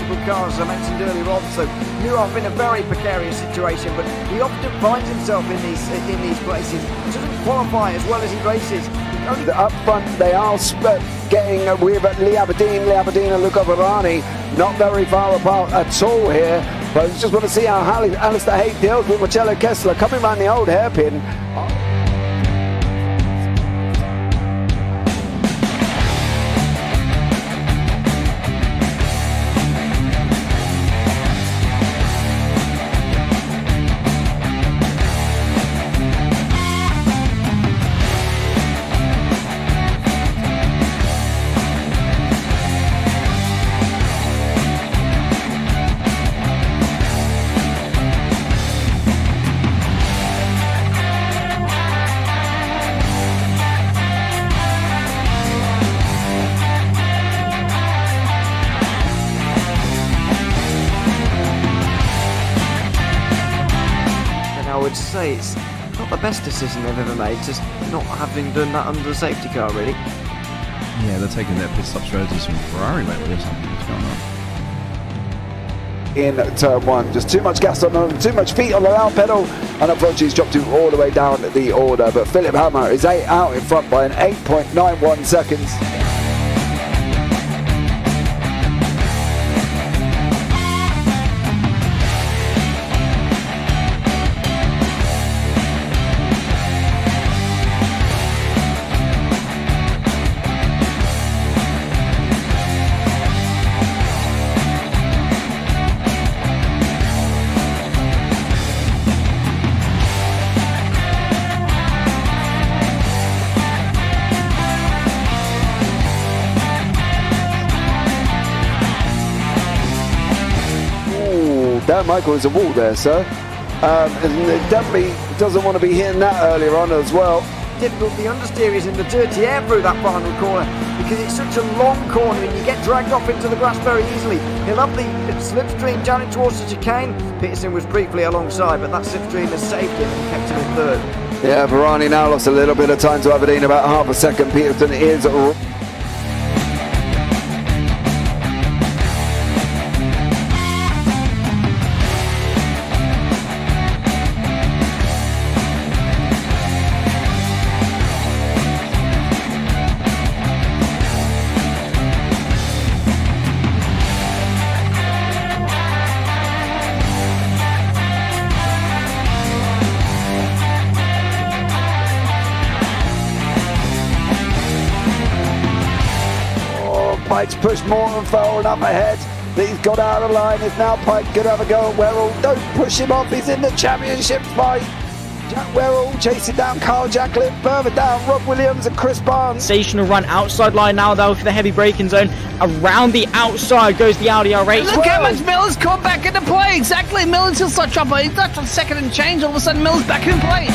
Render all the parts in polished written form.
multiple cars, as I mentioned earlier on, so Nurov in a very precarious situation, but he often finds himself in these places. He doesn't qualify as well as he races. Up front, they are getting with Lee Aberdeen and Luca Varani not very far apart at all here. But I just want to see how Alistair Haig deals with Marcello Kessler coming around the old hairpin. I would say it's not the best decision they've ever made, just not having done that under the safety car, really. Yeah, they're taking their pit stop strategies from Ferrari lately or something. What's going on? In turn one, just too much gas on them, too much feet on the loud pedal, and unfortunately he's dropped him all the way down the order. But Philip Hammer is out in front by an 8.91 seconds. Dan Michael is a wall there, sir. And definitely doesn't want to be hitting that earlier on as well. Difficult, the understeer is in the dirty air through that final corner because it's such a long corner and you get dragged off into the grass very easily. He'll have the slipstream down it towards the chicane. Peterson was briefly alongside, but that slipstream has saved him and kept him in third. Yeah, Varani now lost a little bit of time to Aberdeen, about half a second. Peterson is Pike's pushed Morton forward up ahead. He's got out of line. It's now Pike going to have a go at Werrell. Don't push him off. He's in the championship fight. Jack Werrell chasing down Carl Jacklin. Further down, Rob Williams and Chris Barnes. Sensational run outside line now though for the heavy braking zone. Around the outside goes the Audi R8. Look how much Miller's come back into play. Exactly. Miller's still such trouble. He's not on second and change. All of a sudden Miller's back in play.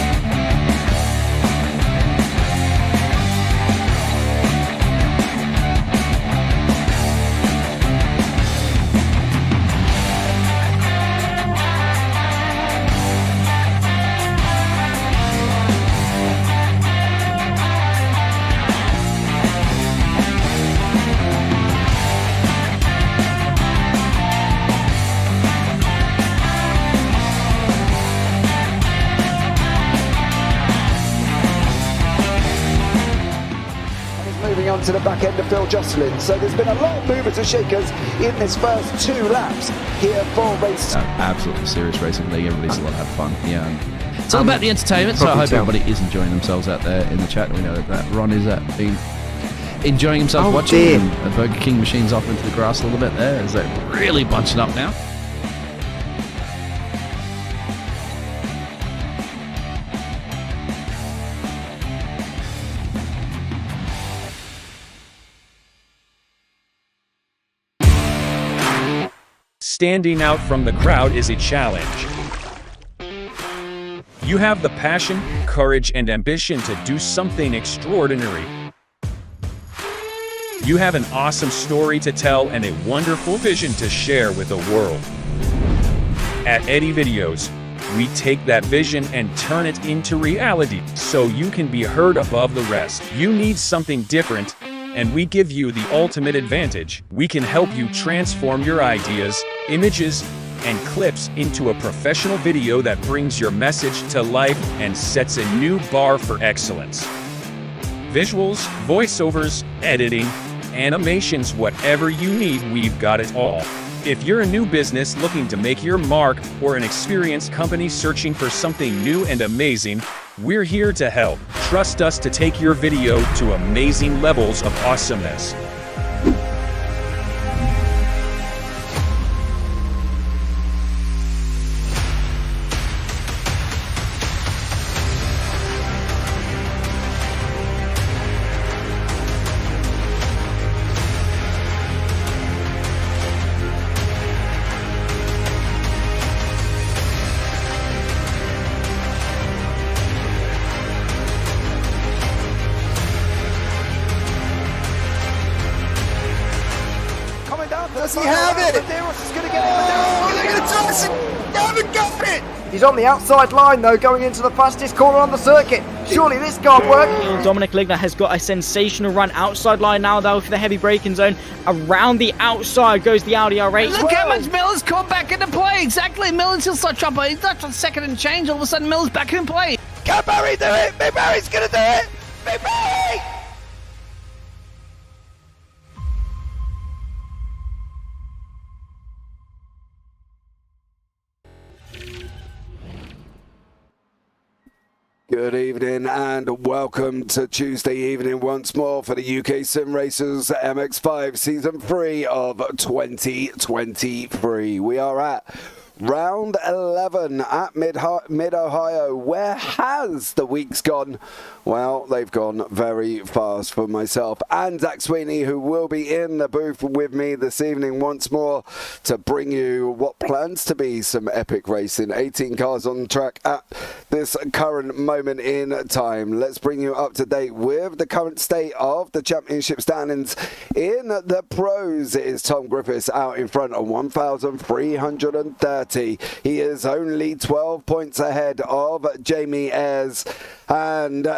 Moving on to the back end of Phil Jocelyn. So there's been a lot of movers and shakers in this first 2 laps here for race. Absolutely serious racing league. Everybody's a lot of fun. Yeah. It's all about the entertainment, so I hope everybody is enjoying themselves out there in the chat. We know that Ron is been enjoying himself watching. And Burger King machines off into the grass a little bit there. Is that really bunching up now? Standing out from the crowd is a challenge. You have the passion, courage, and ambition to do something extraordinary. You have an awesome story to tell and a wonderful vision to share with the world. At Eddie Videos, we take that vision and turn it into reality so you can be heard above the rest. You need something different, and we give you the ultimate advantage. We can help you transform your ideas, images, and clips into a professional video that brings your message to life and sets a new bar for excellence. Visuals, voiceovers, editing, animations, whatever you need, we've got it all. If you're a new business looking to make your mark or an experienced company searching for something new and amazing, we're here to help. Trust us to take your video to amazing levels of awesomeness. Does he have it? Medeiros is going to get it. They're going to toss it. They haven't got it. He's on the outside line though, going into the fastest corner on the circuit. Surely this can't work. Dominic Ligner has got a sensational run outside line now though for the heavy braking zone. Around the outside goes the Audi R8. Look how much Miller's come back into play. Exactly. Miller's still such up. He's not on second and change. All of a sudden, Miller's back in play. Can Barry do it? Big Barry's going to do it. Big Barry. Good evening and welcome to Tuesday evening once more for the UkSimracers MX5 Season 3 of 2023. We are at round 11 at Mid-Ohio. Where has the weeks gone? Well, they've gone very fast for myself and Zach Sweeney, who will be in the booth with me this evening once more to bring you what plans to be some epic racing. 18 cars on track at this current moment in time. Let's bring you up to date with the current state of the championship standings in the pros. It is Tom Griffiths out in front on 1,330. He is only 12 points ahead of Jamie Ayres, and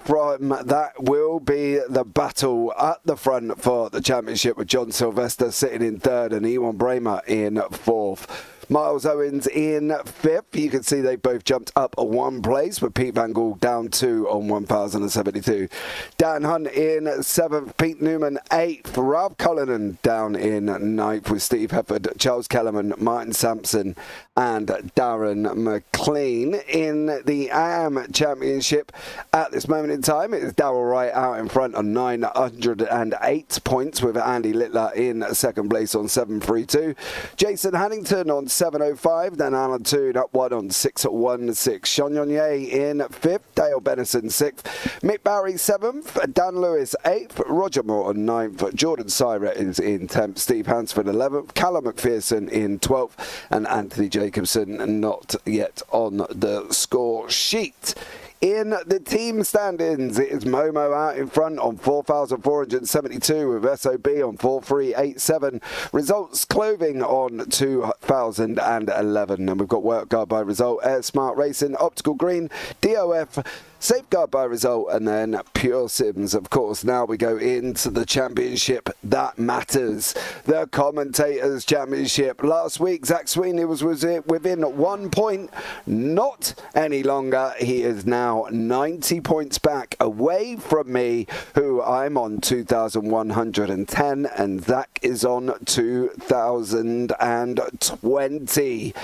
from that will be the battle at the front for the championship, with John Sylvester sitting in third and Ewan Bramer in fourth. Miles Owens in fifth. You can see they both jumped up one place, with Pete Van Gaal down 2 on 1,072. Dan Hunt in seventh. Pete Newman eighth. Ralph Cullinan down in ninth, with Steve Hefford, Charles Kellerman, Martin Sampson, and Darren McLean. In the AM Championship at this moment in time, it is Darrell Wright out in front on 908 points, with Andy Littler in second place on 732. Jason Hannington on 705, then Alan Toon up one on 616. Sean Yonye in fifth, Dale Bennison sixth, Mick Barry seventh, Dan Lewis eighth, Roger Morton ninth, Jordan Syra is in 10th, Steve Hansford 11th, Callum McPherson in 12th, and Anthony Jacobson not yet on the score sheet. In the team standings, it is Momo out in front on 4,472, with SOB on 4,387. Results Clothing on 2,011. And we've got Work Guard by Result, Air Smart Racing, Optical Green, DOF, Safeguard by Result, and then Pure Sims. Of course, now we go into the championship that matters, the Commentators Championship. Last week, Zach Sweeney was within 1 point, not any longer. He is now 90 points back away from me, who I'm on 2,110, and Zach is on 2,020.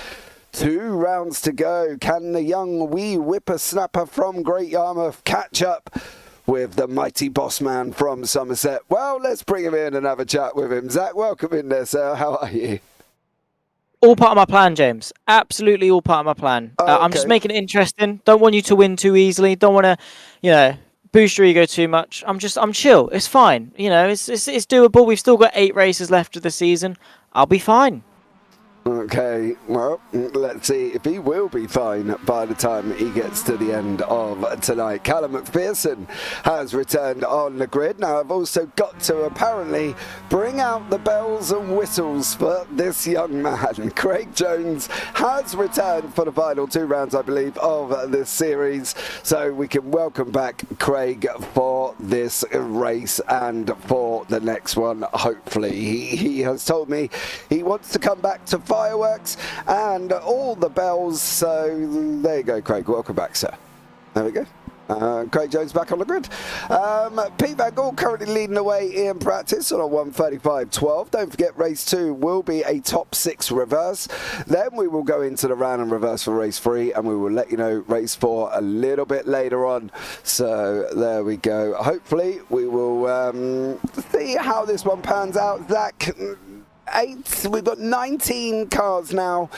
2 rounds to go. Can the young wee whippersnapper from Great Yarmouth catch up with the mighty boss man from Somerset? Well, let's bring him in and have a chat with him. Zach, welcome in there, sir. How are you? All part of my plan, James. Absolutely all part of my plan. I'm just making it interesting. Don't want you to win too easily. Don't want to, boost your ego too much. I'm chill. It's fine. It's doable. We've still got 8 races left of the season. I'll be fine. Okay, well, let's see if he will be fine by the time he gets to the end of tonight. Callum McPherson has returned on the grid. Now, I've also got to apparently bring ring out the bells and whistles for this young man. Craig Jones has returned for the final 2 rounds, I believe, of this series. So we can welcome back Craig for this race and for the next one, hopefully. He has told me he wants to come back to fireworks and all the bells. So there you go, Craig. Welcome back, sir. There we go. Craig Jones back on the grid. Pete Van Gaal currently leading the way in practice on a 1:35.12. Don't forget, race 2 will be a top 6 reverse. Then we will go into the round and reverse for race 3, and we will let you know race 4 a little bit later on. So there we go. Hopefully we will see how this one pans out. Zach, 8. We've got 19 cars now.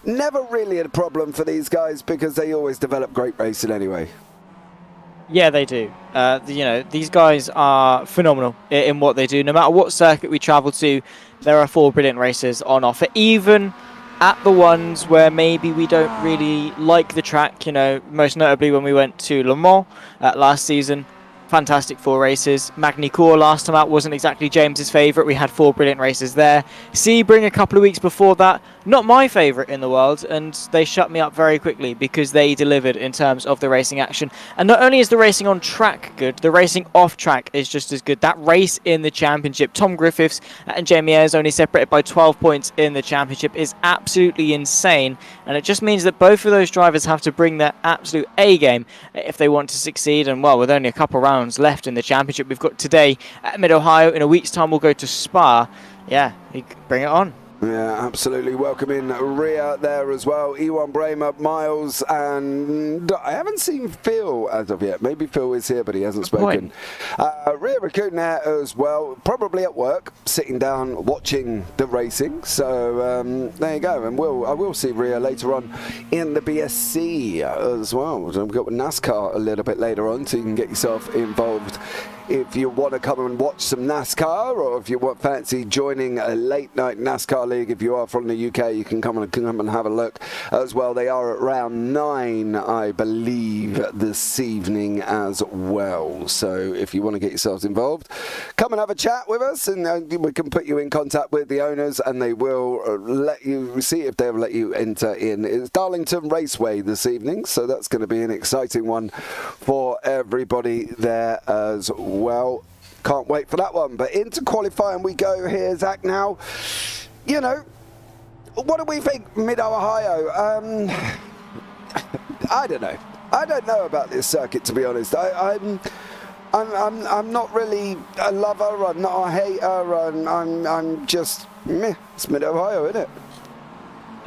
Never really a problem for these guys because they always develop great racing anyway. Yeah, they do. You know, these guys are phenomenal in what they do. No matter what circuit we travel to, there are 4 brilliant racers on offer. Even at the ones where maybe we don't really like the track, you know, most notably when we went to Le Mans last season. Fantastic 4 races. Magny-Cours last time out wasn't exactly James's favourite. We had 4 brilliant races there. Sebring a couple of weeks before that, not my favourite in the world, and they shut me up very quickly because they delivered in terms of the racing action. And not only is the racing on track good, the racing off track is just as good. That race in the championship, Tom Griffiths and Jamie Ayres only separated by 12 points in the championship, is absolutely insane. And it just means that both of those drivers have to bring their absolute A game if they want to succeed. And well, with only a couple rounds left in the championship we've got today at Mid-Ohio, in a week's time we'll go to Spa. Yeah, bring it on. Yeah, absolutely. Welcome in Rhea there as well. Ewan Bramer, Miles, and I haven't seen Phil as of yet. Maybe Phil is here, but he hasn't spoken. Rhea Raccoon there as well, probably at work, sitting down watching the racing. So there you go. And I will see Rhea later on in the BSC as well. So we've got NASCAR a little bit later on, so you can get yourself involved if you want to come and watch some NASCAR, or if you fancy joining a late night NASCAR league. If you are from the UK, you can come and have a look as well. They are at round 9, I believe, this evening as well. So if you want to get yourselves involved, come and have a chat with us, and we can put you in contact with the owners, and they will let you see if they'll let you enter in. It's Darlington Raceway this evening, so that's going to be an exciting one for everybody there as well. Can't wait for that one. But into qualifying we go here, Zach. Now, you know, what do we think Mid-Ohio? I don't know. I don't know about this circuit, to be honest. I'm not really a lover. I'm not a hater. I'm just meh. It's Mid-Ohio, isn't it?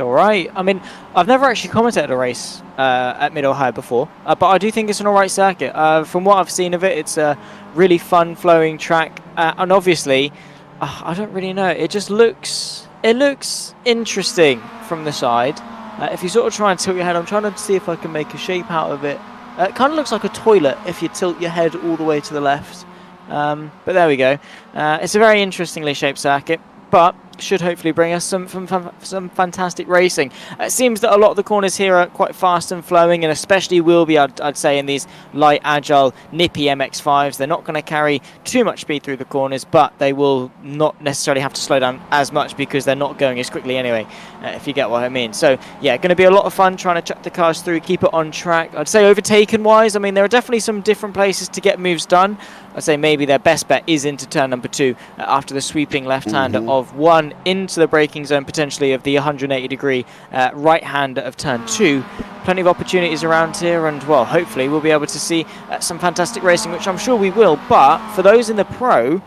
All right. I mean, I've never actually commented at a race at Mid-Ohio before, but I do think it's an all right circuit. From what I've seen of it, it's a really fun flowing track, and obviously, I don't really know. It just looks interesting from the side. If you sort of try and tilt your head, I'm trying to see if I can make a shape out of it. It kind of looks like a toilet if you tilt your head all the way to the left. But there we go. It's a very interestingly shaped circuit, but should hopefully bring us some fantastic racing. It seems that a lot of the corners here are quite fast and flowing, and especially will be, I'd say, in these light, agile, nippy MX5s. They're not going to carry too much speed through the corners, but they will not necessarily have to slow down as much because they're not going as quickly anyway, if you get what I mean. So, yeah, going to be a lot of fun trying to chuck the cars through, keep it on track. I'd say overtaken-wise, I mean, there are definitely some different places to get moves done. I'd say maybe their best bet is into turn number 2 after the sweeping left-hander of 1 into the braking zone, potentially, of the 180-degree right-hander of turn 2. Plenty of opportunities around here, and, well, hopefully we'll be able to see some fantastic racing, which I'm sure we will. But for those in the Pro,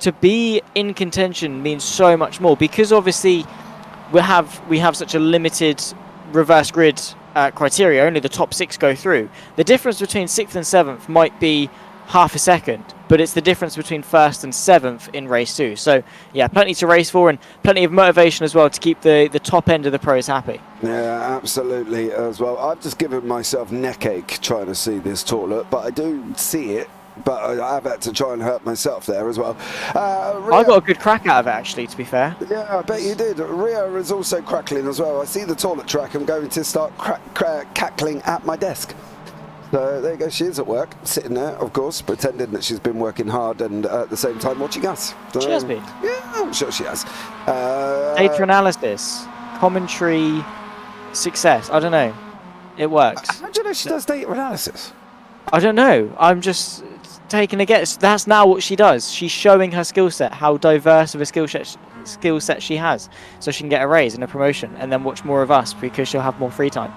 to be in contention means so much more, because obviously we have such a limited reverse grid criteria. Only the top 6 go through. The difference between 6th and 7th might be half a second, but it's the difference between 1st and 7th in race 2. So yeah, plenty to race for, and plenty of motivation as well to keep the top end of the pros happy. Yeah, absolutely as well. I've just given myself neck ache trying to see this toilet, but I do see it. But I've had to try and hurt myself there as well. I got a good crack out of it, actually, to be fair. Yeah, I bet you did. Rhea is also crackling as well. I see the toilet track. I'm going to start cackling at my desk. So there you go, she is at work, sitting there, of course, pretending that she's been working hard and at the same time watching us. So, She has been. Yeah, I'm sure she has. Data analysis, commentary, success. I don't know. It works. How do you know she does data analysis? I don't know. I'm just taking a guess. That's now what she does. She's showing her skill set, how diverse of a skill set she has, so she can get a raise and a promotion, and then watch more of us because she'll have more free time.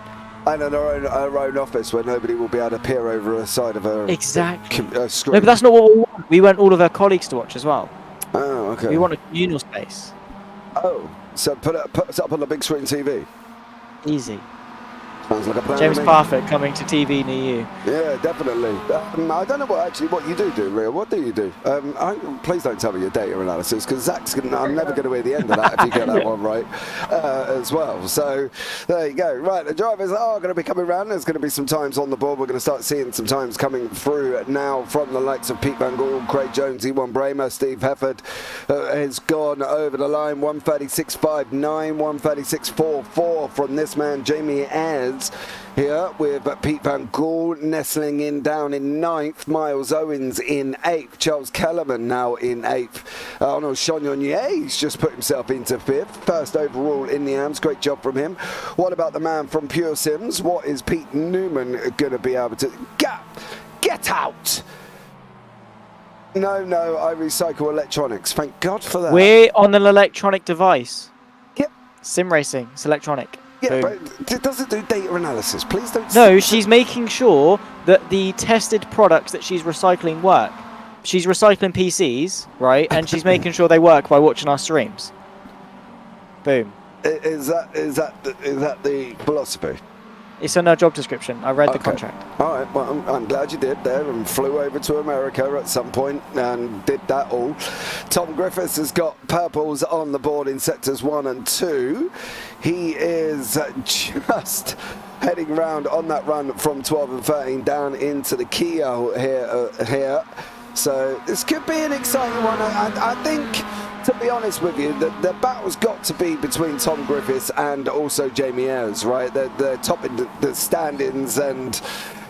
And in her own office where nobody will be able to peer over the side of her screen. No, but that's not what we want. We want all of her colleagues to watch as well. Oh, okay. We want a communal space. Oh, so put it up on the big screen TV. Easy. Sounds like a plan. James to me. Parfitt coming to TV near you. Yeah, definitely. I don't know what you do, Rio. What do you do? Please don't tell me your data analysis, because I'm never going to hear the end of that if you get that one right as well. So there you go. Right, the drivers are going to be coming around. There's going to be some times on the board. We're going to start seeing some times coming through now from the likes of Pete Van Gool, Craig Jones, Ewan Bramer, Steve Hefford has gone over the line. 136.59, 136.44 from this man, Jamie Ayres. Here with Pete Van Gool nestling in down in 9th, Miles Owens in 8th, Charles Kellerman now in 8th, Arnaud Chagnon-He's just put himself into 5th, first overall in the AMS, great job from him. What about the man from Pure Sims? What is Pete Newman going to be able to get out? No, I recycle electronics, thank God for that. We're on an electronic device. Yep. Sim racing, it's electronic. Yeah, Boom. but it doesn't do data analysis. Please don't. No, she's making sure that the tested products that she's recycling work. She's recycling PCs, right? And she's making sure they work by watching our streams. Boom. Is that the philosophy? It's in her job description. I read the contract. All right, well, I'm glad you did there and flew over to America at some point and did that all. Tom Griffiths has got purples on the board in sectors 1 and 2. He is just heading round on that run from 12 and 13 down into the Kia here. So this could be an exciting one. I think, to be honest with you, the battle's got to be between Tom Griffiths and also Jamie Ayres, right? They're topping the standings, and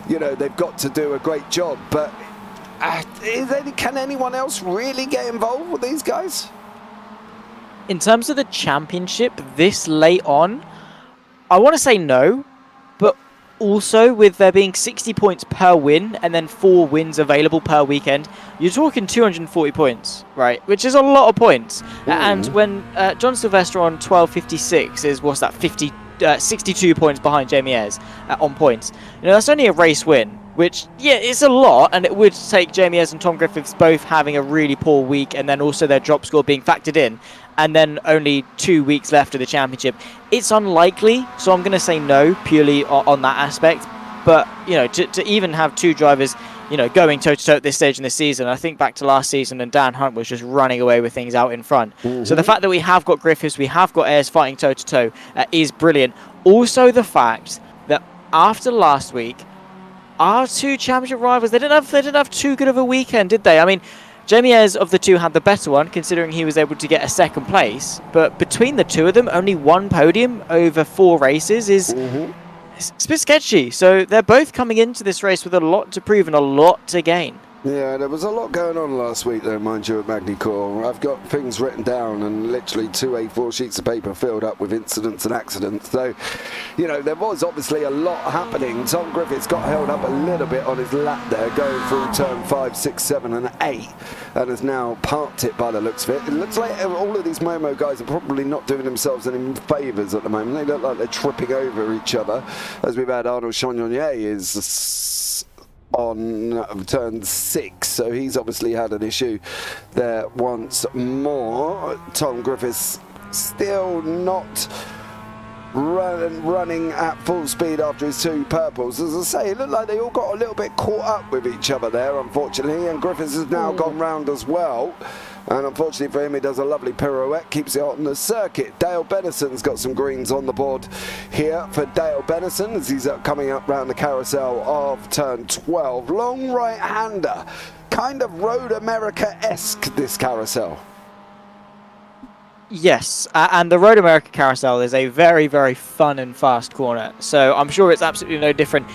you know they've got to do a great job. But can anyone else really get involved with these guys? In terms of the championship this late on, I want to say no, but also with there being 60 points per win and then 4 wins available per weekend, you're talking 240 points, right? Which is a lot of points. And when John Sylvester on 12.56 is, what's that, 62 points behind Jamie Ayres on points. You know, that's only a race win, which, yeah, it's a lot, and it would take Jamie Ayres and Tom Griffiths both having a really poor week and then also their drop score being factored in, and then only 2 weeks left of the championship. It's unlikely, so I'm going to say no purely on that aspect. But, you know, to even have 2 drivers, you know, going toe-to-toe at this stage in the season, I think back to last season and Dan Hunt was just running away with things out in front. So the fact that we have got Griffiths, we have got Ayres fighting toe-to-toe is brilliant. Also the fact that after last week, our 2 championship rivals, they didn't have too good of a weekend, did they? I mean, Jamie Ayres of the 2 had the better one, considering he was able to get a 2nd place. But between the 2 of them, only 1 podium over 4 races is it's a bit sketchy. So they're both coming into this race with a lot to prove and a lot to gain. Yeah, there was a lot going on last week, though, mind you, at Magny-Cours. I've got things written down and literally 2 A4 sheets of paper filled up with incidents and accidents. So, you know, there was obviously a lot happening. Tom Griffiths got held up a little bit on his lap there, going through turn 5, 6, 7 and 8, and has now parked it by the looks of it. It looks like all of these Momo guys are probably not doing themselves any favours at the moment. They look like they're tripping over each other, as we've had Arnaud Chagnon is on turn 6, so he's obviously had an issue there once more. Tom Griffiths still not running at full speed after his 2 purples. As I say, it looked like they all got a little bit caught up with each other there, unfortunately, and Griffiths has now gone round as well. And unfortunately for him, he does a lovely pirouette, keeps it on the circuit. Dale Bennison's got some greens on the board here for Dale Bennison as he's coming up round the carousel of turn 12. Long right-hander, kind of Road America-esque, this carousel. Yes, and the Road America carousel is a very, very fun and fast corner. So I'm sure it's absolutely no different.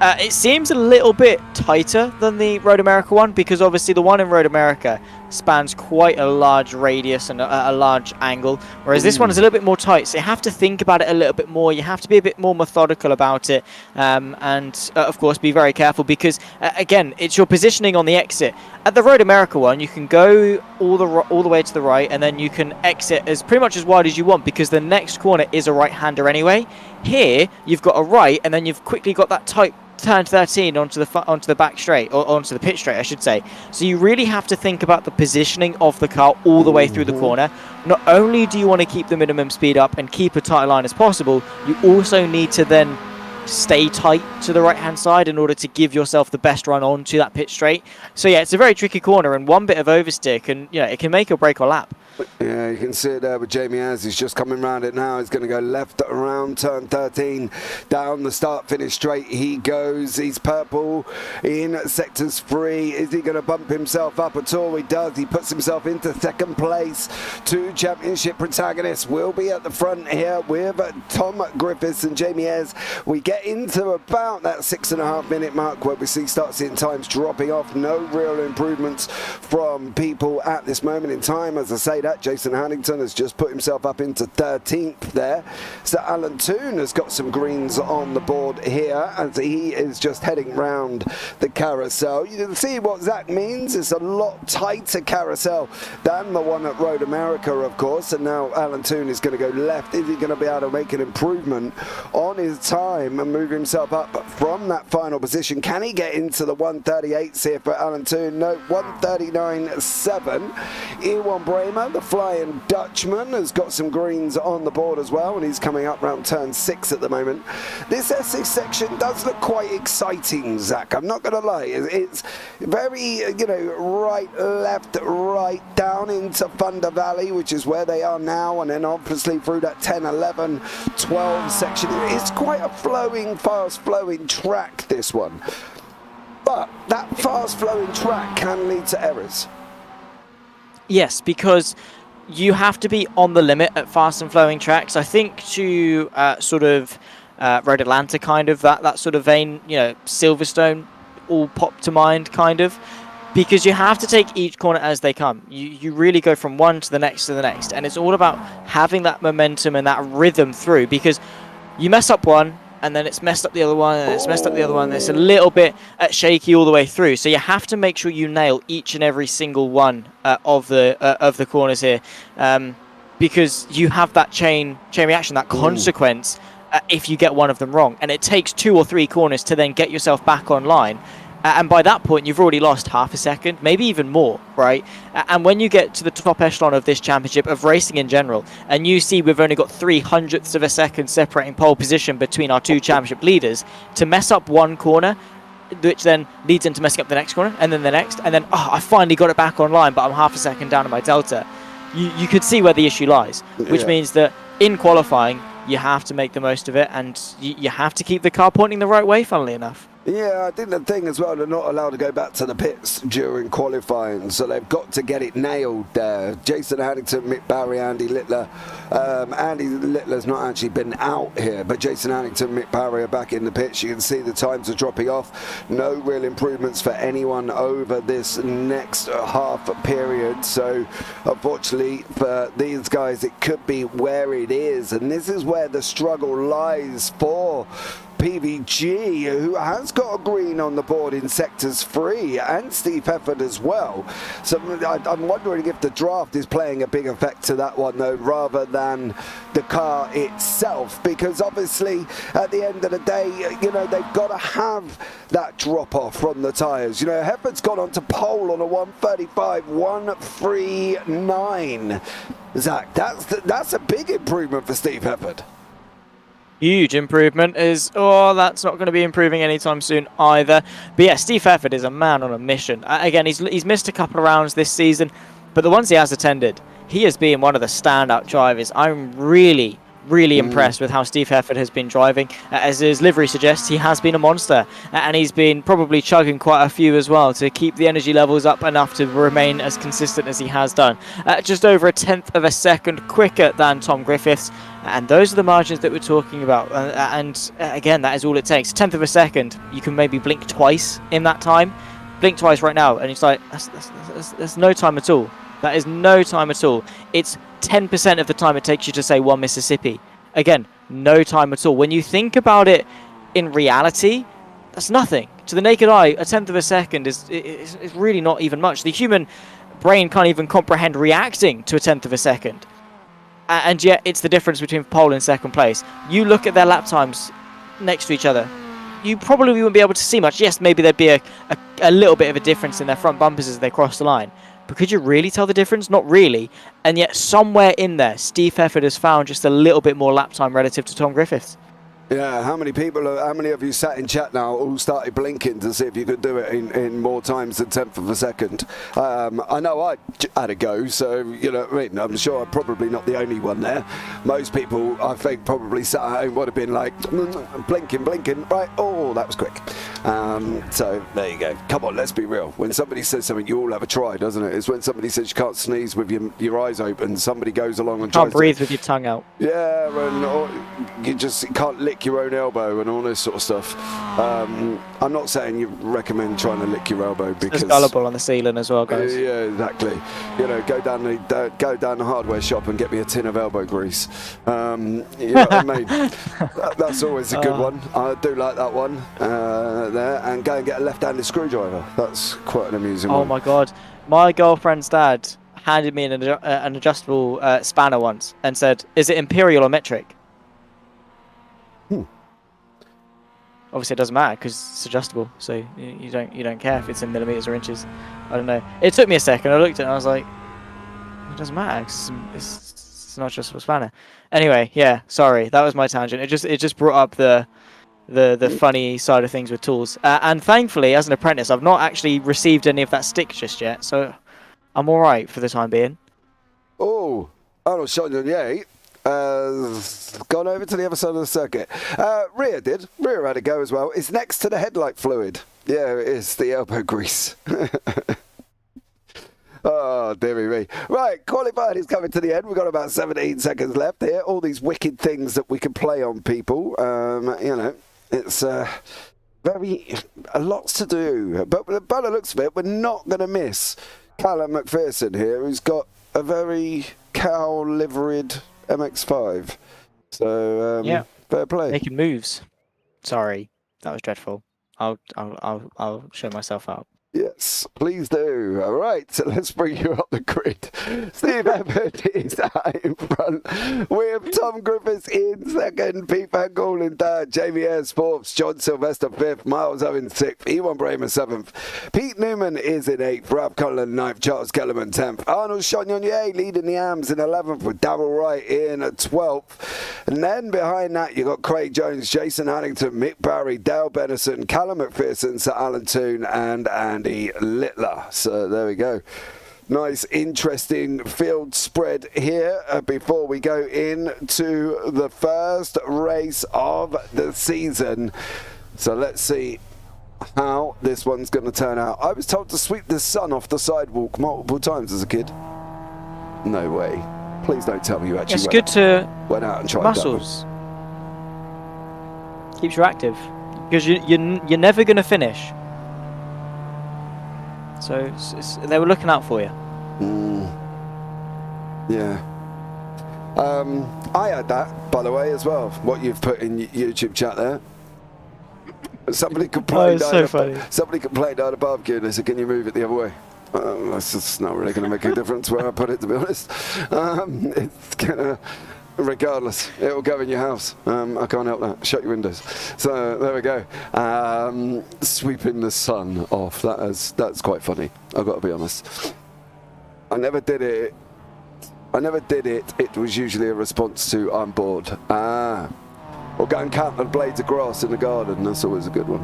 It seems a little bit tighter than the Road America one, because obviously the one in Road America spans quite a large radius and a large angle, whereas this one is a little bit more tight, so you have to think about it a little bit more. You have to be a bit more methodical about it, and of course be very careful, because again, it's your positioning on the exit. At the Road America one, you can go all the way to the right, and then you can exit as pretty much as wide as you want, because the next corner is a right-hander anyway. Here, you've got a right, and then you've quickly got that tight turn 13 onto the back straight, or onto the pit straight, I should say. So you really have to think about the positioning of the car all the way through the corner. Not only do you want to keep the minimum speed up and keep a tight line as possible, you also need to then stay tight to the right hand side in order to give yourself the best run onto that pit straight. So yeah, it's a very tricky corner, and one bit of oversteer can, it can make or break a lap. Yeah, you can see it there with Jamie as he's just coming around it now. He's going to go left around turn 13, down the start-finish straight he goes. He's purple in sectors 3. Is he going to bump himself up at all? He does. He puts himself into second place. 2 championship protagonists will be at the front here with Tom Griffiths and Jamie Ayres. We get into about that 6.5 minute mark where we start seeing times dropping off. No real improvements from people at this moment in time. As I say that, Jason Haddington has just put himself up into 13th there. So Alan Toon has got some greens on the board here as he is just heading round the carousel. You can see what Zach means. It's a lot tighter carousel than the one at Road America, of course. And now Alan Toon is going to go left. Is he going to be able to make an improvement on his time and move himself up from that final position? Can he get into the 138s here for Alan Toon? No, 139.7. Ewan Bramer, the Flying Dutchman, has got some greens on the board as well, and he's coming up round turn 6 at the moment. This Essex section does look quite exciting, Zach. I'm not going to lie. It's very, right, left, right, down into Thunder Valley, which is where they are now, and then obviously through that 10, 11, 12 section. It's quite a flowing, fast-flowing track, this one. But that fast-flowing track can lead to errors. Yes, because you have to be on the limit at fast and flowing tracks. I think to sort of Road Atlanta, kind of that sort of vein, Silverstone all pop to mind, kind of, because you have to take each corner as they come. You really go from one to the next, and it's all about having that momentum and that rhythm through, because you mess up one, and then it's messed up the other one, and it's messed up the other one, and it's a little bit shaky all the way through. So you have to make sure you nail each and every single one of the corners here, because you have that chain reaction, that consequence if you get one of them wrong. And it takes 2 or 3 corners to then get yourself back online. And by that point, you've already lost half a second, maybe even more, right? And when you get to the top echelon of this championship, of racing in general, and you see we've only got 0.03 of a second separating pole position between our 2 championship leaders, to mess up one corner, which then leads into messing up the next corner, and then the next, and then, I finally got it back online, but I'm half a second down in my delta. You could see where the issue lies, which means that in qualifying, you have to make the most of it, and you have to keep the car pointing the right way, funnily enough. Yeah, I think the thing as well, they're not allowed to go back to the pits during qualifying, so they've got to get it nailed there. Jason Haddington, Mick Barry, Andy Littler. Andy Littler's not actually been out here, but Jason Haddington, Mick Barry are back in the pits. You can see the times are dropping off. No real improvements for anyone over this next half period. So, unfortunately, for these guys, it could be where it is. And this is where the struggle lies for PVG, who has got a green on the board in sectors 3, and Steve Hefford as well. So I'm wondering if the draft is playing a big effect to that one, though, rather than the car itself, because obviously at the end of the day, they've got to have that drop off from the tyres. Hefford's gone on to pole on a 1:35.139. Zach, that's a big improvement for Steve Hefford. Huge improvement. That's not going to be improving anytime soon either. But yeah, Steve Hefford is a man on a mission. Again, he's missed a couple of rounds this season, but the ones he has attended, he has been one of the standout drivers. I'm really, Really impressed with how Steve Hefford has been driving. As his livery suggests, he has been a monster, and he's been probably chugging quite a few as well to keep the energy levels up enough to remain as consistent as he has done. Just over 1/10 of a second quicker than Tom Griffiths, and those are the margins that we're talking about. And again, that is all it takes. 1/10 of a second. You can maybe blink twice in that time. Blink twice right now, and it's like that's no time at all. That is no time at all. It's 10% of the time it takes you to say one Mississippi. Again, no time at all. When you think about it in reality, that's nothing. To the naked eye, 1/10 of a second is really not even much. The human brain can't even comprehend reacting to 1/10 of a second. And yet, it's the difference between pole and second place. You look at their lap times next to each other, you probably wouldn't be able to see much. Yes, maybe there'd be a little bit of a difference in their front bumpers as they cross the line. But could you really tell the difference? Not really. And yet somewhere in there, Steve Hefford has found just a little bit more lap time relative to Tom Griffiths. Yeah, how many of you sat in chat now all started blinking to see if you could do it in more times than 1/10 of a second? I know I had a go, so, you know what I mean? I'm sure I'm probably not the only one there. Most people, I think, probably sat at home would have been like, blinking, right, oh, that was quick. So, there you go. Come on, let's be real. When somebody says something, you all have a try, doesn't it? It's when somebody says you can't sneeze with your eyes open, somebody goes along and can't breathe with your tongue out. Yeah, and you just can't lick your own elbow and all this sort of stuff. I'm not saying you recommend trying to lick your elbow because it's gullible on the ceiling as well, guys. Yeah, exactly. You know, go down the hardware shop and get me a tin of elbow grease. You know what I mean? That's always a good one. I do like that one there. And go and get a left-handed screwdriver. That's quite an amusing one. Oh my god, my girlfriend's dad handed me an adjustable spanner once and said, "Is it imperial or metric?" Obviously, it doesn't matter because it's adjustable, so you don't care if it's in millimeters or inches. I don't know. It took me a second. I looked at it and I was like, it doesn't matter. It's not adjustable spanner. Anyway, yeah. Sorry, that was my tangent. It just brought up the funny side of things with tools. And thankfully, as an apprentice, I've not actually received any of that stick just yet, so I'm all right for the time being. Oh, Arnold Shotgun, yay. Gone over to the other side of the circuit. Rear had a go as well. It's next to the headlight fluid. Yeah, it is the elbow grease. Oh, dearie me. Right, qualified is coming to the end. We've got about 17 seconds left here. All these wicked things that we can play on people. You know, it's lots to do. But by the looks of it, we're not going to miss Callum McPherson here, who's got a very cow-liveried MX5. So, yeah, fair play. Making moves. Sorry, that was dreadful. I'll show myself out. Yes, please do. All right, so let's bring you up the grid. Steve Hefford is out in front with Tom Griffiths in second, Pete Van Gaal in third, Jamie Ayres fourth, John Sylvester fifth, Miles Owen sixth, Ewan Bramer seventh, Pete Newman is in eighth, Ralph Cullen ninth, Charles Kellerman 10th, Arnold Chagnon leading the AMs in 11th with Darryl Wright in 12th. And then behind that, you got Craig Jones, Jason Huntington, Mick Barry, Dale Bennison, Callum McPherson, Sir Alan Toon, and Andy Littler. So there we go. Nice, interesting field spread here before we go into the first race of the season. So let's see how this one's going to turn out. I was told to sweep the sun off the sidewalk multiple times as a kid. No way. Please don't tell me you actually went out and tried muscles. Keeps you active because you're never going to finish. So they were looking out for you. Yeah. I had that, by the way, as well. What you've put in YouTube chat there. Somebody complained. Somebody complained at a barbecue and they said, "Can you move it the other way?" That's just not really going to make a difference where I put it, to be honest. It's gonna. Regardless, it will go in your house. I can't help that. Shut your windows. So there we go. Sweeping the sun off. That's quite funny. I've got to be honest. I never did it. It was usually a response to "I'm bored." Or go and count the blades of grass in the garden. That's always a good one.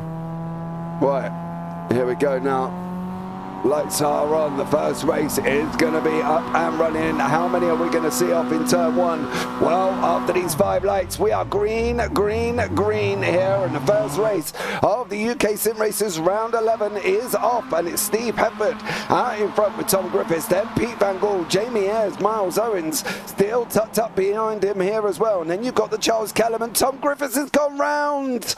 Right, here we go now. Lights are on. The first race is going to be up and running. How many are we going to see off in turn 1? Well, after these 5 lights, we are green, green, green here. And the first race of the UkSimracers round 11 is off. And it's Steve Hefford out in front with Tom Griffiths. Then Pete Van Gaal, Jamie Ayres, Miles Owens still tucked up behind him here as well. And then you've got the Charles Kellerman. Tom Griffiths has gone round.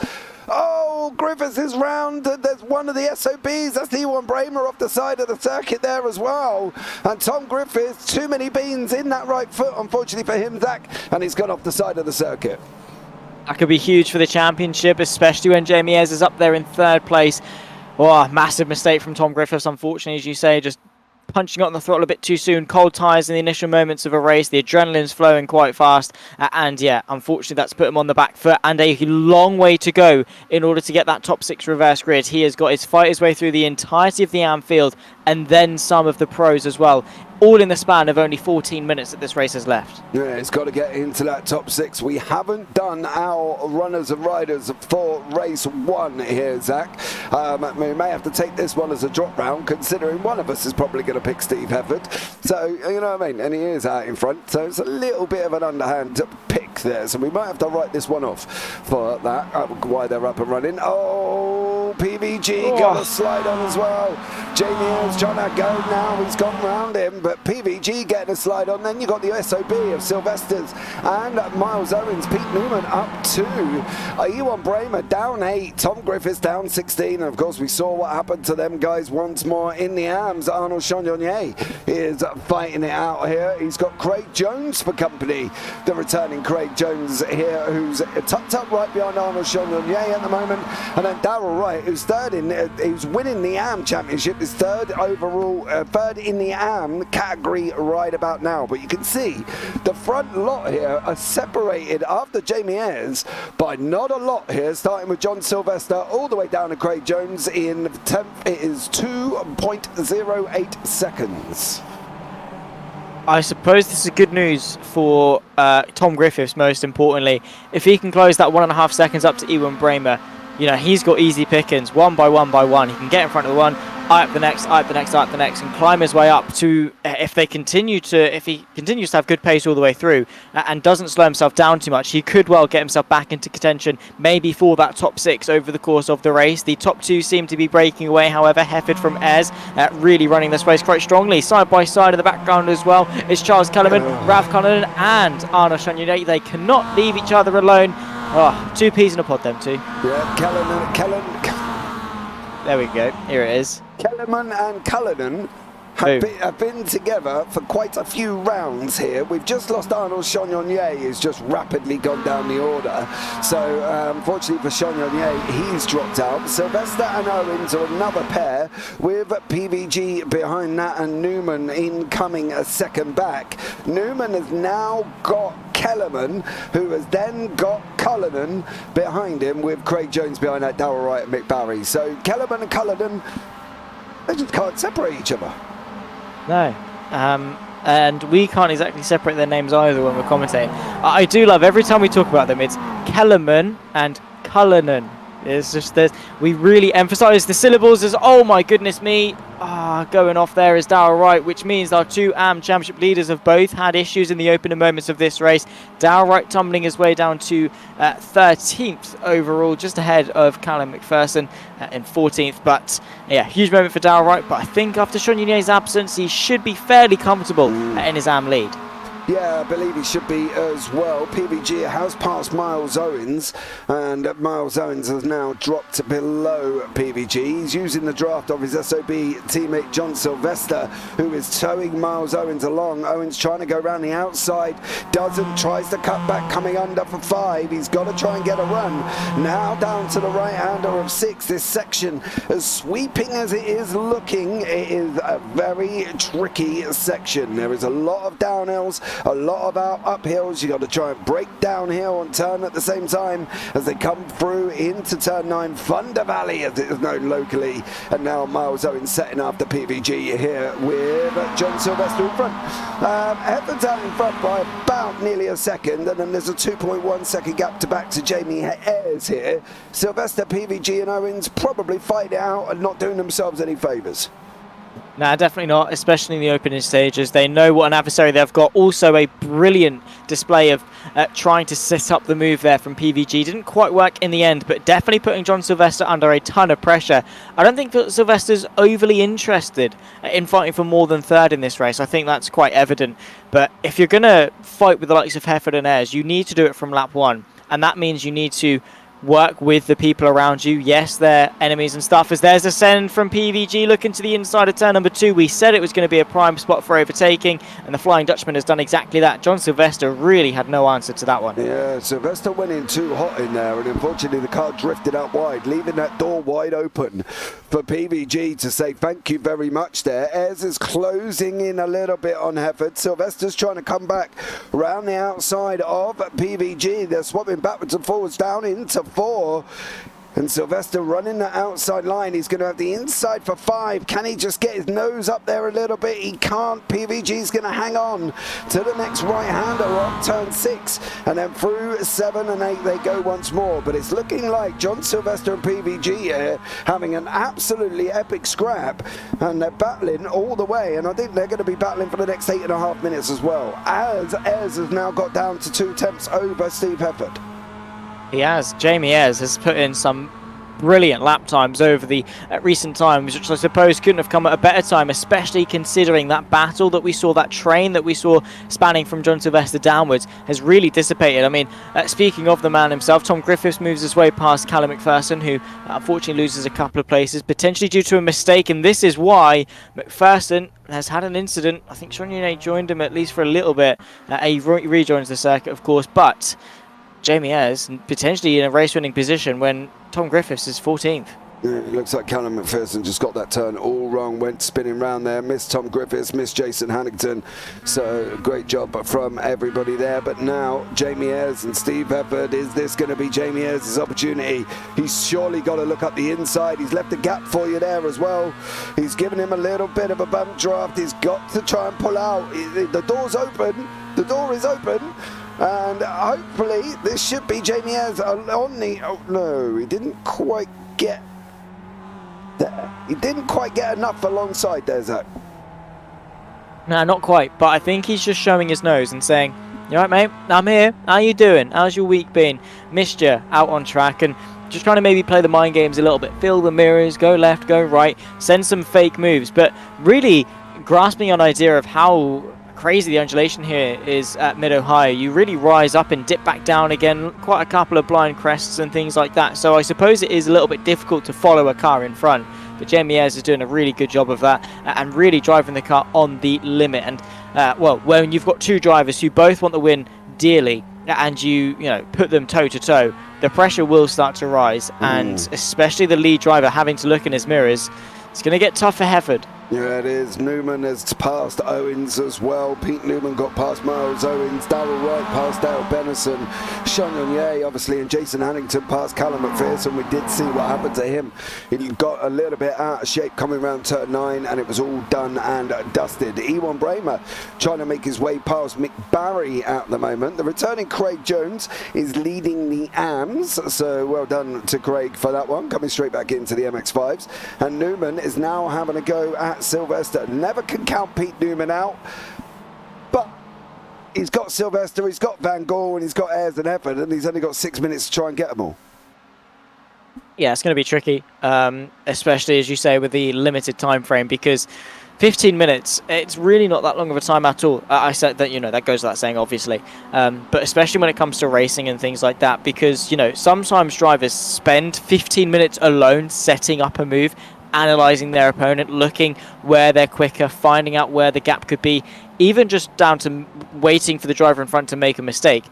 Oh, Griffiths is round. There's one of the SOBs. That's Ewan Bramer off the side of the circuit there as well. And Tom Griffiths, too many beans in that right foot, unfortunately for him, Zach. And he's gone off the side of the circuit. That could be huge for the championship, especially when Jamie Ayres is up there in 3rd place. Oh, massive mistake from Tom Griffiths, unfortunately, as you say, just punching on the throttle a bit too soon. Cold tyres in the initial moments of a race. The adrenaline's flowing quite fast. And yeah, unfortunately, that's put him on the back foot. And a long way to go in order to get that top 6 reverse grid. He has got to fight his way through the entirety of the Anfield and then some of the pros as well. All in the span of only 14 minutes that this race has left. Yeah, it's got to get into that top 6. We haven't done our runners and riders for race 1 here, Zach. We may have to take this one as a drop round, considering one of us is probably going to pick Steve Hefford. So, you know what I mean? And he is out in front, so it's a little bit of an underhand pick there. So we might have to write this one off for that, why they're up and running. Oh, PVG got a slide on as well. Jamie Ayres trying to go now. He's gone round him, but PVG getting a slide on. Then you got the SOB of Sylvester's and Miles Owens. Pete Newman up 2. Ewan Bramer down 8. Tom Griffiths down 16. And of course, we saw what happened to them guys once more in the AMS. Arnaud Chagnonier is fighting it out here. He's got Craig Jones for company. The returning Craig Jones here, who's tucked up right behind Arnaud Chagnonier at the moment. And then Darrell Wright, who's third in, who's winning the AM Championship, is third overall, third in the AM category right about now. But you can see the front lot here are separated after Jamie Ayres by not a lot here, starting with John Sylvester all the way down to Craig Jones in 10th. It is 2.08 seconds. I suppose this is good news for Tom Griffiths, most importantly. If he can close that 1.5 seconds up to Ewan Bramer, you know, he's got easy pickings, one by one by one. He can get in front of the one, eye up the next, eye up the next, eye up the next, and climb his way up to, if he continues to have good pace all the way through and doesn't slow himself down too much, he could well get himself back into contention, maybe for that top 6 over the course of the race. The top 2 seem to be breaking away, however. Hefford from Ayres really running this race quite strongly. Side by side in the background as well is Charles Kellerman, Ralph Cullinan, and Arnaud Chagnonier. They cannot leave each other alone. Oh, 2 peas in a pod, them two. Yeah, There we go. Here it is. Kellerman and Cullinan have been together for quite a few rounds here. We've just lost Arnaud Chagnonier, who's just rapidly gone down the order. So, unfortunately for Chagnonier, he's dropped out. Sylvester and Owens are another pair, with PVG behind that and Newman incoming a second back. Newman has now got Kellerman, who has then got Cullinan behind him, with Craig Jones behind that, Darrell Wright and Mick Barry. So, Kellerman and Cullinan, they just can't separate each other. No. And we can't exactly separate their names either when we're commentating. I do love, every time we talk about them, it's Kellerman and Cullinan. It's just that we really emphasise the syllables as, oh my goodness me. Going off there is Darrell Wright, which means our 2 AM Championship leaders have both had issues in the opening moments of this race. Darrell Wright tumbling his way down to 13th overall, just ahead of Callum McPherson in 14th. But yeah, huge moment for Darrell Wright. But I think after Chagnonier's absence, he should be fairly comfortable in his AM lead. Yeah, I believe he should be as well. PVG has passed Miles Owens, and Miles Owens has now dropped below PVG. He's using the draft of his SOB teammate John Sylvester, who is towing Miles Owens along. Owens trying to go around the outside, tries to cut back, coming under for 5. He's got to try and get a run. Now down to the right-hander of 6. This section, as sweeping as it is looking, it is a very tricky section. There is a lot of downhills, a lot of uphills. You got to try and break downhill and turn at the same time as they come through into turn 9, Thunder Valley as it is known locally. And now Miles Owens setting after PVG here with John Sylvester in front. Hefford's out in front by about nearly a second, and then there's a 2.1 second gap to back to Jamie Ayres here. Sylvester, PVG and Owens probably fight it out and not doing themselves any favours. Nah, definitely not, especially in the opening stages. They know what an adversary they've got. Also, a brilliant display of trying to set up the move there from PVG. Didn't quite work in the end, but definitely putting John Sylvester under a ton of pressure. I don't think that Sylvester's overly interested in fighting for more than third in this race. I think that's quite evident. But if you're going to fight with the likes of Hefford and Ayres, you need to do it from lap 1. And that means you need to work with the people around you. Yes, they're enemies and stuff. As there's a send from PVG looking to the inside of turn number 2. We said it was going to be a prime spot for overtaking, and the Flying Dutchman has done exactly that. John Sylvester really had no answer to that one. Yeah, Sylvester went in too hot in there, and unfortunately the car drifted out wide, leaving that door wide open for PVG to say thank you very much there. Ayres is closing in a little bit on Hefford. Sylvester's trying to come back around the outside of PVG. They're swapping backwards and forwards down into 4. And Sylvester running the outside line. He's going to have the inside for 5. Can he just get his nose up there a little bit? He can't. PVG's going to hang on to the next right-hander on turn 6. And then through 7 and 8 they go once more. But it's looking like John Sylvester and PVG here having an absolutely epic scrap. And they're battling all the way. And I think they're going to be battling for the next 8.5 minutes as well. As Ayres has now got down to 2 tenths over Steve Hefford. He has. Jamie Ayres has put in some brilliant lap times over the recent times, which I suppose couldn't have come at a better time, especially considering that battle that we saw, that train that we saw spanning from John Sylvester downwards, has really dissipated. I mean, speaking of the man himself, Tom Griffiths moves his way past Callum McPherson, who unfortunately loses a couple of places, potentially due to a mistake, and this is why McPherson has had an incident. I think Chonier joined him at least for a little bit. He rejoins the circuit, of course, but Jamie Ayres potentially in a race-winning position when Tom Griffiths is 14th. Yeah, it looks like Callum McPherson just got that turn all wrong, went spinning round there, missed Tom Griffiths, missed Jason Hannington. So great job from everybody there. But now Jamie Ayres and Steve Hefford, is this going to be Jamie Ayres' opportunity? He's surely got to look up the inside. He's left a gap for you there as well. He's given him a little bit of a bump draft. He's got to try and pull out. The door's open. The door is open. And hopefully this should be Jamie Ayres on the... Oh no, he didn't quite get there. He didn't quite get enough alongside there, Zach. No, not quite, but I think he's just showing his nose and saying, "You alright, mate? I'm here. How you doing? How's your week been? Missed you out on track." And just trying to maybe play the mind games a little bit. Fill the mirrors, go left, go right, send some fake moves, but really grasping an idea of how crazy the undulation here is at Mid-Ohio. You really rise up and dip back down again, quite a couple of blind crests and things like that. So I suppose it is a little bit difficult to follow a car in front, but Jamie Ayres is doing a really good job of that and really driving the car on the limit. And well, when you've got 2 drivers who both want to win dearly and you put them toe to toe, the pressure will start to rise, and especially the lead driver having to look in his mirrors, it's going to get tough for Hefford. Yeah, it is. Newman has passed Owens as well. Pete Newman got past Miles Owens. Darrell Wright past Dale Benison. Sean Yonye, obviously, and Jason Hannington past Callum McPherson. We did see what happened to him. He got a little bit out of shape coming around turn 9, and it was all done and dusted. Ewan Bramer trying to make his way past Mick Barry at the moment. The returning Craig Jones is leading the AMS, so well done to Craig for that one, coming straight back into the MX5s. And Newman is now having a go at Sylvester. Never can count Pete Newman out, but he's got Sylvester, he's got Van Gaal, and he's got Ayres and Hefford, and he's only got 6 minutes to try and get them all. Yeah, it's going to be tricky, especially as you say with the limited time frame, because 15 minutes, it's really not that long of a time at all. I said that, that goes without saying, obviously. But especially when it comes to racing and things like that, because, sometimes drivers spend 15 minutes alone setting up a move, analysing their opponent, looking where they're quicker, finding out where the gap could be, even just down to waiting for the driver in front to make a mistake.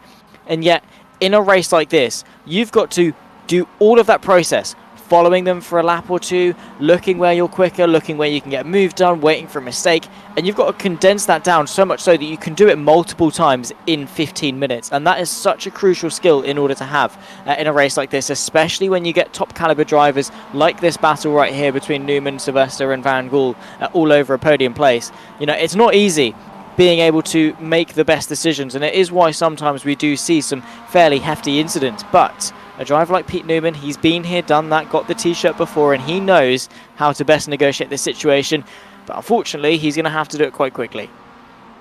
And yet, in a race like this, you've got to do all of that process, following them for a lap or 2, looking where you're quicker, looking where you can get a move done, waiting for a mistake, and you've got to condense that down so much so that you can do it multiple times in 15 minutes, and that is such a crucial skill in order to have in a race like this, especially when you get top caliber drivers like this battle right here between Newman, Sylvester and Van Gaal all over a podium place. It's not easy being able to make the best decisions, and it is why sometimes we do see some fairly hefty incidents, but a driver like Pete Newman, he's been here, done that, got the t-shirt before, and he knows how to best negotiate this situation. but unfortunately, he's going to have to do it quite quickly.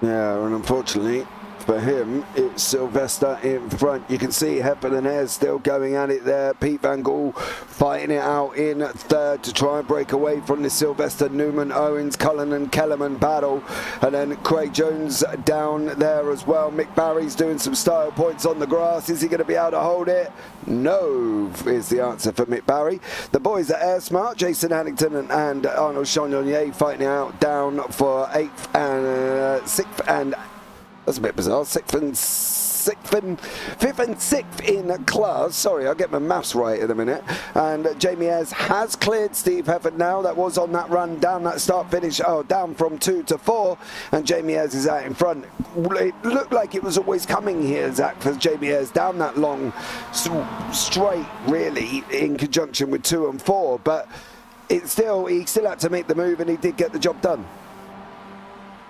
Yeah, and unfortunately for him, it's Sylvester in front. You can see Hepburn and Ayres still going at it there. Pete Van Gaal fighting it out in third to try and break away from the Sylvester, Newman, Owens, Cullen and Kellerman battle. And then Craig Jones down there as well. Mick Barry's doing some style points on the grass. Is he going to be able to hold it? No, is the answer for Mick Barry. The boys at Air Smart, Jason Addington and Arnold Chandonnier fighting out down for 8th and 6th and that's a bit bizarre. 5th and 6th in class. Sorry, I'll get my maths right in a minute. And Jamie Ayres has cleared Steve Hefford now. That was on that run down that start finish. Oh, down from 2 to 4. And Jamie Ayres is out in front. It looked like it was always coming here, Zach, for Jamie Ayres down that long straight, really, in conjunction with 2 and 4. But he still had to make the move, and he did get the job done.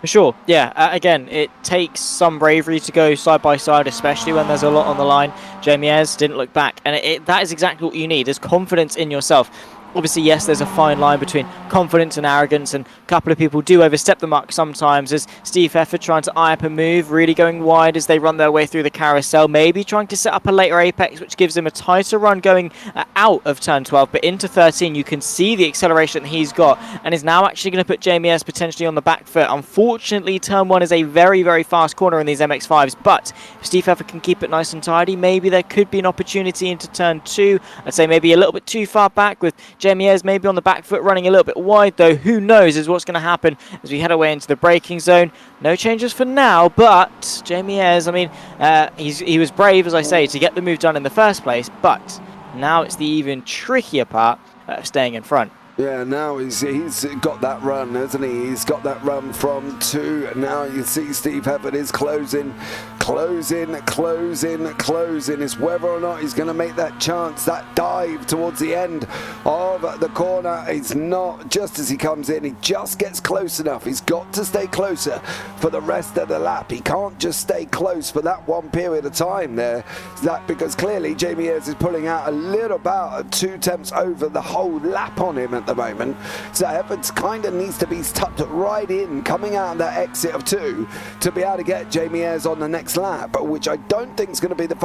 For sure, yeah. Again, it takes some bravery to go side by side, especially when there's a lot on the line. Jamie Ayres didn't look back, and that is exactly what you need, is confidence in yourself. Obviously, yes, there's a fine line between confidence and arrogance, and a couple of people do overstep the mark sometimes, as Steve Hefford trying to eye up a move, really going wide as they run their way through the carousel, maybe trying to set up a later apex, which gives him a tighter run going out of turn 12, but into 13, you can see the acceleration that he's got, and is now actually going to put Jamie Ayres potentially on the back foot. Unfortunately, turn 1 is a very, very fast corner in these MX5s, but if Steve Hefford can keep it nice and tidy, maybe there could be an opportunity into turn 2. I'd say maybe a little bit too far back, with Jamie Ayres maybe on the back foot running a little bit wide, though who knows is what's going to happen as we head away into the braking zone. No changes for now, but Jamie Ayres, I mean, he was brave, as I say, to get the move done in the first place, but now it's the even trickier part of staying in front. Yeah, now he's got that run, hasn't he? He's got that run from 2. Now you see Steve Hefford is closing. It's whether or not he's going to make that chance, that dive towards the end of the corner. It's not just as he comes in, he just gets close enough. He's got to stay closer for the rest of the lap. He can't just stay close for that one period of time there, because clearly Jamie Ayres is pulling out a little about 2 tenths over the whole lap on him at the moment. So Hefford kind of needs to be tucked right in, coming out of that exit of 2 to be able to get Jamie Ayres on the next lap, which I don't think is going to be the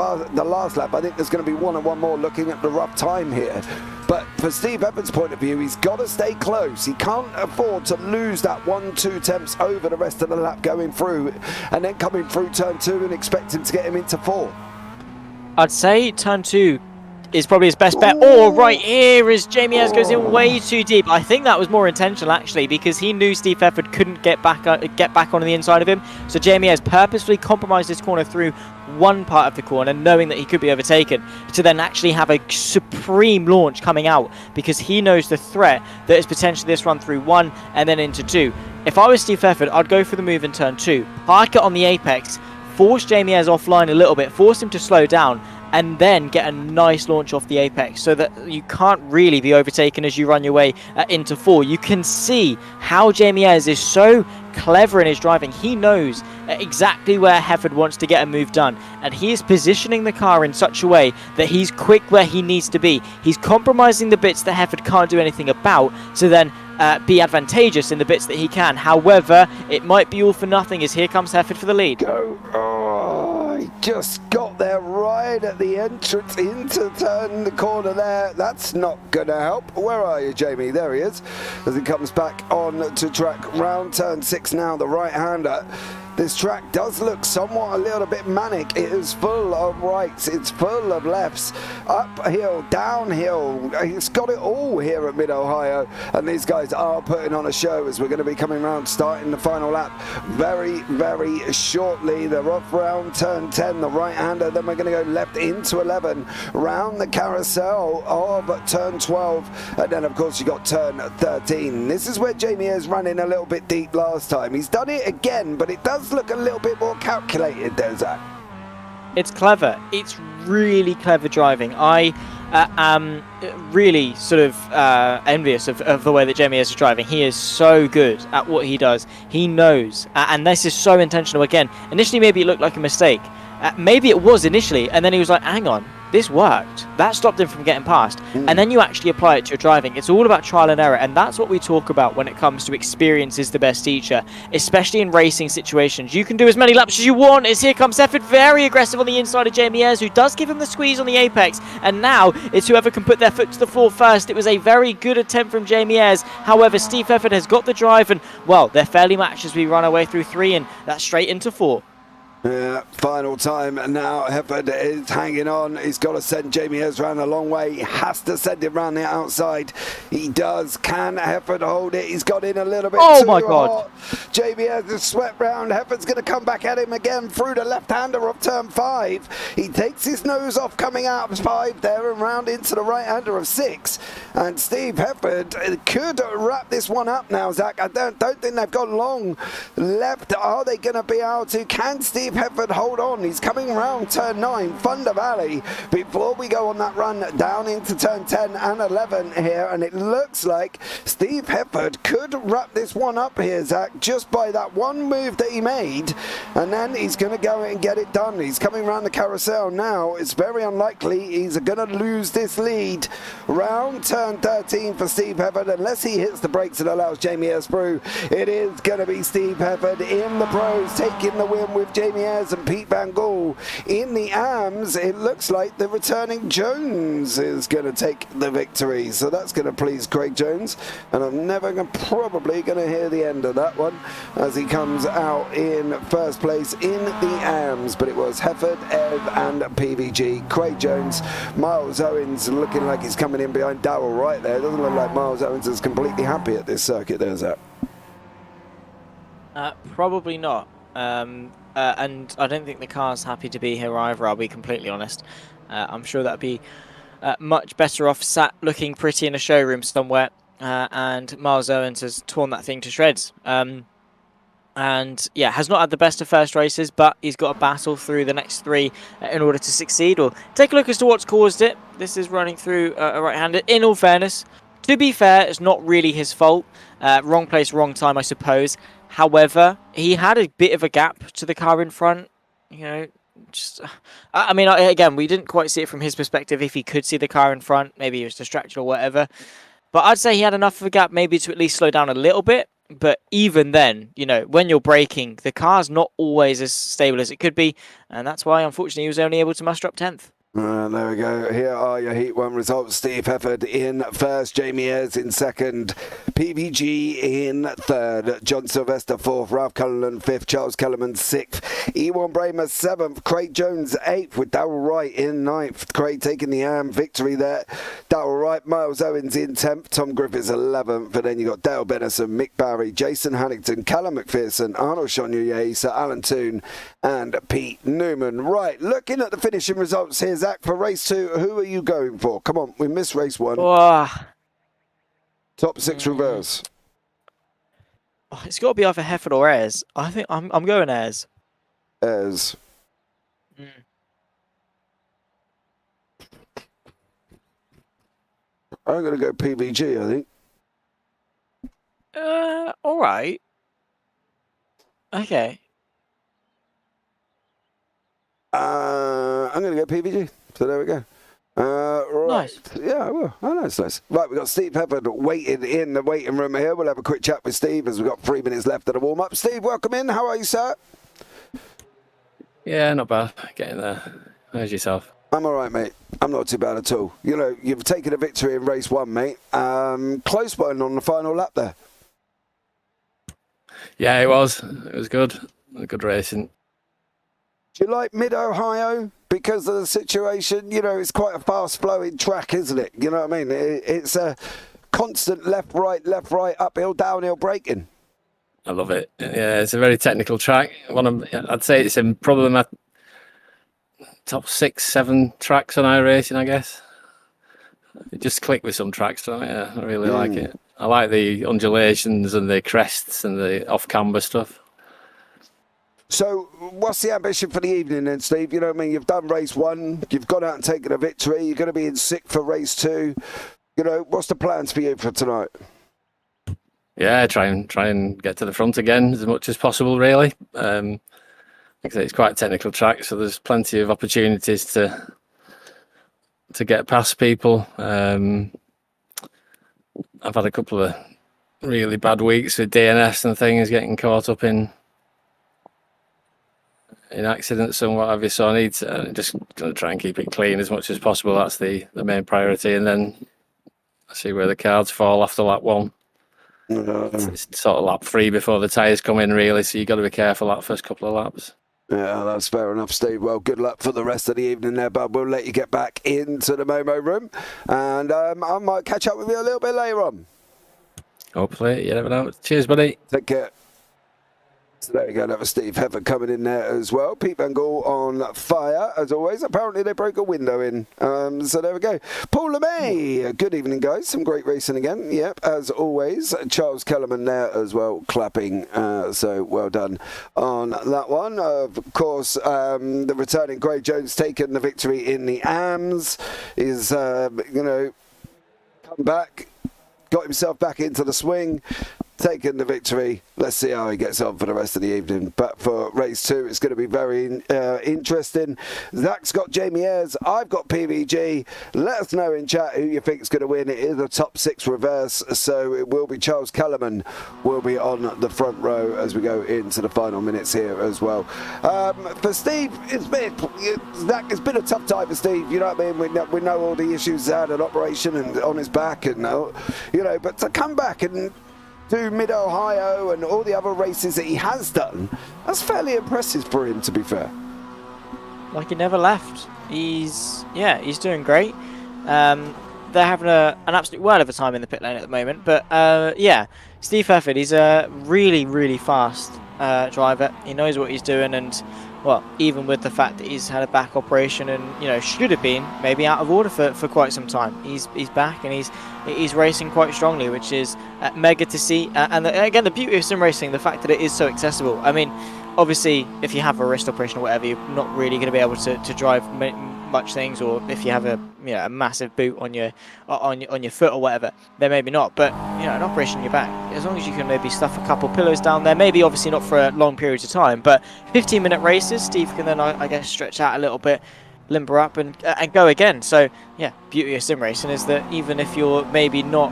last lap. I think there's going to be one more looking at the rough time here. But for Steve Hefford's point of view, he's got to stay close. He can't afford to lose that 1-2 tenths over the rest of the lap going through, and then coming through turn 2 and expecting to get him into 4. I'd say turn 2 is probably his best bet. Or right here as Jamie Ayres goes in way too deep. I think that was more intentional actually, because he knew Steve Hefford couldn't get back on the inside of him. So Jamie Ayres purposefully compromised his corner through one part of the corner, knowing that he could be overtaken, to then actually have a supreme launch coming out, because he knows the threat that is potentially this run through 1 and then into 2. If I was Steve Hefford, I'd go for the move in turn 2, park it on the apex, force Jamie Ayres offline a little bit, force him to slow down, and then get a nice launch off the apex, so that you can't really be overtaken as you run your way into 4. You can see how Jamie Ayres is so clever in his driving. He knows exactly where Hefford wants to get a move done, and he is positioning the car in such a way that he's quick where he needs to be. He's compromising the bits that Hefford can't do anything about, to then be advantageous in the bits that he can. However, it might be all for nothing, as here comes Hefford for the lead. He just got there right at the entrance into the corner there. That's not going to help. Where are you, Jamie? There he is, as he comes back on to track. Round turn 6 now, the right-hander. This track does look somewhat a little bit manic. It is full of rights, it's full of lefts, uphill, downhill. It's got it all here at Mid-Ohio, and these guys are putting on a show as we're going to be coming around, starting the final lap very, very shortly. They're off round turn 10, the right-hander, then we're going to go left into 11, round the carousel of turn 12, and then of course you got turn 13. This is where Jamie is running a little bit deep last time. He's done it again, but it does look a little bit more calculated there, Zach. It's clever. It's really clever driving. I am really sort of envious of the way that Jamie Ayres is driving. He is so good at what he does. He knows, and this is so intentional. Again, initially maybe it looked like a mistake. Maybe it was initially, and then he was like, hang on, this worked. That stopped him from getting past. And then you actually apply it to your driving. It's all about trial and error, and that's what we talk about when it comes to experience is the best teacher, especially in racing situations. You can do as many laps as you want. As here comes Efford, very aggressive on the inside of Jamie Ayres, who does give him the squeeze on the apex, and now it's whoever can put their foot to the floor first. It was a very good attempt from Jamie Ayres. However, Steve Efford has got the drive, and, well, they're fairly matched as we run our way through 3, and that's straight into 4. Yeah, final time now. Hefford is hanging on. He's got to send Jamie Ayres around a long way. He has to send him round the outside. He does. Can Hefford hold it? He's got in a little bit too my God. hot. Jamie Ayres is swept round. Hefford's going to come back at him again through the left-hander of turn 5. He takes his nose off coming out of 5 there and round into the right-hander of 6. And Steve Hefford could wrap this one up now, Zach. I don't think they've got long left. Are they going to be able to? Can Steve Hefford hold on? He's coming round turn 9, Thunder Valley, before we go on that run down into turn 10 and 11 here, and it looks like Steve Hefford could wrap this one up here, Zach, just by that one move that he made, and then he's going to go and get it done. He's coming round the carousel now. It's very unlikely he's going to lose this lead. Round turn 13 for Steve Hefford, unless he hits the brakes and allows Jamie Ayres through. It is going to be Steve Hefford in the pros, taking the win with Jamie Ayres and Pete Van Gaal in the AMs. It looks like the returning Jones is going to take the victory, so that's going to please Craig Jones, and I'm probably going to hear the end of that one as he comes out in first place in the AMs. But it was Hefford, Ev and PVG. Craig Jones, Miles Owens looking like he's coming in behind Darrell right there. It doesn't look like Miles Owens is completely happy at this circuit. There's that. Probably not. And I don't think the car's happy to be here either, I'll be completely honest. I'm sure that'd be much better off sat looking pretty in a showroom somewhere, and Miles Owens has torn that thing to shreds. And yeah, has not had the best of first races, but he's got to battle through the next 3 in order to succeed. Or take a look as to what's caused it. This is running through a right-hander. In all fairness, to be fair, it's not really his fault. Wrong place, wrong time, I suppose. However, he had a bit of a gap to the car in front. You know, just I mean, again, we didn't quite see it from his perspective. If he could see the car in front, maybe he was distracted or whatever. But I'd say he had enough of a gap maybe to at least slow down a little bit. But even then, you know, when you're braking, the car's not always as stable as it could be. And that's why, unfortunately, he was only able to muster up 10th. There we go. Here are your Heat 1 results. Steve Hefford in first, Jamie Ayres in second, PVG in third, John Sylvester fourth, Ralph Cullen fifth, Charles Kellerman sixth, Ewan Bramer seventh, Craig Jones eighth with Darrell Wright in ninth. Craig taking the AM victory there. Darrell Wright, Miles Owens in 10th, Tom Griffiths 11th, and then you got Dale Bennison, Mick Barry, Jason Hannington, Callum McPherson, Arnold Chonier, Sir Alan Toon, and Pete Newman. Right, looking at the finishing results here, Zach, for race 2, who are you going for? Come on, we missed race 1. Top 6 reverse. It's got to be either Hefford or Ayres. I think I'm going Ayres. Ayres. I'm going to go PVG, I think. All right. Okay. I'm going to go PVG. So there we go. Right. Nice. Yeah, well, I know it's nice. Right, we've got Steve Hefford waiting in the waiting room here. We'll have a quick chat with Steve as we've got 3 minutes left of the warm-up. Steve, welcome in. How are you, sir? Yeah, not bad. Getting there. How's yourself? I'm all right, mate. I'm not too bad at all. You know, you've taken a victory in race 1, mate. Close one on the final lap there. Yeah, it was. It was good. Good racing. Do you like Mid-Ohio because of the situation? You know, it's quite a fast-flowing track, isn't it? You know what I mean? It's a constant left, right, uphill, downhill braking. I love it. Yeah, it's a very technical track. I'd say it's in probably my top 6, 7 tracks on iRacing, I guess. It just clicked with some tracks, don't it? Yeah, I really like it. I like the undulations and the crests and the off-camber stuff. So, what's the ambition for the evening then, Steve? You know what I mean? You've done race 1, you've gone out and taken a victory, you're going to be in 6th for race 2. You know, what's the plans for you for tonight? Yeah, try and get to the front again as much as possible, really. Like I say, it's quite a technical track, so there's plenty of opportunities to to get past people. I've had a couple of really bad weeks with DNS and things, getting caught up in accidents and what have you. So I need to just going to try and keep it clean as much as possible. That's the main priority, and then see where the cards fall after lap 1. It's sort of lap 3 before the tyres come in, really. So you've got to be careful that first couple of laps. Yeah, that's fair enough, Steve. Well, good luck for the rest of the evening there, bud. We'll let you get back into the Momo room, and I might catch up with you a little bit later on. Hopefully, you never know. Cheers, buddy. Take care. So there we go, another Steve Heffer coming in there as well. Pete Van Gaal on fire, as always. Apparently they broke a window in. So there we go. Paul LeMay, good evening, guys. Some great racing again. Yep, as always. Charles Kellerman there as well, clapping. So well done on that one. Of course, the returning Craig Jones taking the victory in the AMS. Is, come back, got himself back into the swing. Taking the victory. Let's see how he gets on for the rest of the evening. But for race 2, it's going to be very interesting. Zach's got Jamie Ayres. I've got PVG. Let us know in chat who you think is going to win. It is a top 6 reverse, so it will be Charles Kellerman will be on the front row as we go into the final minutes here as well. For Steve, it's been a tough time for Steve. You know what I mean? We know all the issues he had, an operation and on his back, and but to come back and do Mid-Ohio and all the other races that he has done, that's fairly impressive for him, to be fair. Like he never left. He's doing great. They're having an absolute whirl of a time in the pit lane at the moment. But Steve Parfitt, he's a really, really fast driver. He knows what he's doing, and well, even with the fact that he's had a back operation and should have been maybe out of order for quite some time, he's back and he's racing quite strongly, which is mega to see. And again, the beauty of sim racing, the fact that it is so accessible. I mean, obviously, if you have a wrist operation or whatever, you're not really going to be able to drive much things, or if you have a massive boot on your foot or whatever, then maybe not. But an operation in your back, as long as you can maybe stuff a couple pillows down there, maybe obviously not for long periods of time, but 15-minute races, Steve can then I guess stretch out a little bit, limber up and go again. So yeah, beauty of sim racing is that even if you're maybe not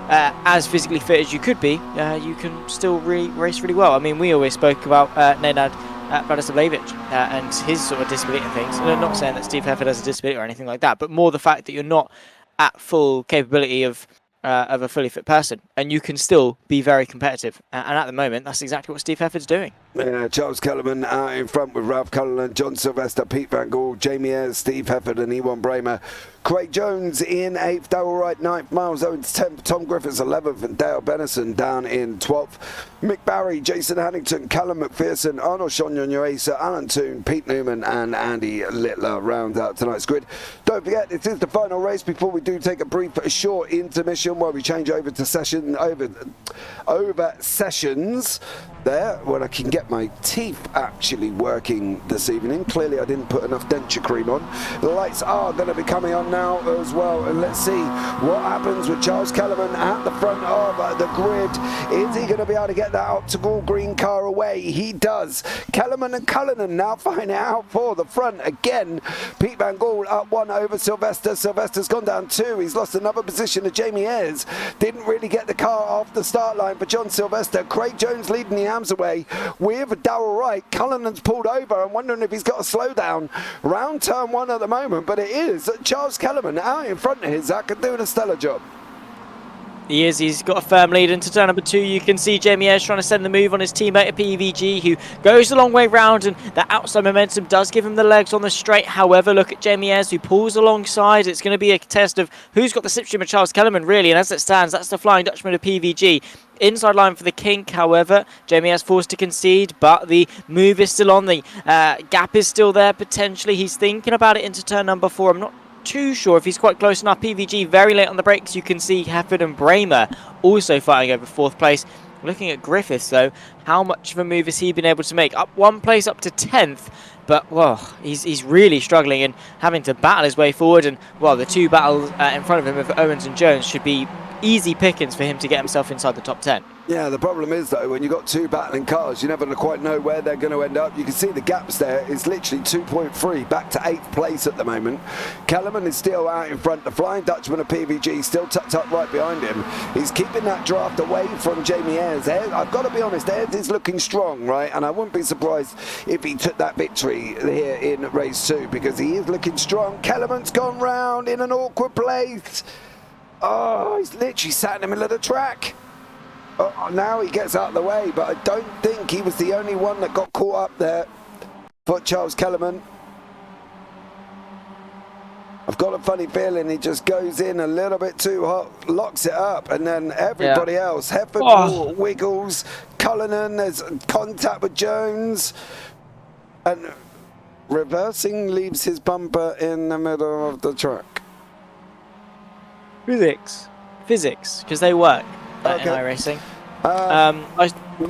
as physically fit as you could be, you can still race really well. I mean, we always spoke about Nenad Bradislavovic and his sort of disability and things. And I'm not saying that Steve Heffer has a disability or anything like that, but more the fact that you're not at full capability of a fully fit person, and you can still be very competitive. And at the moment, that's exactly what Steve Heffer's doing. Charles Kellerman out in front with Ralph Cullen, John Sylvester, Pete Van Gaal, Jamie Ayres, Steve Hefford and Ewan Bramer. Craig Jones in 8th, Darrell Wright 9th, Miles Owens 10th, Tom Griffiths 11th and Dale Bennison down in 12th. Mick Barry, Jason Hannington, Callum McPherson, Arnold Shonyon, Alan Toon, Pete Newman and Andy Littler round out tonight's grid. Don't forget, it is the final race before we do take a brief short intermission where we change over to over sessions there, when I can get my teeth actually working this evening. Clearly I didn't put enough denture cream on. The lights are going to be coming on now as well, and let's see what happens with Charles Kellerman at the front of the grid. Is he going to be able to get that optical green car away? He does. Kellerman and Cullinan now find out for the front again. Pete Van Gaal up 1 over Sylvester. Sylvester's gone down 2. He's lost another position to Jamie Ayres. Didn't really get the car off the start line for John Sylvester. Craig Jones leading the AMS away with Darrell Wright. Cullinan's pulled over. I'm wondering if he's got a slowdown round turn 1 at the moment, but it is Charles Kellerman out in front of his Zach and doing a stellar job. He is. He's got a firm lead into turn number 2. You can see Jamie Ayres trying to send the move on his teammate at PVG, who goes the long way round, and the outside momentum does give him the legs on the straight. However, look at Jamie Ayres, who pulls alongside. It's going to be a test of who's got the slipstream of Charles Kellerman, really, and as it stands, that's the Flying Dutchman of PVG. Inside line for the kink, however, Jamie Ayres forced to concede, but the move is still on. The gap is still there, potentially. He's thinking about it into turn number 4. I'm not too sure if he's quite close enough. PVG very late on the brakes. You can see Hefford and Bramer also fighting over 4th place. Looking at Griffiths, though, how much of a move has he been able to make? Up 1 place up to 10th, but well, he's really struggling and having to battle his way forward. And well, the 2 battles in front of him of Owens and Jones should be easy pickings for him to get himself inside the top 10. Yeah, the problem is, though, when you've got two battling cars, you never quite know where they're going to end up. You can see the gaps there. It's literally 2.3 back to 8th place at the moment. Kellerman is still out in front. The Flying Dutchman of PVG still tucked up right behind him. He's keeping that draft away from Jamie Ayres. I've got to be honest, Ayres is looking strong, right? And I wouldn't be surprised if he took that victory here in race 2, because he is looking strong. Kellerman's gone round in an awkward place. Oh, he's literally sat in the middle of the track. Oh, now he gets out of the way, but I don't think he was the only one that got caught up there for Charles Kellerman. I've got a funny feeling he just goes in a little bit too hot, locks it up, and then everybody else, Hefford wiggles, Cullinan, there's contact with Jones, and reversing leaves his bumper in the middle of the track. Physics, because they work in iRacing.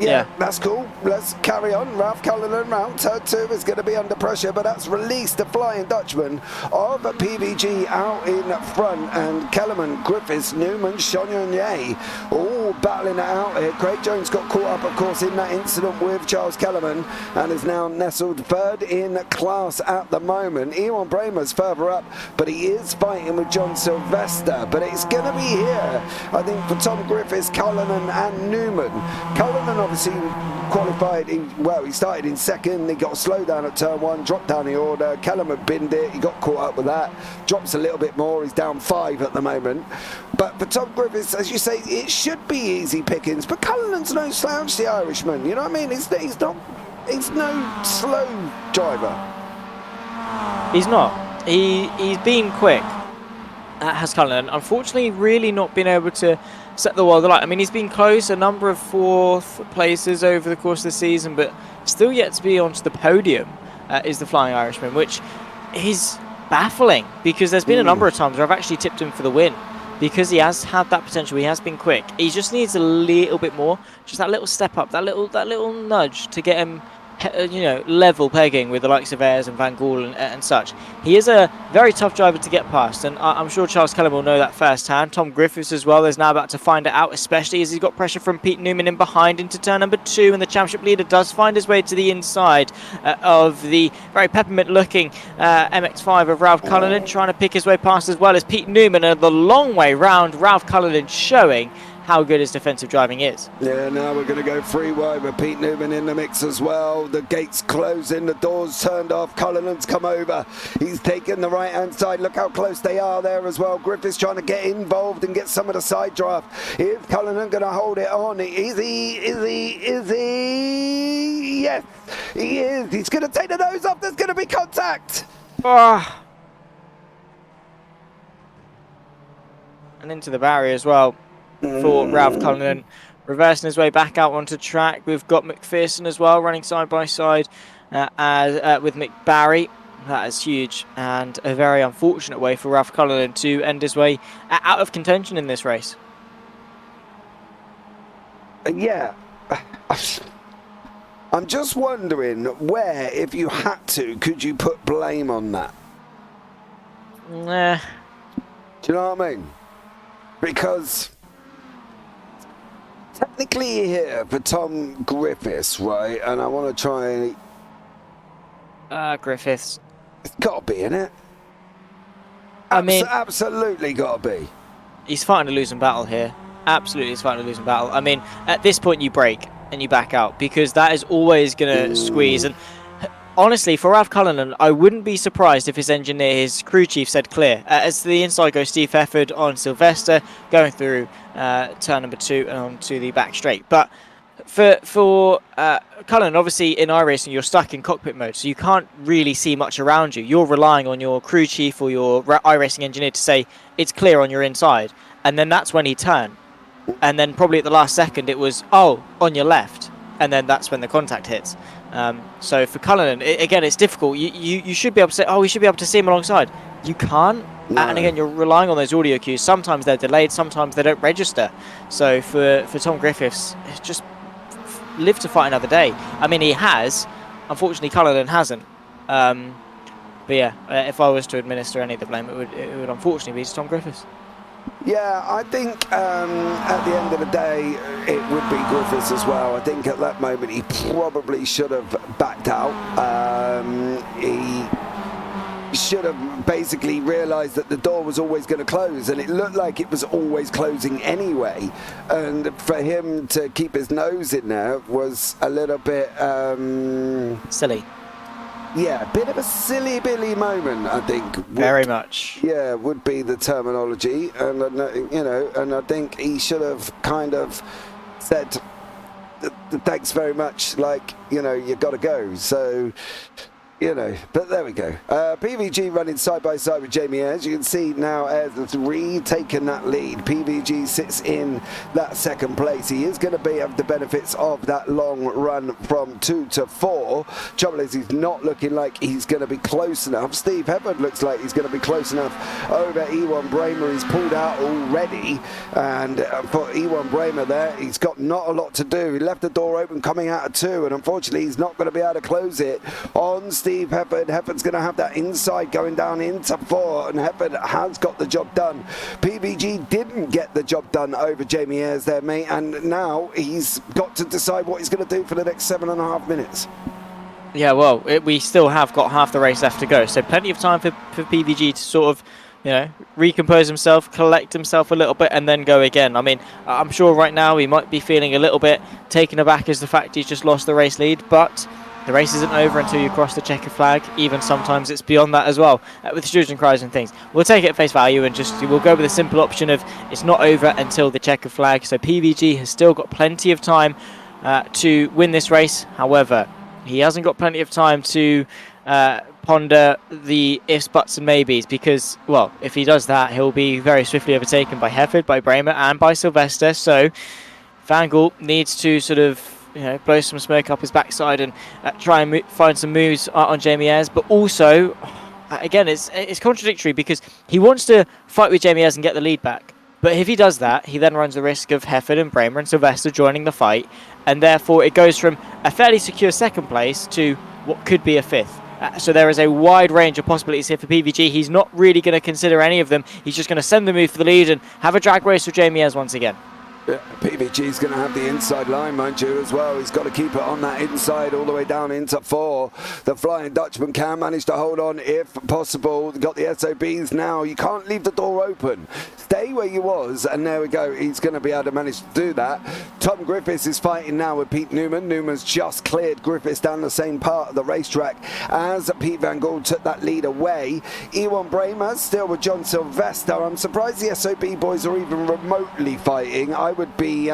Yeah, that's cool. Let's carry on. Ralph Cullinan, round turn 2 is going to be under pressure, but that's released the Flying Dutchman of PVG out in front, and Kellerman, Griffiths, Newman, Chagnon, all battling it out here. Craig Jones got caught up, of course, in that incident with Charles Kellerman, and is now nestled third in class at the moment. Ewan Bramer's further up, but he is fighting with John Sylvester, but it's going to be here, I think, for Tom Griffiths, Cullinan and Newman. Cullinan obviously qualified, he started in second, he got a slow down at turn 1, dropped down the order. Kellerman binned it, he got caught up with that, drops a little bit more, he's down 5 at the moment. But for Tom Griffiths, as you say, it should be easy pickings, but Cullinan's no slouch, the Irishman, you know what I mean? He's no slow driver. He's not. He's been quick. Has Cullinan. Unfortunately, really not been able to set the world alight. I mean, he's been close, a number of 4th places over the course of the season, but still yet to be onto the podium is the Flying Irishman, which is baffling, because there's been a number of times where I've actually tipped him for the win, because he has had that potential, he has been quick. He just needs a little bit more, just that little step up, that little nudge to get him, you know, level pegging with the likes of Ayres and Van Gool and such. He is a very tough driver to get past, and I'm sure Charles Kellerman will know that firsthand. Tom Griffiths as well is now about to find it out, especially as he's got pressure from Pete Newman in behind into turn number 2, and the championship leader does find his way to the inside of the very peppermint looking MX5 of Ralph Cullinan, trying to pick his way past as well as Pete Newman, and the long way round Ralph Cullinan showing how good his defensive driving is. Yeah, now we're going to go 3 wide with Pete Newman in the mix as well. The gates closing, the doors turned off. Cullinan's come over. He's taken the right-hand side. Look how close they are there as well. Griffiths trying to get involved and get some of the side draft. Is Cullinan going to hold it on? Is he? Yes, he is. He's going to take the nose off. There's going to be contact. And into the barrier as well for Ralph Cullinan, reversing his way back out onto track. We've got McPherson as well running side by side with McBarry. That is huge, and a very unfortunate way for Ralph Cullinan to end his way out of contention in this race. Yeah, I'm just wondering where, if you had to, could you put blame on that? Nah. Do you know what I mean? Because technically here for Tom Griffiths, right? And I want to try. Griffiths. It's got to be, innit? I mean, absolutely got to be. He's fighting a losing battle here. Absolutely, he's fighting a losing battle. I mean, at this point, you brake and you back out, because that is always going to squeeze. And honestly, for Ralph Cullinan, I wouldn't be surprised if his engineer, his crew chief, said clear. As to the inside goes Steve Hefford on Sylvester, going through turn number 2 and onto the back straight. But for Cullinan, obviously in iRacing, you're stuck in cockpit mode, so you can't really see much around you. You're relying on your crew chief or your iRacing engineer to say it's clear on your inside, and then that's when he turned. And then probably at the last second, it was, oh, on your left, and then that's when the contact hits. So for Cullinan, again, it's difficult. You should be able to say, oh, we should be able to see him alongside. You can't. No. And again, you're relying on those audio cues. Sometimes they're delayed, sometimes they don't register. So for Tom Griffiths, it's just live to fight another day. I mean, he has. Unfortunately, Cullinan hasn't. But yeah, if I was to administer any of the blame, it would unfortunately be to Tom Griffiths. Yeah, I think at the end of the day, it would be Griffiths as well. I think at that moment he probably should have backed out. He should have basically realised that the door was always going to close, and it looked like it was always closing anyway. And for him to keep his nose in there was a little bit silly. Yeah, a bit of a silly Billy moment, I think. Very much. Yeah, would be the terminology, and and I think he should have kind of said, "Thanks very much." Like, you got to go. So. But there we go. PVG running side by side with Jamie Ayres. You can see now Ayres has retaken that lead. PVG sits in that second place. He is going to have the benefits of that long run from 2 to 4. Trouble is, he's not looking like he's going to be close enough. Steve Hefford looks like he's going to be close enough over Ewan Bramer. He's pulled out already. And for Ewan Bramer there, he's got not a lot to do. He left the door open coming out of 2, and unfortunately he's not going to be able to close it on Steve Hefford. Hefford's going to have that inside going down into 4, and Hefford has got the job done. PVG didn't get the job done over Jamie Ayres there, mate, and now he's got to decide what he's going to do for the next 7.5 minutes. Yeah, well, we still have got half the race left to go, so plenty of time for PVG to sort of, recompose himself, collect himself a little bit, and then go again. I mean, I'm sure right now he might be feeling a little bit taken aback as the fact he's just lost the race lead, but the race isn't over until you cross the checkered flag. Even sometimes it's beyond that as well, with stewards and cries and things. We'll take it at face value and we'll go with the simple option of it's not over until the checkered flag. So PVG has still got plenty of time to win this race. However, he hasn't got plenty of time to ponder the ifs, buts and maybes, because, well, if he does that, he'll be very swiftly overtaken by Hefford, by Bramer and by Sylvester. So Van Gaal needs to sort of blow some smoke up his backside and try and find some moves on Jamie Ayres. But also, again, it's contradictory, because he wants to fight with Jamie Ayres and get the lead back. But if he does that, he then runs the risk of Hefford and Bramer and Sylvester joining the fight. And therefore, it goes from a fairly secure second place to what could be a 5th. So there is a wide range of possibilities here for PVG. He's not really going to consider any of them. He's just going to send the move for the lead and have a drag race with Jamie Ayres once again. Yeah, PVG's going to have the inside line, mind you, as well. He's got to keep it on that inside all the way down into 4. The Flying Dutchman can manage to hold on if possible. Got the SOBs now. You can't leave the door open. Stay where you was, and there we go. He's going to be able to manage to do that. Tom Griffiths is fighting now with Pete Newman. Newman's just cleared Griffiths down the same part of the racetrack as Pete Van Gaal took that lead away. Ewan Bramer still with John Sylvester. I'm surprised the SOB boys are even remotely fighting. I would be,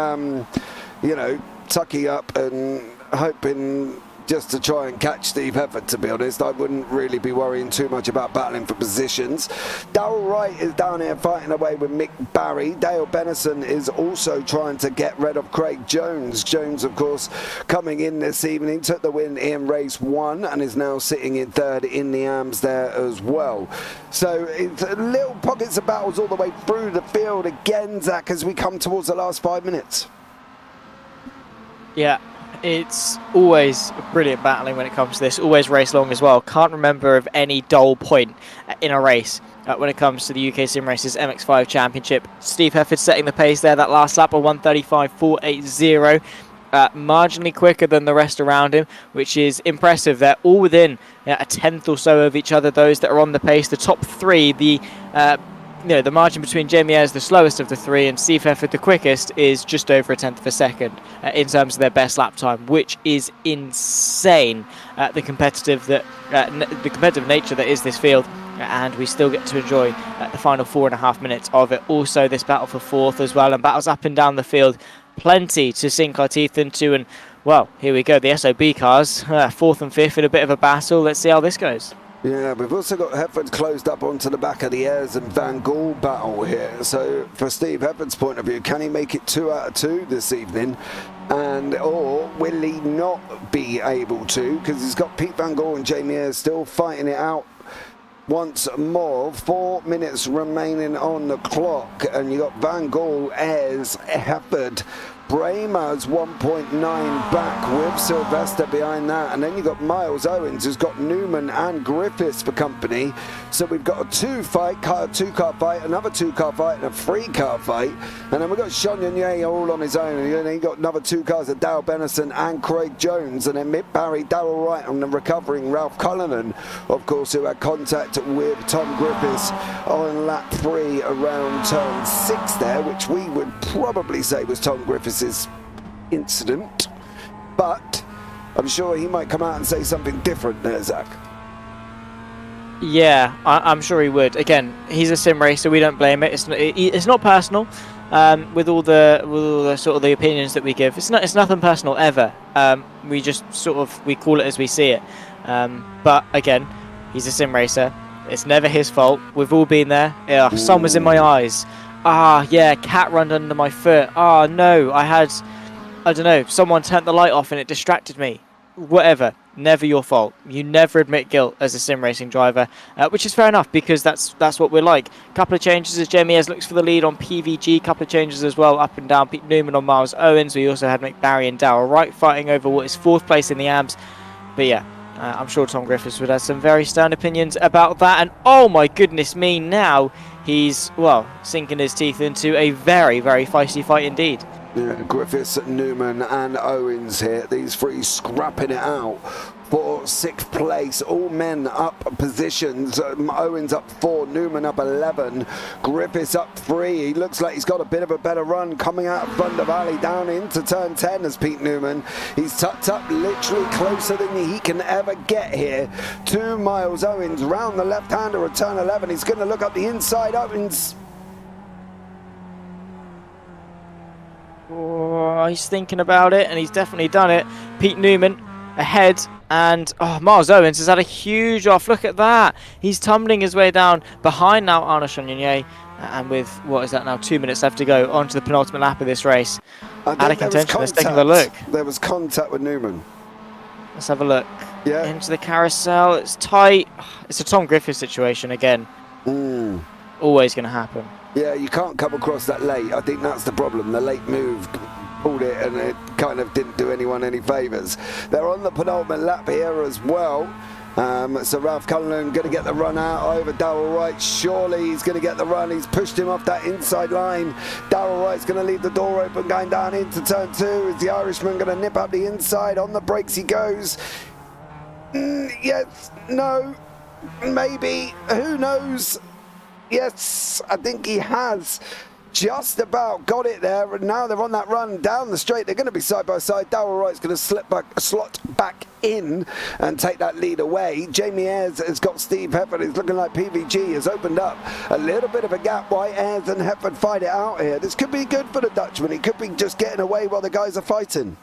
tucking up and hoping just to try and catch Steve Hefford, to be honest. I wouldn't really be worrying too much about battling for positions. Darrell Wright is down here fighting away with Mick Barry. Dale Bennison is also trying to get rid of Craig Jones. Jones, of course, coming in this evening, took the win in race 1 and is now sitting in 3rd in the AMS there as well. So it's little pockets of battles all the way through the field again, Zach, as we come towards the last 5 minutes. Yeah. It's always brilliant battling when it comes to this, always race long as well. Can't remember of any dull point in a race when it comes to the UkSimracers MX5 Championship. Steve Hefford setting the pace there, that last lap of 1:35.480. Marginally quicker than the rest around him, which is impressive. They're all within a tenth or so of each other, those that are on the pace. The top 3, the margin between Jamie Ayres, the slowest of the 3, and Steve Hefford, the quickest, is just over a tenth of a second in terms of their best lap time, which is insane. The competitive nature that is this field, and we still get to enjoy the final 4.5 minutes of it. Also, this battle for 4th as well, and battles up and down the field. Plenty to sink our teeth into, and well, here we go. The SOB cars, 4th and 5th in a bit of a battle. Let's see how this goes. Yeah, we've also got Hefford closed up onto the back of the Ayres and Van Gaal battle here. So for Steve Hefford's point of view, can he make it 2 out of 2 this evening? Or will he not be able to? Because he's got Pete Van Gaal and Jamie Ayres still fighting it out once more. 4 minutes remaining on the clock, and you got Van Gaal, Ayres, Hefford, Bramer's 1.9 back with Sylvester behind that, and then you've got Miles Owens who's got Newman and Griffiths for company. So we've got a two-car fight, another two-car fight, and a three-car fight, and then we've got Sean Yanye all on his own, and then you've got another two cars of Darrell Benison and Craig Jones, and then Mick Barry, Darrell Wright, and the recovering Ralph Cullinan, of course, who had contact with Tom Griffiths on lap 3 around turn 6 there, which we would probably say was Tom Griffiths' incident, but I'm sure he might come out and say something different there, Zach. Yeah, I'm sure he would. Again, he's a sim racer. We don't blame it. It's not personal. With all the sort of the opinions that we give, it's nothing personal ever. We just we call it as we see it. But again, he's a sim racer. It's never his fault. We've all been there. Sun was in my eyes. Yeah, cat run under my foot. No, I don't know, someone turned the light off and it distracted me. Whatever, never your fault. You never admit guilt as a sim racing driver, which is fair enough, because that's what we're like. Couple of changes as Jamie Ayres looks for the lead on PVG. Couple of changes as well, up and down. Pete Newman on Miles Owens. We also had Mick Barry and Darrell Wright fighting over what is 4th place in the AMS. But yeah, I'm sure Tom Griffiths would have some very stern opinions about that. And oh my goodness me, now he's, well, sinking his teeth into a very, very feisty fight indeed. Yeah, Griffiths, Newman and Owens here, these three scrapping it out for 6th place. All men up positions. Owens up 4, Newman up 11, Griffiths up 3. He looks like he's got a bit of a better run coming out of Thunder Valley down into turn 10 as Pete Newman. He's tucked up literally closer than he can ever get here to Miles Owens round the left-hander at turn 11. He's going to look up the inside. Owens. Oh, he's thinking about it, and he's definitely done it. Pete Newman ahead, and Miles Owens has had a huge off. Look at that. He's tumbling his way down behind now Arnaud Chagnon, and with, what is that now, 2 minutes left to go, onto the penultimate lap of this race. Out of contention. Let's take a look. There was contact with Newman. Let's have a look. Yeah. Into the carousel. It's tight. It's a Tom Griffiths situation again. Always going to happen. Yeah, you can't come across that late. I think that's the problem. The late move pulled it, and it kind of didn't do anyone any favours. They're on the penultimate lap here as well. So Ralph Cullinan going to get the run out over Darrell Wright. Surely he's going to get the run. He's pushed him off that inside line. Darrell Wright's going to leave the door open going down into turn 2. Is the Irishman going to nip up the inside? On the brakes he goes. Yes, no, maybe, who knows? Yes, I think he has just about got it there, and now they're on that run down the straight. They're going to be side by side. Darrell Wright's going to slot back in and take that lead away. Jamie Ayres has got Steve Hefford. It's looking like PVG has opened up a little bit of a gap. Why Ayres and Hefford fight it out here? This could be good for the Dutchman. He could be just getting away while the guys are fighting.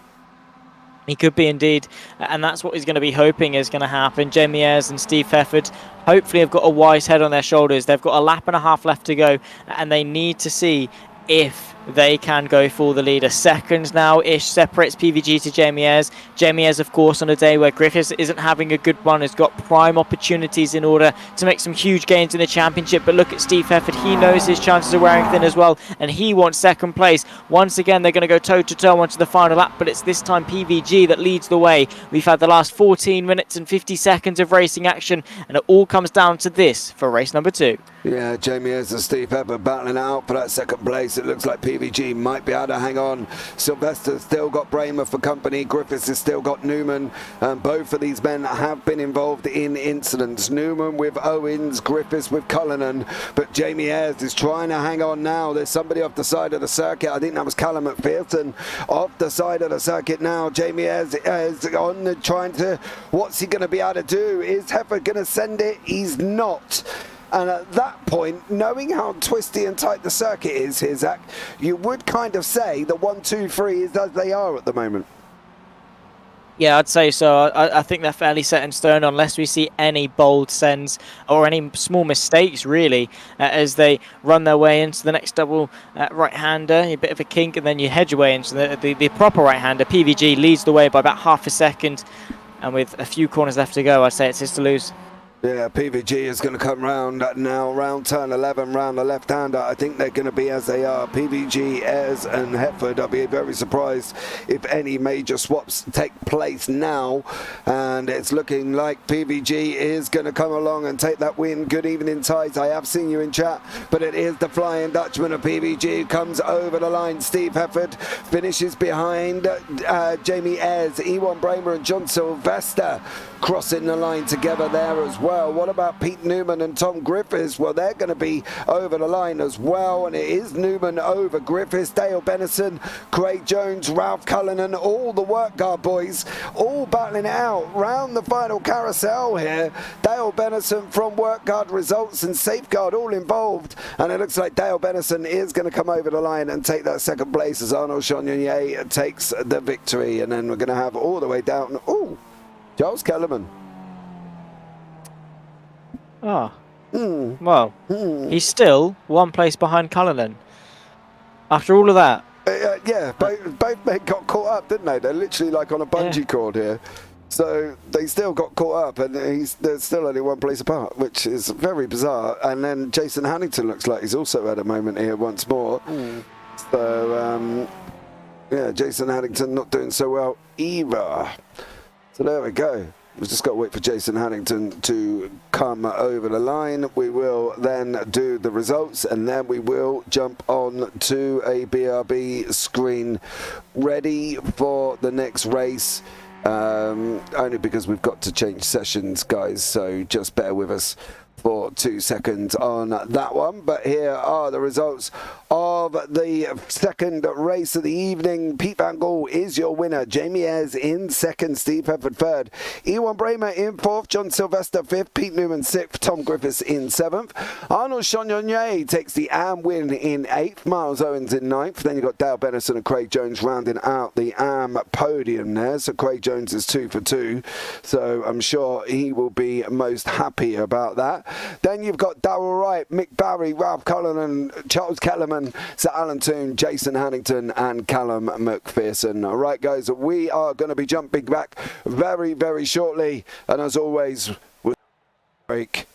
He could be indeed, and that's what he's going to be hoping is going to happen. Jamie Ayres and Steve Hefford hopefully have got a wise head on their shoulders. They've got a lap and a half left to go, and they need to see if they can go for the lead. A second now-ish separates PVG to Jamie Ayres. Jamie Ayres, of course, on a day where Griffiths isn't having a good run, has got prime opportunities in order to make some huge gains in the championship. But look at Steve Hefford. He knows his chances are wearing thin as well, and he wants second place. Once again, they're going to go toe-to-toe onto the final lap, but it's this time PVG that leads the way. We've had the last 14 minutes and 50 seconds of racing action, and it all comes down to this for race number 2. Yeah, Jamie Ayres and Steve Hefford battling out for that second place. It looks like PVG might be able to hang on. Sylvester's still got Bramer for company. Griffiths has still got Newman. Both of these men have been involved in incidents. Newman with Owens, Griffiths with Cullinan. But Jamie Ayres is trying to hang on now. There's somebody off the side of the circuit. I think that was Callum McPherson off the side of the circuit now. Jamie Ayres is on trying to... What's he going to be able to do? Is Hefford going to send it? He's not. And at that point, knowing how twisty and tight the circuit is here, Zach, you would kind of say the 1, 2, 3 is as they are at the moment. Yeah, I'd say so. I think they're fairly set in stone unless we see any bold sends or any small mistakes, really, as they run their way into the next double right-hander. A bit of a kink, and then you hedge your way into the proper right-hander. PVG leads the way by about half a second, and with a few corners left to go, I'd say it's his to lose. Yeah, PVG is going to come round now, round turn 11, round the left-hander. I think they're going to be as they are. PVG, Ayres and Hefford. I'll be very surprised if any major swaps take place now. And it's looking like PVG is going to come along and take that win. Good evening, Tides. I have seen you in chat, but it is the Flying Dutchman of PVG who comes over the line. Steve Hefford finishes behind Jamie Ayres, Ewan Bramer and John Sylvester crossing the line together there as well. What about Pete Newman and Tom Griffiths? Well, they're going to be over the line as well, and it is Newman over Griffiths, Dale Bennison, Craig Jones, Ralph Cullinan, all the work guard boys, all battling it out round the final carousel here. Dale Bennison from work guard results and safeguard all involved, and it looks like Dale Bennison is going to come over the line and take that second place as Arnold Chagnon takes the victory. And then we're going to have all the way down, Charles Kellerman. Well, he's still one place behind Cullinan. After all of that. Yeah, both men got caught up, didn't they? They're literally like on a bungee cord here. So they still got caught up, and they're still only one place apart, which is very bizarre. And then Jason Hannington looks like he's also had a moment here once more. So, yeah, Jason Hannington not doing so well either. So there we go. We've just got to wait for Jason Hannington to come over the line. We will then do the results, and then we will jump on to a BRB screen ready for the next race. Only because we've got to change sessions, guys, so just bear with us for 2 seconds on that one. But here are the results of the second race of the evening. Pete Van Gaal is your winner. Jamie Ayres in second. Steve Hefford third. Ewan Bramer in fourth. John Sylvester fifth. Pete Newman sixth. Tom Griffiths in seventh. Arnold Chagnon takes the AM win in eighth. Miles Owens in ninth. Then you've got Dale Bennison and Craig Jones rounding out the AM podium there. So Craig Jones is 2 for 2. So I'm sure he will be most happy about that. Then you've got Darryl Wright, Mick Barry, Ralph Cullinan, Charles Kellerman, Sir Alan Toon, Jason Hannington and Callum McPherson. All right, guys, we are going to be jumping back very, very shortly. And as always, we'll break.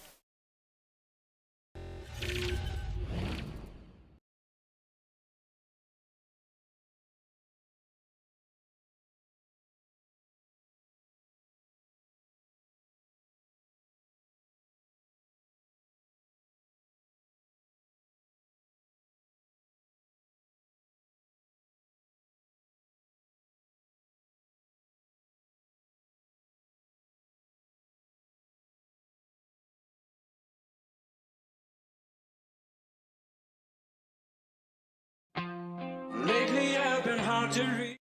Lately I've been hard to read.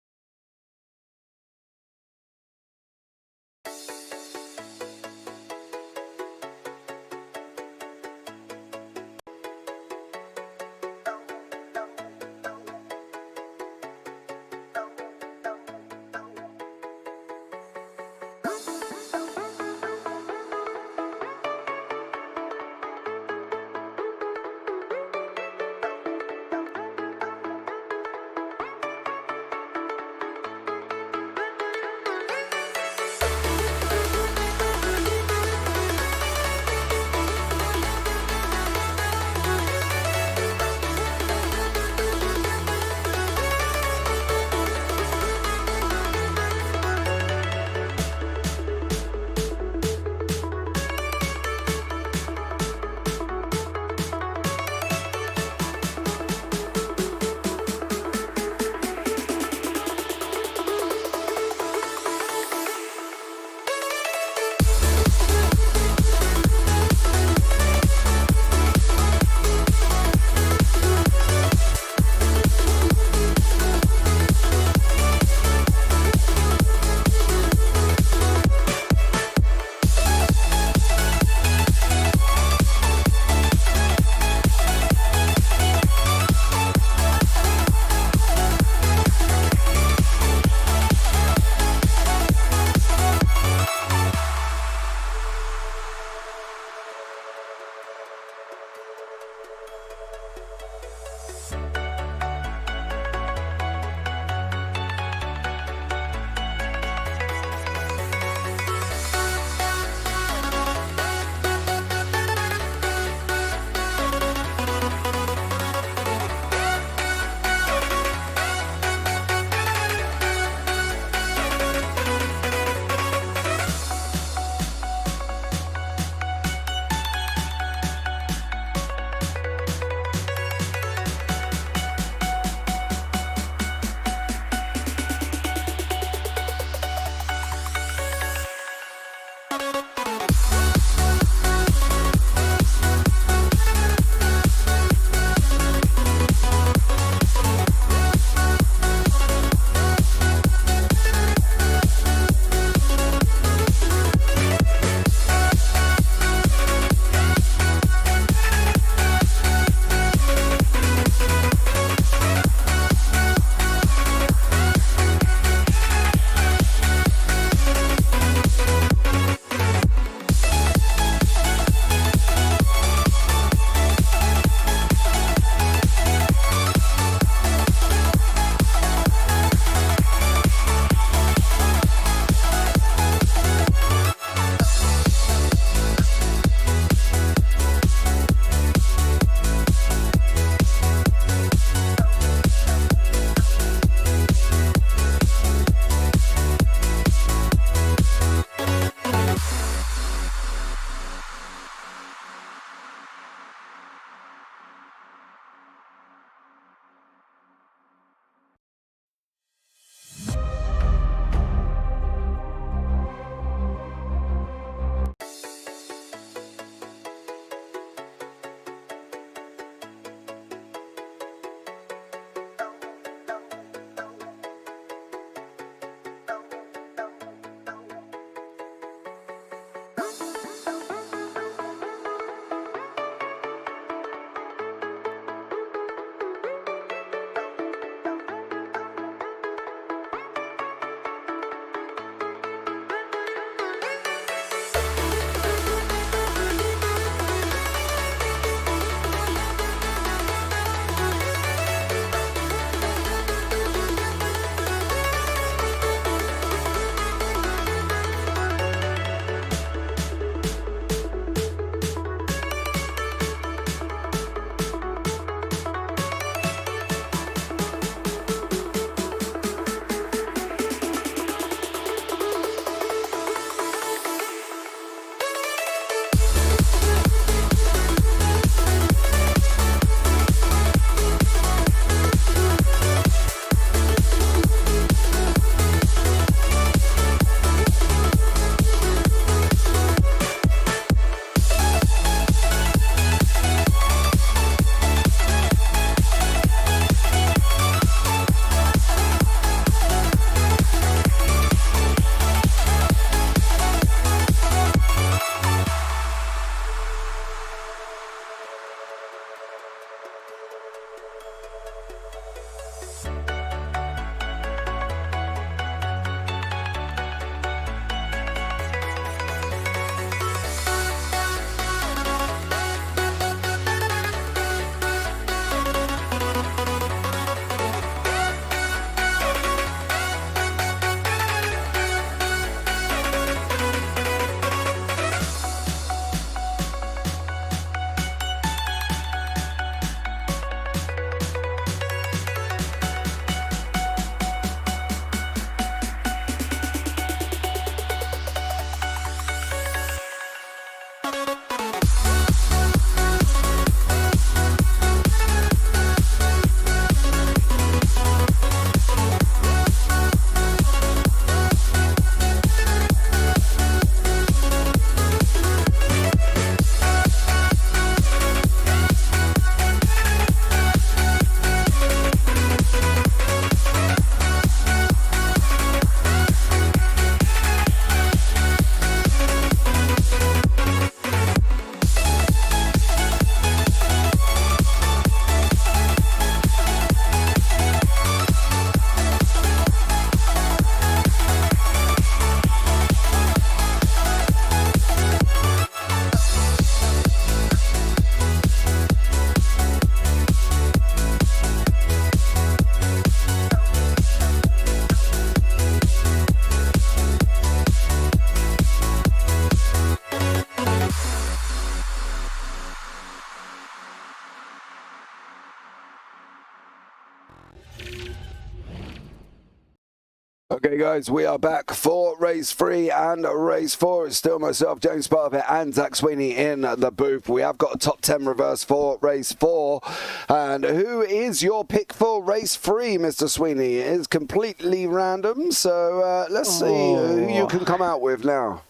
Okay, guys, we are back for race 3 and race 4. It's still myself, James Parfitt, and Zach Sweeney in the booth. We have got a top 10 reverse for race 4. And who is your pick for race 3, Mr. Sweeney? It is completely random, so let's see who you can come out with now.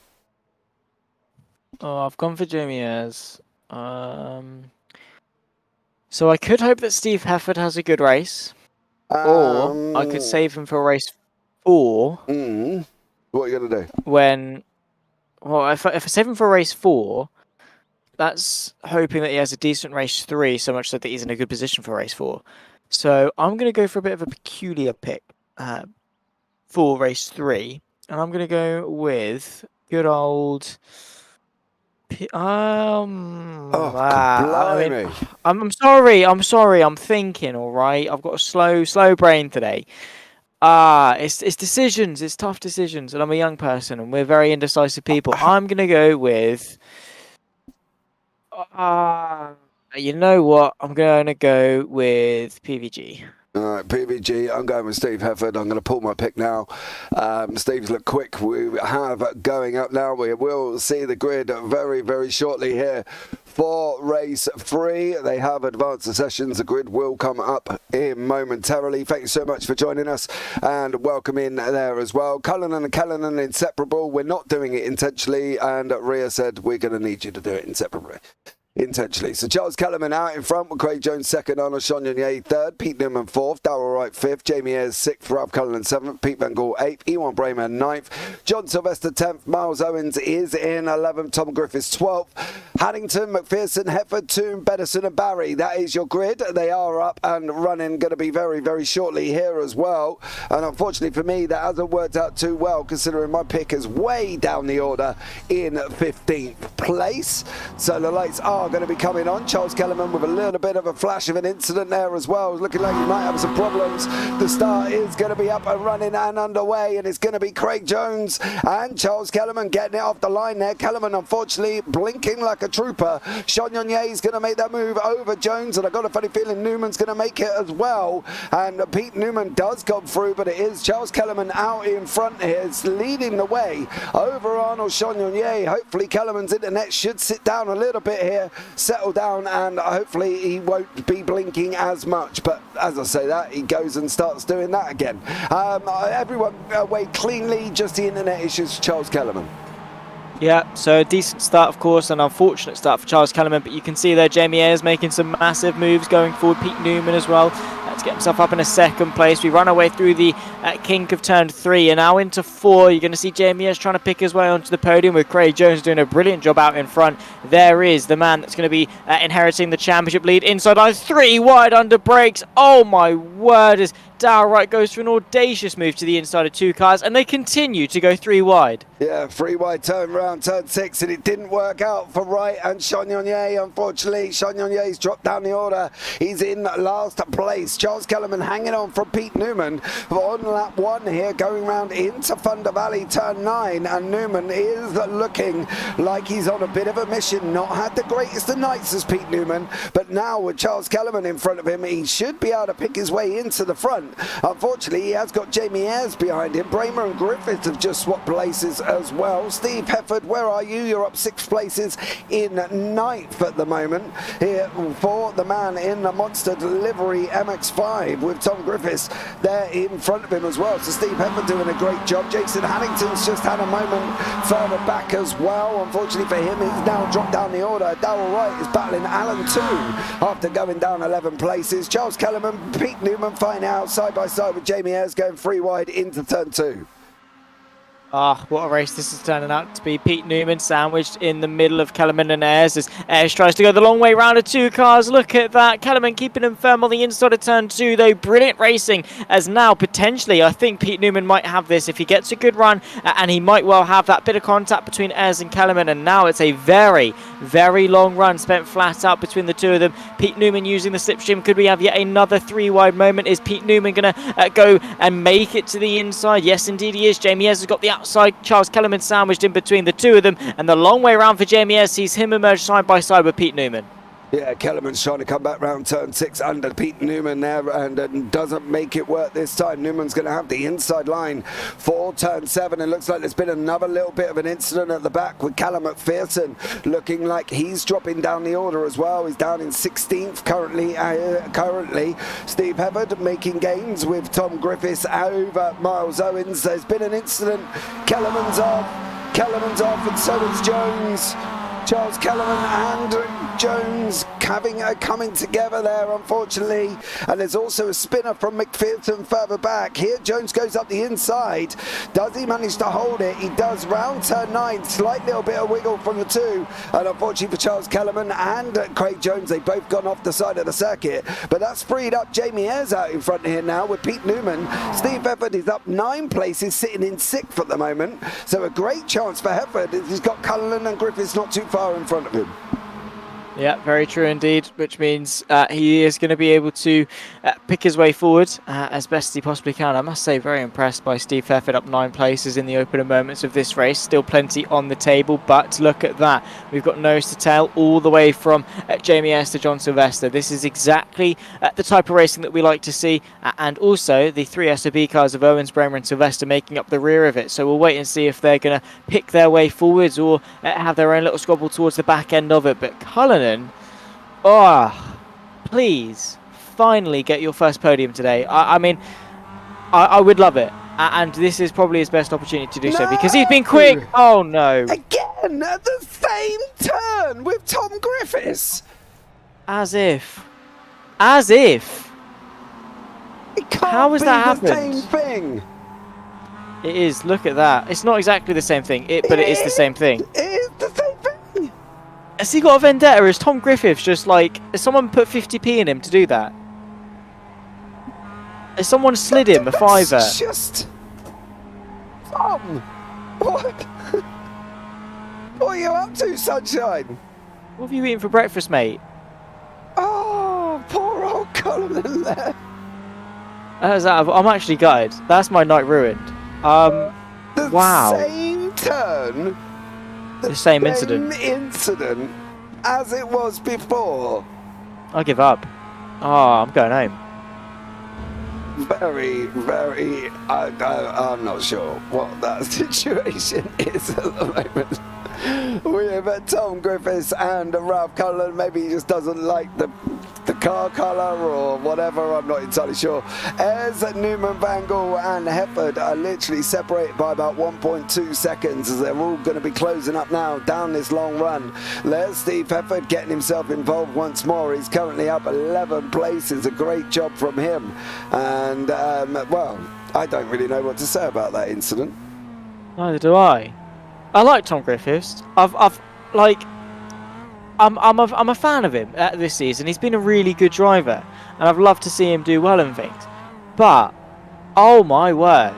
Oh, I've gone for Jamie Ayres. So I could hope that Steve Hefford has a good race, or I could save him for race 4. What are you going to do? If I save him for race 4, that's hoping that he has a decent race 3, so much so that he's in a good position for race 4. So I'm going to go for a bit of a peculiar pick for race 3, and I'm going to go with good old. Blimey. I'm sorry. I'm thinking. All right, I've got a slow brain today. It's decisions. It's tough decisions, and I'm a young person, and we're very indecisive people. I'm gonna go with. You know what? I'm gonna go with PVG. All right, PVG, I'm going with Steve Hefford. I'm going to pull my pick now. Steve's look quick. We have going up now. We will see the grid very, very shortly here for race 3. They have advanced the sessions. The grid will come up in momentarily. Thank you so much for joining us, and welcome in there as well. Cullinan and Callanan inseparable. We're not doing it intentionally, and Rhea said we're going to need you to do it inseparably. Intentionally. So Charles Kellerman out in front with Craig Jones second, Arnold Chagnon third, Pete Newman fourth, Darrell Wright fifth, Jamie Ayres sixth, Ralph Cullinan seventh, Pete Van Gaal eighth, Ewan Bramer ninth, John Sylvester 10th, Miles Owens is in 11th, Tom Griffiths 12th, Haddington, McPherson, Hefford, Toome, Bedison and Barry. That is your grid. They are up and running, going to be very, very shortly here as well. And unfortunately for me, that hasn't worked out too well, considering my pick is way down the order in 15th place. So the lights are going to be coming on. Charles Kellerman with a little bit of a flash of an incident there as well. Looking like he might have some problems. The start is going to be up and running and underway, and it's going to be Craig Jones and Charles Kellerman getting it off the line there. Kellerman unfortunately blinking like a trooper. Chagnon is going to make that move over Jones, and I've got a funny feeling Newman's going to make it as well. And Pete Newman does come through, but it is Charles Kellerman out in front here. It's leading the way over Arnold Chagnon. Hopefully Kellerman's internet should sit down a little bit here, settle down, and hopefully he won't be blinking as much. But as I say that, he goes and starts doing that again. Everyone away cleanly, just the internet issues for Charles Kellerman. Yeah, so a decent start, of course, an unfortunate start for Charles Kellerman, but you can see there Jamie Ayres making some massive moves going forward. Pete Newman as well to get himself up in a second place. We run our way through the kink of turn 3 and now into 4. You're going to see Jamie Ayres trying to pick his way onto the podium with Craig Jones doing a brilliant job out in front. There is the man that's going to be inheriting the championship lead inside line 3 wide under brakes. Oh my word, as Dow Wright goes for an audacious move to the inside of 2 cars, and they continue to go 3 wide. Yeah, 3 wide turn round turn 6, and it didn't work out for Wright and Chagnon. Unfortunately, Chagnon's dropped down the order. He's in last place. Charles Kellerman hanging on from Pete Newman on lap 1 here, going round into Thunder Valley turn 9, and Newman is looking like he's on a bit of a mission. Not had the greatest of nights as Pete Newman, but now with Charles Kellerman in front of him, he should be able to pick his way into the front. Unfortunately, he has got Jamie Ayres behind him. Bramer and Griffiths have just swapped places as well. Steve Hefford, where are you? You're up 6 places in 9th at the moment here for the man in the monster delivery MX5 with Tom Griffiths there in front of him as well. So Steve Hefford doing a great job. Jason Hannington's just had a moment further back as well. Unfortunately for him, he's now dropped down the order. Darrell Wright is battling Alan 2 after going down 11 places. Charles Kellerman, Pete Newman fighting out side by side with Jamie Ayres going 3 wide into turn 2. Ah, what a race this is turning out to be. Pete Newman sandwiched in the middle of Kellerman and Ayres as Ayres tries to go the long way round of 2 cars. Look at that. Kellerman keeping him firm on the inside of turn 2, though. Brilliant racing, as now potentially I think Pete Newman might have this if he gets a good run, and he might well have that bit of contact between Ayres and Kellerman. And now it's a very, very long run spent flat out between the 2 of them. Pete Newman using the slipstream. Could we have yet another 3 wide moment? Is Pete Newman going to go and make it to the inside? Yes, indeed he is. Jamie Ayres has got the outside. Charles Kellerman sandwiched in between the 2 of them, and the long way round for Jamie Ayres sees him emerge side by side with Pete Newman. Yeah, Kellerman's trying to come back round turn 6 under Pete Newman there, and doesn't make it work this time. Newman's going to have the inside line for turn 7. It looks like there's been another little bit of an incident at the back with Callum McPherson looking like he's dropping down the order as well. He's down in 16th currently. Steve Hefford making gains with Tom Griffiths over Miles Owens. There's been an incident. Kellerman's off, and so is Jones. Charles Kellerman and Jones coming together there, unfortunately. And there's also a spinner from McPherson further back. Here Jones goes up the inside. Does he manage to hold it? He does round turn 9. Slight little bit of wiggle from the 2. And unfortunately for Charles Kellerman and Craig Jones, they've both gone off the side of the circuit. But that's freed up Jamie Ayres out in front here now with Pete Newman. Steve Hefford is up 9 places, sitting in 6th at the moment. So a great chance for Hefford. He's got Cullen and Griffiths not too far in front of him. Yeah, very true indeed, which means he is going to be able to pick his way forward as best as he possibly can. I must say, very impressed by Steve Hefford, up 9 places in the opener moments of this race. Still plenty on the table, but look at that. We've got nose to tail all the way from Jamie Ayres to John Sylvester. This is exactly the type of racing that we like to see, and also the 3 SOB cars of Owens, Bramer and Sylvester making up the rear of it. So we'll wait and see if they're going to pick their way forwards or have their own little squabble towards the back end of it. But Cullen, please, finally get your first podium today. I mean, I would love it. And this is probably his best opportunity to do so, because he's been quick. Oh, no. Again, at the same turn with Tom Griffiths. As if. It can't How has be that the happened? same thing. It is. Look at that. It's not exactly the same thing, but it is the same thing. It is the same thing. Has he got a vendetta? Is Tom Griffiths just like... Has someone put 50p in him to do that? Has someone slid him a fiver? Just... Tom! What? What are you up to, sunshine? What have you eaten for breakfast, mate? Oh, poor old Colin there. I'm actually gutted. That's my night ruined. Wow. Same turn. The same incident as it was before. I'll give up. Oh, I'm going home. Very, very... I'm not sure what that situation is at the moment. With Tom Griffiths and Ralph Cullen. Maybe he just doesn't like the car colour or whatever, I'm not entirely sure. As Newman, Bangle and Hefford are literally separated by about 1.2 seconds as they're all going to be closing up now down this long run. There's Steve Hefford getting himself involved once more. He's currently up 11 places. A great job from him. And, well, I don't really know what to say about that incident. Neither do I. I like Tom Griffiths. I'm a fan of him this season. He's been a really good driver, and I've loved to see him do well and things. But, oh my word.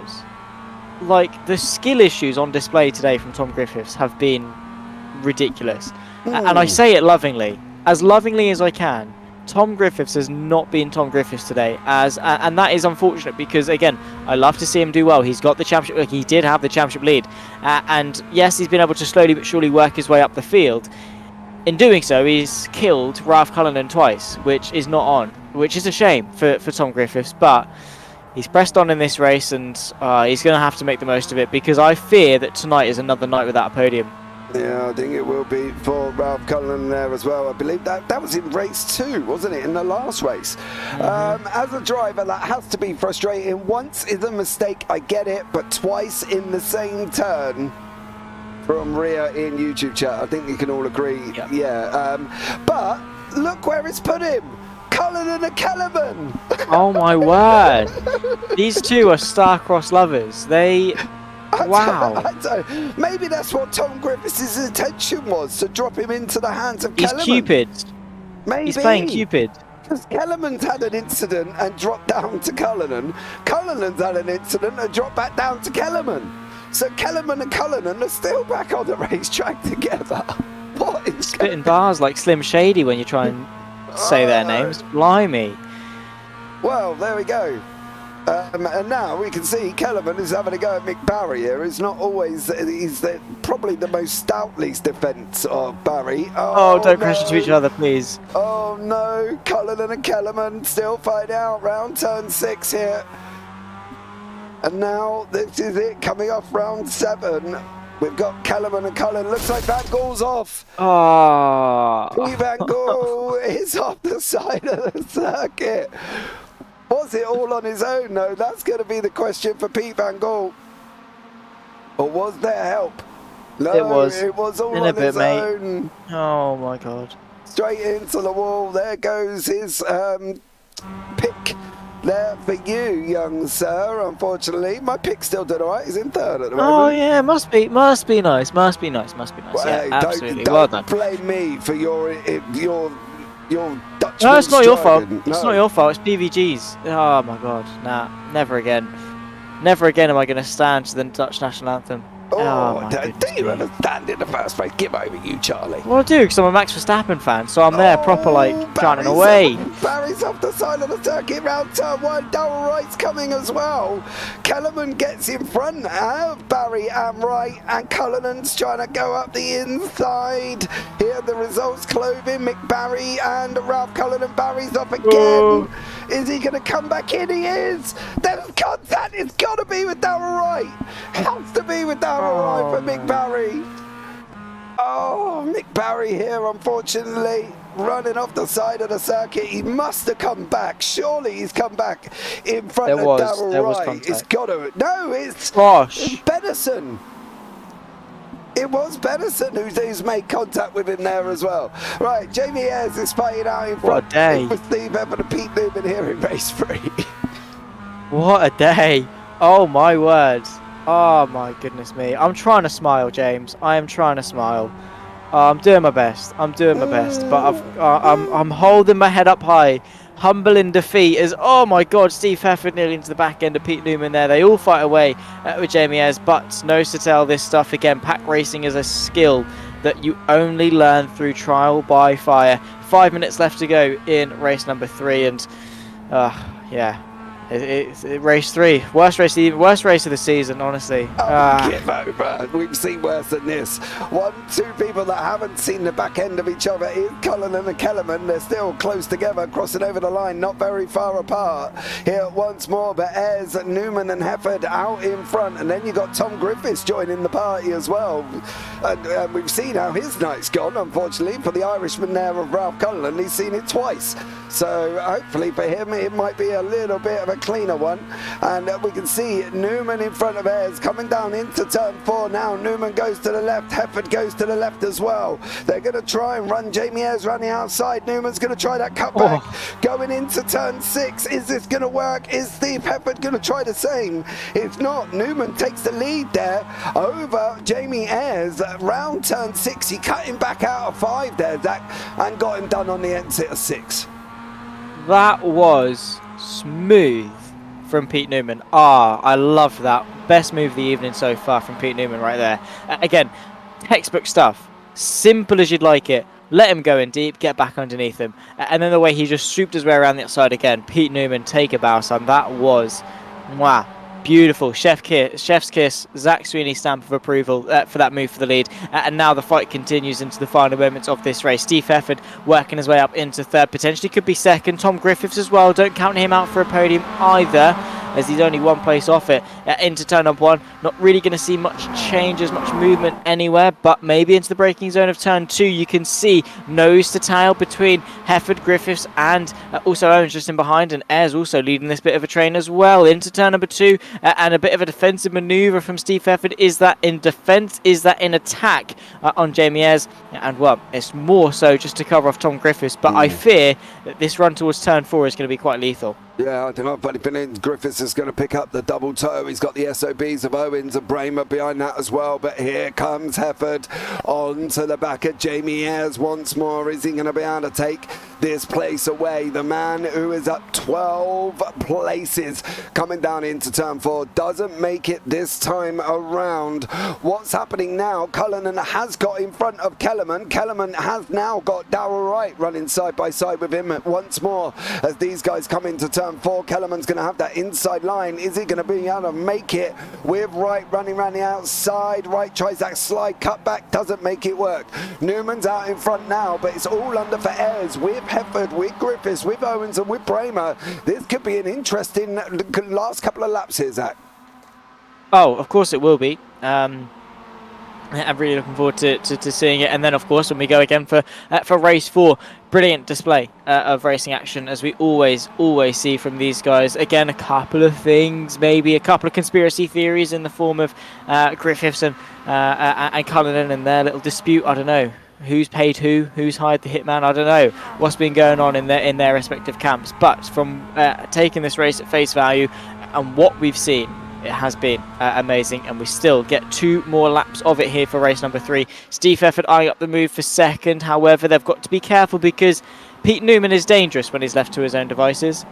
Like, the skill issues on display today from Tom Griffiths have been ridiculous. And I say it lovingly as I can. Tom Griffiths has not been Tom Griffiths today, and that is unfortunate because, again, I love to see him do well. He's got the championship. He did have the championship lead, and yes, he's been able to slowly but surely work his way up the field. In doing so, he's killed Ralph Cullinan twice, which is not on, which is a shame for Tom Griffiths, but he's pressed on in this race, and he's going to have to make the most of it because I fear that tonight is another night without a podium. Yeah, I think it will be for Ralph Cullinan there as well. I believe that was in race 2, wasn't it, in the last race? As a driver, that has to be frustrating. Once is a mistake, I get it, but twice in the same turn from Ria in YouTube chat, I think you can all agree. Yep. Yeah, but look where it's put him. Cullinan and Kellerman. Oh my word. These two are star-crossed lovers. Wow. Maybe that's what Tom Griffiths' intention was, to drop him into the hands of He's Kellerman. Cupid. Maybe. He's playing Cupid. Because Kellerman's had an incident and dropped down to Cullinan. Cullinan's had an incident and dropped back down to Kellerman. So Kellerman and Cullinan are still back on the racetrack together. What is Spitting bars like Slim Shady when you try and say their names. Blimey. Well, there we go. And now we can see Kellerman is having a go at Mick Barry here. It's not always, he's probably the most stoutly defence of Barry. Oh, don't crash into each other, please. Oh no, Cullinan and Kellerman still fighting out round turn 6 here. And now this is it, coming off round 7. We've got Kellerman and Cullinan. Looks like Van Gaal's off. Pete Van Gaal is off the side of the circuit. Was it all on his own, though? That's going to be the question for Pete Van Gaal. Or was there help? No, it was all on his own. Oh my god. Straight into the wall. There goes his pick there for you, young sir. Unfortunately, my pick still did alright. He's in 3rd at the moment. Oh yeah, must be nice. Well, yeah, absolutely. Well done. Don't blame me for your Dutch. No, it's not your fault. No. It's not your fault. It's PVG's. Oh my god. Nah, never again. Never again am I going to stand to the Dutch national anthem. Oh, do you ever stand in the first place? Give over, you Charlie. Well, I do, because I'm a Max Verstappen fan, so I'm there proper, like, chanting away. Barry's off the side of the circuit, round turn 1. Darrell Wright's coming as well. Kellerman gets in front of Barry and Wright, and Cullinan's trying to go up the inside. Here the results clothing, Mick Barry and Ralph Cullinan. Barry's off again. Whoa. Is he going to come back in? He is. There's contact. It's got to be with Darrell Wright. Has to be with Darrell Wright for Mick Barry. Oh, Mick Barry here, unfortunately, running off the side of the circuit. He must have come back. Surely he's come back in front of Darrell Wright. It's got to. No, it's Pedersen. It was Pedersen who's made contact with him there as well. Right, Jamie Ayres is fighting out in front with Steve Evans and Pete Newman here in race 3. What a day. Oh my word. Oh my goodness me. I'm trying to smile, James. I am trying to smile. I'm doing my best. But I'm holding my head up high. Humble in defeat as, oh my god, Steve Hefford nearly into the back end of Pete Newman there. They all fight away with Jamie Ayres, but no to tell this stuff again. Pack racing is a skill that you only learn through trial by fire. 5 minutes left to go in race number 3, and yeah. It's race 3, worst race of the season, honestly. Give over. We've seen worse than this. 2 people that haven't seen the back end of each other is Cullinan and Kellerman. They're still close together, crossing over the line, not very far apart. Here once more, but Ayres, Newman and Hefford out in front, and then you got Tom Griffiths joining the party as well. And we've seen how his night's gone, unfortunately, for the Irishman there of Ralph Cullinan. He's seen it twice. So hopefully for him, it might be a little bit of a cleaner one. And we can see Newman in front of Ayres coming down into turn 4 now. Newman goes to the left, Hefford goes to the left as well. They're going to try and run Jamie Ayres running outside. Newman's going to try that cutback going into turn 6. Is this going to work? Is Steve Hefford going to try the same? If not, Newman takes the lead there over Jamie Ayres. Round turn 6, he cut him back out of 5 there, Zach, and got him done on the exit of 6. That was smooth from Pete Newman. I love that. Best move of the evening so far from Pete Newman right there. Again, textbook stuff. Simple as you'd like it. Let him go in deep, get back underneath him. And then the way he just swooped his way around the outside again. Pete Newman, take a bow, son. That was, wow, beautiful. Chef's kiss. Zach Sweeney stamp of approval for that move for the lead. And now the fight continues into the final moments of this race. Steve Hefford working his way up into third. Potentially could be second. Tom Griffiths as well. Don't count him out for a podium either, as he's only one place off it. Into turn number 1, not really going to see much changes, much movement anywhere, but maybe into the braking zone of turn 2. You can see nose to tail between Hefford, Griffiths, and also Owens just in behind, and Ayres also leading this bit of a train as well. Into turn number 2, and a bit of a defensive manoeuvre from Steve Hefford. Is that in defence? Is that in attack on Jamie Ayres? And well, it's more so just to cover off Tom Griffiths, but I fear that this run towards turn 4 is going to be quite lethal. Yeah, I don't know, but Griffiths is going to pick up the double toe. He's got the SOBs of Owens and Bramer behind that as well. But here comes Hefford onto the back of Jamie Ayres once more. Is he going to be able to take this place away? The man who is up 12 places coming down into turn 4 doesn't make it this time around. What's happening now? Cullinan has got in front of Kellerman. Kellerman has now got Darrell Wright running side by side with him once more as these guys come into turn 4. Kellerman's going to have that inside line. Is he going to be able to make it with Wright running around the outside? Wright tries that slide cut back, doesn't make it work. Newman's out in front now, but it's all under for Ayres with Hefford, with Griffiths, with Owens and with Bramer. This could be an interesting last couple of laps here, Zach. Oh, of course it will be. I'm really looking forward to seeing it. And then, of course, when we go again for race 4, brilliant display of racing action, as we always see from these guys. Again, a couple of things, maybe a couple of conspiracy theories in the form of Griffiths and Cullinan and their little dispute. I don't know. Who's paid who? Who's hired the hitman? I don't know what's been going on in their respective camps. But from taking this race at face value and what we've seen, it has been amazing, and we still get 2 more laps of it here for race number 3. Steve Hefford eyeing up the move for second. However, they've got to be careful because Pete Newman is dangerous when he's left to his own devices.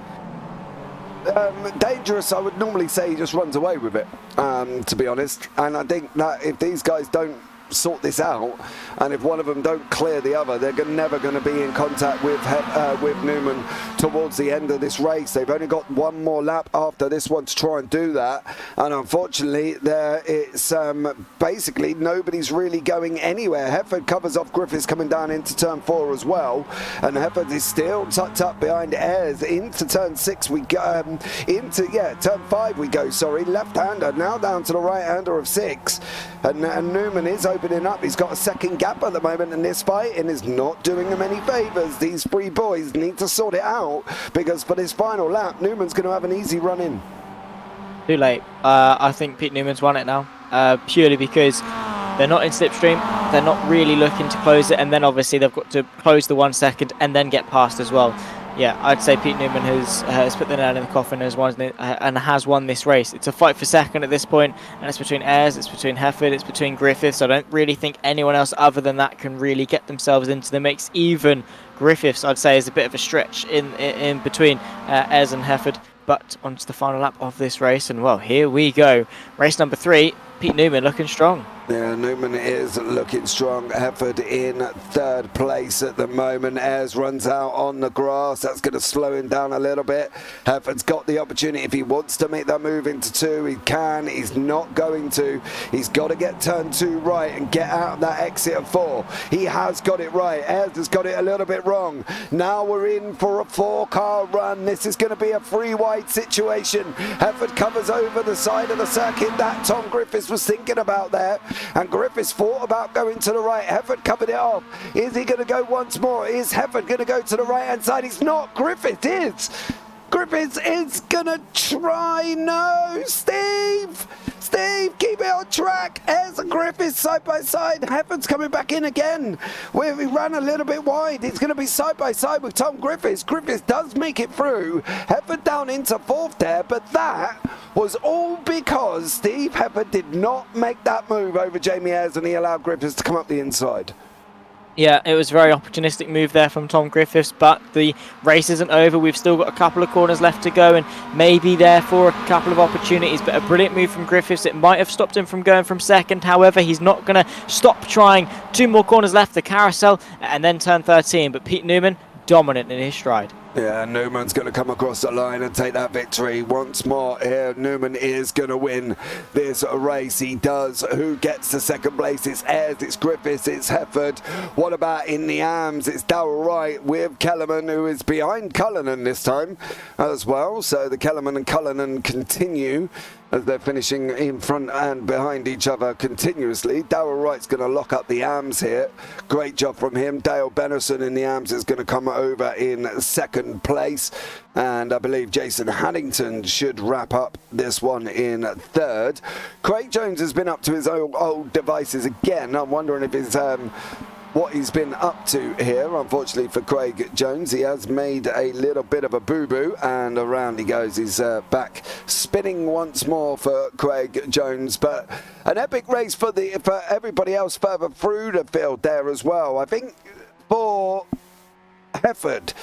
Dangerous, I would normally say he just runs away with it, to be honest. And I think that if these guys don't sort this out, and if one of them don't clear the other, they're never going to be in contact with Newman towards the end of this race. They've only got 1 more lap after this one to try and do that, and unfortunately it's basically nobody's really going anywhere. Hefford covers off Griffiths coming down into turn 4 as well, and Hefford is still tucked up behind Ayres. Into turn 6 we go, turn 5 we go, sorry. Left-hander now down to the right-hander of 6, and Newman is opening up. He's got a second gap at the moment in this fight and is not doing them any favours. These 3 boys need to sort it out, because for this final lap Newman's going to have an easy run in. Too late. I think Pete Newman's won it now, purely because they're not in slipstream, they're not really looking to close it, and then obviously they've got to close the 1 second and then get past as well. Yeah, I'd say Pete Newman has put the nail in the coffin and has won this race. It's a fight for second at this point, and it's between Ayres, it's between Hefford, it's between Griffiths. I don't really think anyone else other than that can really get themselves into the mix. Even Griffiths, I'd say, is a bit of a stretch in between Ayres and Hefford. But onto the final lap of this race, and well, here we go. Race number 3, Pete Newman looking strong. Yeah, Newman is looking strong. Hefford in 3rd place at the moment. Ayres runs out on the grass. That's going to slow him down a little bit. Hefford's got the opportunity. If he wants to make that move into 2, he can. He's not going to. He's got to get turn 2 right and get out of that exit of 4. He has got it right. Ayres has got it a little bit wrong. Now we're in for a 4-car run. This is going to be a 3-wide situation. Hefford covers over the side of the circuit that Tom Griffiths was thinking about there. And Griffiths thought about going to the right. Hefford covered it off. Is he going to go once more? Is Hefford going to go to the right-hand side? He's not. Griffiths is. Griffiths is going to try. No, Steve, keep it on track. Ayres and Griffiths side by side. Hefford's coming back in again. Where he ran a little bit wide. He's going to be side by side with Tom Griffiths. Griffiths does make it through. Hefford down into 4th there, but that was all because Steve Hefford did not make that move over Jamie Ayres, and he allowed Griffiths to come up the inside. Yeah, it was a very opportunistic move there from Tom Griffiths, but the race isn't over. We've still got a couple of corners left to go and maybe therefore a couple of opportunities, but a brilliant move from Griffiths. It might have stopped him from going from second. However, he's not going to stop trying. 2 more corners left, the carousel, and then turn 13, but Pete Newman dominant in his stride. Yeah, Newman's going to come across the line and take that victory once more here. Newman is going to win this race. He does. Who gets to second place? It's Ayres, it's Griffiths, it's Hefford. What about in the arms? It's Darrell Wright with Kellerman, who is behind Cullinan this time as well. So the Kellerman and Cullinan continue as they're finishing in front and behind each other continuously. Darrell Wright's going to lock up the arms here. Great job from him. Dale Benison in the arms is going to come over in second place. And I believe Jason Haddington should wrap up this one in third. Craig Jones has been up to his old devices again. I'm wondering if it's what he's been up to here. Unfortunately for Craig Jones, he has made a little bit of a boo-boo, and around he goes. He's back spinning once more for Craig Jones, but an epic race for everybody else further through the field there as well. I think for Hefford,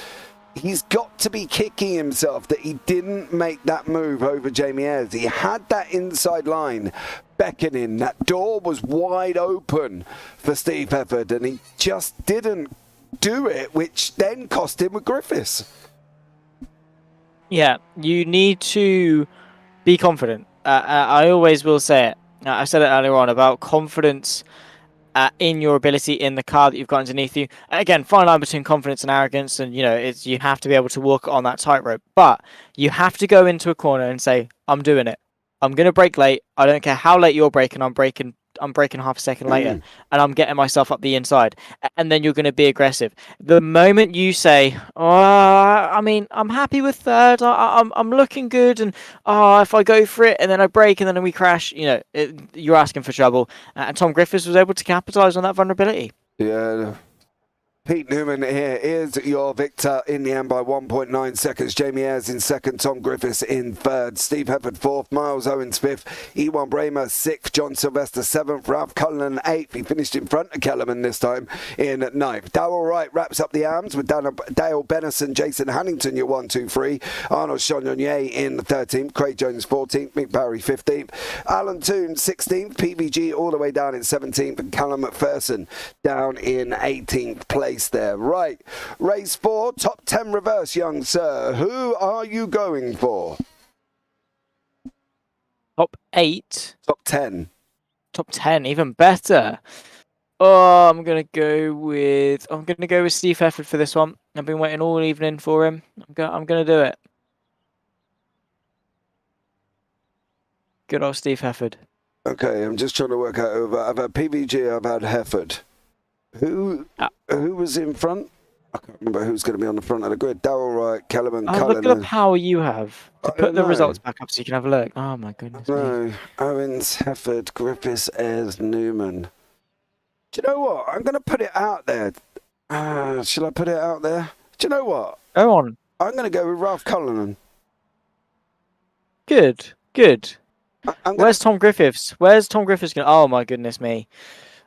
he's got to be kicking himself that he didn't make that move over Jamie Ayres. He had that inside line beckoning. That door was wide open for Steve Hefford, and he just didn't do it, which then cost him with Griffiths. Yeah, you need to be confident. I always will say it. I said it earlier on about confidence in your ability in the car that you've got underneath you. Again, fine line between confidence and arrogance, and you have to be able to walk on that tightrope. But you have to go into a corner and say, "I'm doing it. I'm going to brake late. I don't care how late you're braking. I'm braking half a second later, and I'm getting myself up the inside." And then you're going to be aggressive. The moment you say, I'm happy with third. I'm looking good, and if I go for it and then I brake and then we crash, you're asking for trouble. And Tom Griffiths was able to capitalize on that vulnerability. Yeah. Pete Newman here is your victor in the end by 1.9 seconds. Jamie Ayres in second, Tom Griffiths in third, Steve Hefford fourth, Miles Owens fifth, Ewan Bramer sixth, John Sylvester seventh, Ralph Cullinan eighth. He finished in front of Kellerman this time in ninth. Darrell Wright wraps up the arms with Dale Benison, Jason Hannington, your 1, 2, 3. Arnold Chagnon in the 13th, Craig Jones 14th, Mick Barry 15th, Alan Toon 16th, PVG all the way down in 17th, and Callum McPherson down in 18th place there. Right, race 4, top 10 reverse, young sir. Who are you going for? Top 8. Top 10. Top 10, even better. I'm gonna go with Steve Hefford for this one. I've been waiting all evening for him. I'm gonna do it. Good old Steve Hefford. Okay, I'm just trying to work out over. I've had PVG, I've had Hefford. Who was in front? I can't remember who's going to be on the front of the grid. Darrell Wright, Kellerman, Cullinan. Look at the power you have to put the results back up so you can have a look. Oh my goodness. No, Owens, Hefford, Griffiths, Ayres, Newman. Do you know what? I'm going to put it out there. Shall I put it out there? Do you know what? Go on. I'm going to go with Ralph Cullinan. Good. Where's Tom Griffiths? Where's Tom Griffiths going? Oh my goodness me.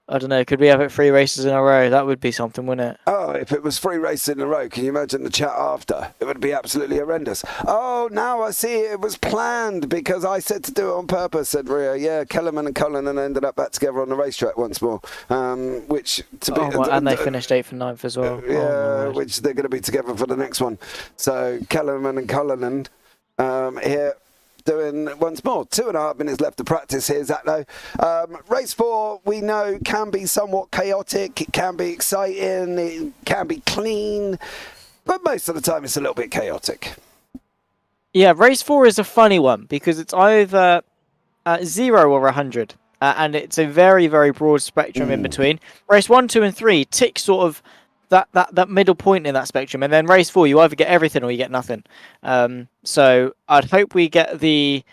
I don't know. Could we have it 3 races in a row? That would be something, wouldn't it? Oh, if it was 3 races in a row, can you imagine the chat after? It would be absolutely horrendous. Oh, now I see it was planned because I said to do it on purpose, said Ria. Yeah, Kellerman and Cullinan ended up back together on the racetrack once more. Which to be, and they finished 8th and 9th as well. Yeah, which they're going to be together for the next one. So Kellerman and Cullinan here. Doing once more. 2.5 minutes left to practice here, Zatlo. Race 4, we know, can be somewhat chaotic. It can be exciting. It can be clean. But most of the time, it's a little bit chaotic. Yeah, race 4 is a funny one because it's either 0 or 100. And it's a very, very broad spectrum in between. Race 1, 2, and 3 tick sort of that middle point in that spectrum, and then race 4 you either get everything or you get nothing. So I'd hope we get the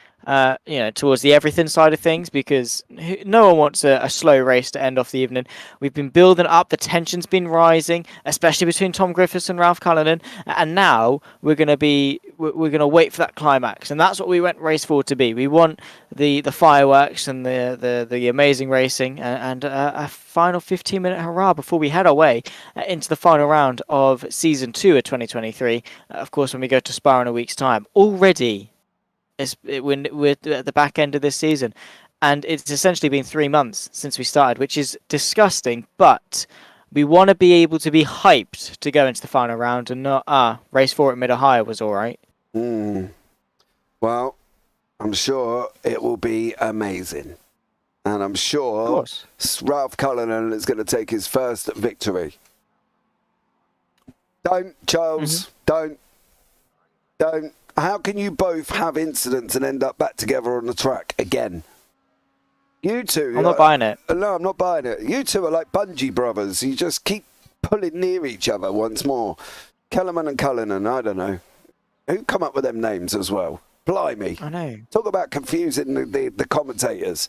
towards the everything side of things, because no one wants a slow race to end off the evening. We've been building up, the tension's been rising, especially between Tom Griffiths and Ralph Cullinan, and now we're going to wait for that climax, and that's what we went race 4 to be. We want the fireworks and the amazing racing, and a final 15-minute hurrah before we head our way into the final round of season 2 of 2023. Of course, when we go to Spa in a week's time. Already, we're at the back end of this season, and it's essentially been 3 months since we started, which is disgusting, but we want to be able to be hyped to go into the final round and not, race 4 at Mid-Ohio was all right. Well, I'm sure it will be amazing. And I'm sure Ralph Cullinan is going to take his first victory. Don't, Charles. Don't. How can you both have incidents and end up back together on the track again? You two... I'm not buying it. No, I'm not buying it. You two are like Bungee brothers. You just keep pulling near each other once more. Kellerman and Cullinan, I don't know. Who come up with them names as well? Blimey. I know. Talk about confusing the commentators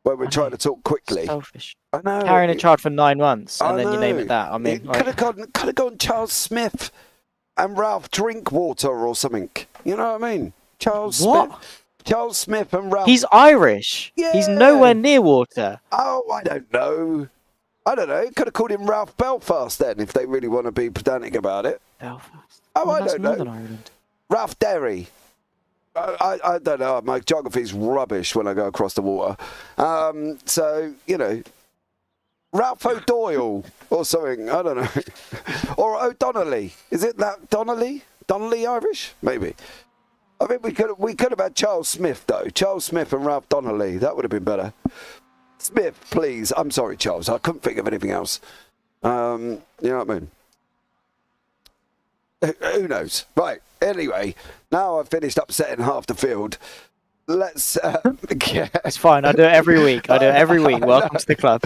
when we're trying to talk quickly. Selfish. I know. Carrying a child for 9 months, and then you name it that. I mean, could have gone Charles Smith and Ralph Drinkwater or something. You know what I mean? Charles Smith and Ralph. He's Irish. Yeah. He's nowhere near water. Oh, I don't know. Could have called him Ralph Belfast then, if they really want to be pedantic about it. Belfast. Oh, I don't know. Northern Ireland. Ralph Derry. I don't know. My geography's rubbish when I go across the water. So, Ralph O'Doyle or something. I don't know. Or O'Donnelly. Is it that Donnelly? Donnelly Irish? Maybe. I think we could have had Charles Smith, though. Charles Smith and Ralph Donnelly. That would have been better. Smith, please. I'm sorry, Charles. I couldn't think of anything else. You know what I mean? Who knows? Right. Anyway, now I've finished upsetting half the field. Let's It's fine. I do it every week. Welcome to the club.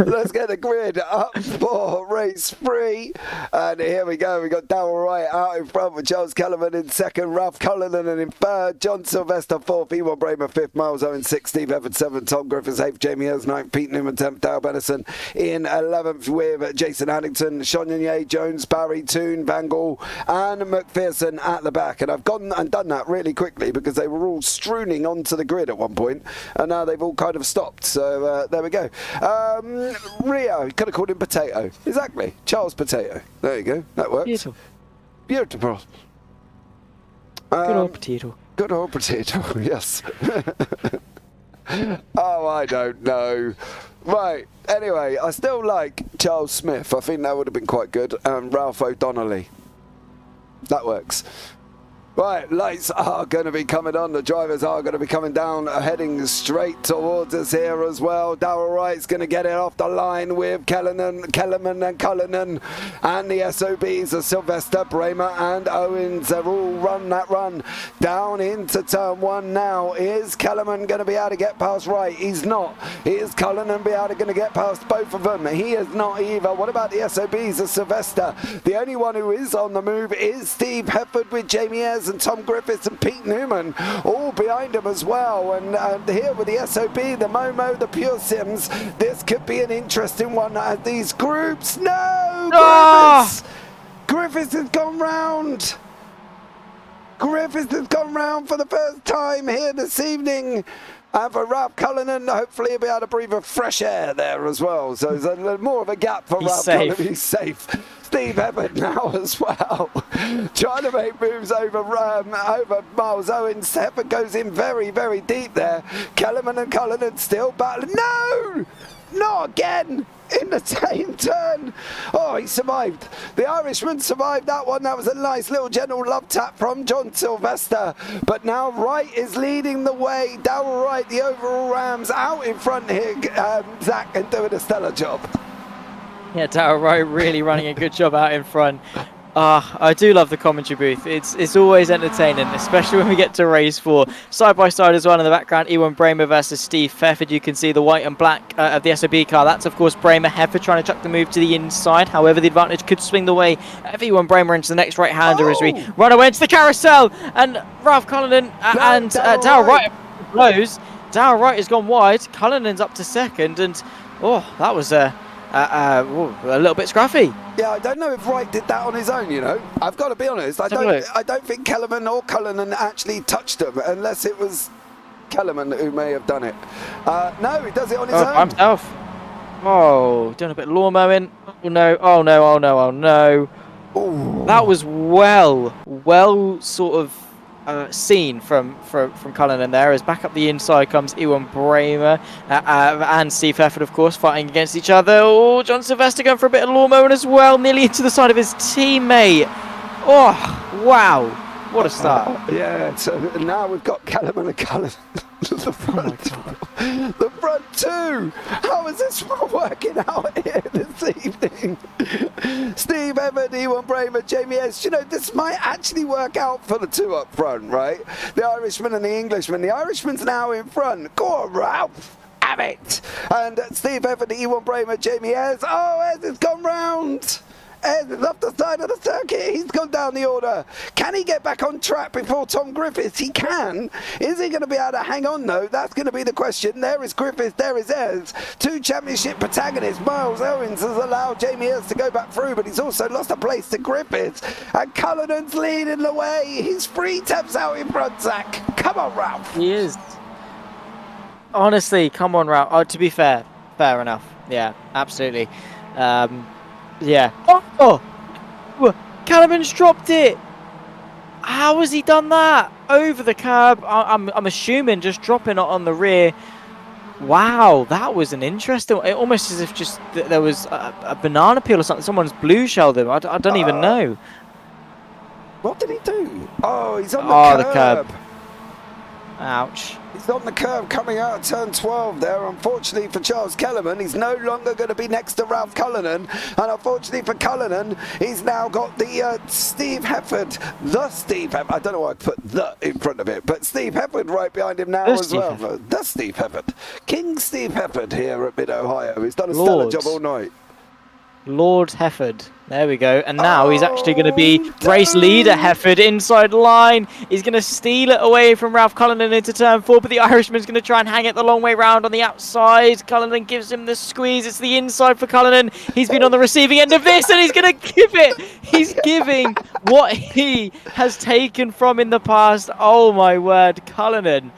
Let's get the grid up for race 3. And here we go. We got Darrell Wright out in front with Charles Kellerman in second, Ralph Cullinan in third, John Sylvester fourth, Ewan Bramer fifth, Miles Owen sixth, Steve Evans seventh, Tom Griffiths eighth, Jamie Ayres ninth, Pete Newman 10th, Dale Benison in 11th with Jason Addington, Shonye Jones, Barry Toon, Bangle and McPherson at the back. And I've gone and done that really quickly because they were all strewn onto the grid at one point, and now they've all kind of stopped. So there we go. Rio, you could have called him Potato. Exactly, Charles Potato. There you go. That works. Beautiful. Good old potato. Good old potato. Yes. Oh, I don't know. Right. Anyway, I still like Charles Smith. I think that would have been quite good. And Ralph O'Donnelly. That works. Right, lights are going to be coming on. The drivers are going to be coming down, heading straight towards us here as well. Darrell Wright's going to get it off the line with Kellerman and Cullinan. And the SOBs are Sylvester, Bramer and Owens. They're all run that run down into turn 1 now. Is Kellerman going to be able to get past Wright? He's not. Is Cullinan be able to get past both of them? He is not either. What about the SOBs of Sylvester? The only one who is on the move is Steve Hefford with Jamie Ayres and Tom Griffiths and Pete Newman all behind him as well. And here with the SOB, the Momo, the Pure Sims, this could be an interesting one at these groups. No! Griffiths! Griffiths has gone round! Griffiths has gone round for the first time here this evening. And for Ralph Cullinan, hopefully he'll be able to breathe a fresh air there as well. So there's a little more of a gap for Ralph Cullinan. He's safe. Steve Evans now as well. Trying to make moves over Miles Owens. Hefford goes in very, very deep there. Kellerman and Cullinan still battling. No! Not again! In the same turn. Oh, he survived. The Irishman survived that one. That was a nice little gentle love tap from John Sylvester. But now Wright is leading the way. Darrell Wright, the overall Rams, out in front here. Zach, and doing a stellar job. Yeah, Darrell Wright really running a good job out in front. I do love the commentary booth. It's always entertaining, especially when we get to race 4. Side by side as well in the background, Ewan Bramer versus Steve Hefford. You can see the white and black of the SOB car. That's, of course, Bramer. Hefford trying to chuck the move to the inside. However, the advantage could swing the way of Ewan Bramer into the next right-hander as we run away into the carousel. And Ralph Cullinan and Darrell Wright blows. Darrell Wright has gone wide. Cullinan's up to second, and that was a little bit scruffy. Yeah, I don't know if Wright did that on his own, you know. I've got to be honest. I don't think Kellerman or Cullinan actually touched him, unless it was Kellerman who may have done it. No, he does it on his own. By himself. Oh, doing a bit of lawn mowing. Oh no, oh no, oh no, oh no. Ooh. That was well sort of seen from Cullinan there, as back up the inside comes Ewan Bramer and Steve Hefford, of course, fighting against each other. Oh, John Sylvester going for a bit of lawn mowing as well, nearly into the side of his teammate. Oh, wow. What a start. Yeah, so now we've got Kellerman and Cullinan. The front two. How is this working out here this evening? Steve Hefford, Ewan Bramer, Jamie S. You know, this might actually work out for the two up front, right? The Irishman and the Englishman. The Irishman's now in front. Go on, Ralph. Have it. And Steve Hefford, Ewan Bramer, Jamie S. Oh, Ez has gone round. Ez is off the side of the circuit. He's gone down the order. Can he get back on track before Tom Griffiths? He can. Is he going to be able to hang on, though? That's going to be the question. There is Griffiths. There is Ez. Two championship protagonists. Miles Owens has allowed Jamie Ez to go back through, but he's also lost a place to Griffiths. And Cullinan's leading the way. He's 3 taps out in front, Zach. Come on, Ralph. He is. Honestly, come on, Ralph. Oh, to be fair enough. Yeah, absolutely. Yeah. Oh! Callum's dropped it. How has he done that? Over the curb. I'm assuming just dropping it on the rear. Wow, that was an interesting. It almost as if just there was a banana peel or something. Someone's blue shelled him. I don't even know. What did he do? Oh, he's on the curb. Ouch. He's on the curb coming out of turn 12 there. Unfortunately for Charles Kellerman, he's no longer going to be next to Ralph Cullinan. And unfortunately for Cullinan, he's now got the Steve Hefford. The Steve Hefford. I don't know why I put the in front of it, but Steve Hefford right behind him now as well. The Steve Hefford. King Steve Hefford here at Mid-Ohio. He's done a stellar job all night. Lord Hefford. There we go. And now he's actually going to be race leader Hefford inside line. He's going to steal it away from Ralph Cullinan into turn 4, but the Irishman's going to try and hang it the long way round on the outside. Cullinan gives him the squeeze. It's the inside for Cullinan. He's been on the receiving end of this, and he's going to give it. He's giving what he has taken from in the past. Oh my word, Cullinan.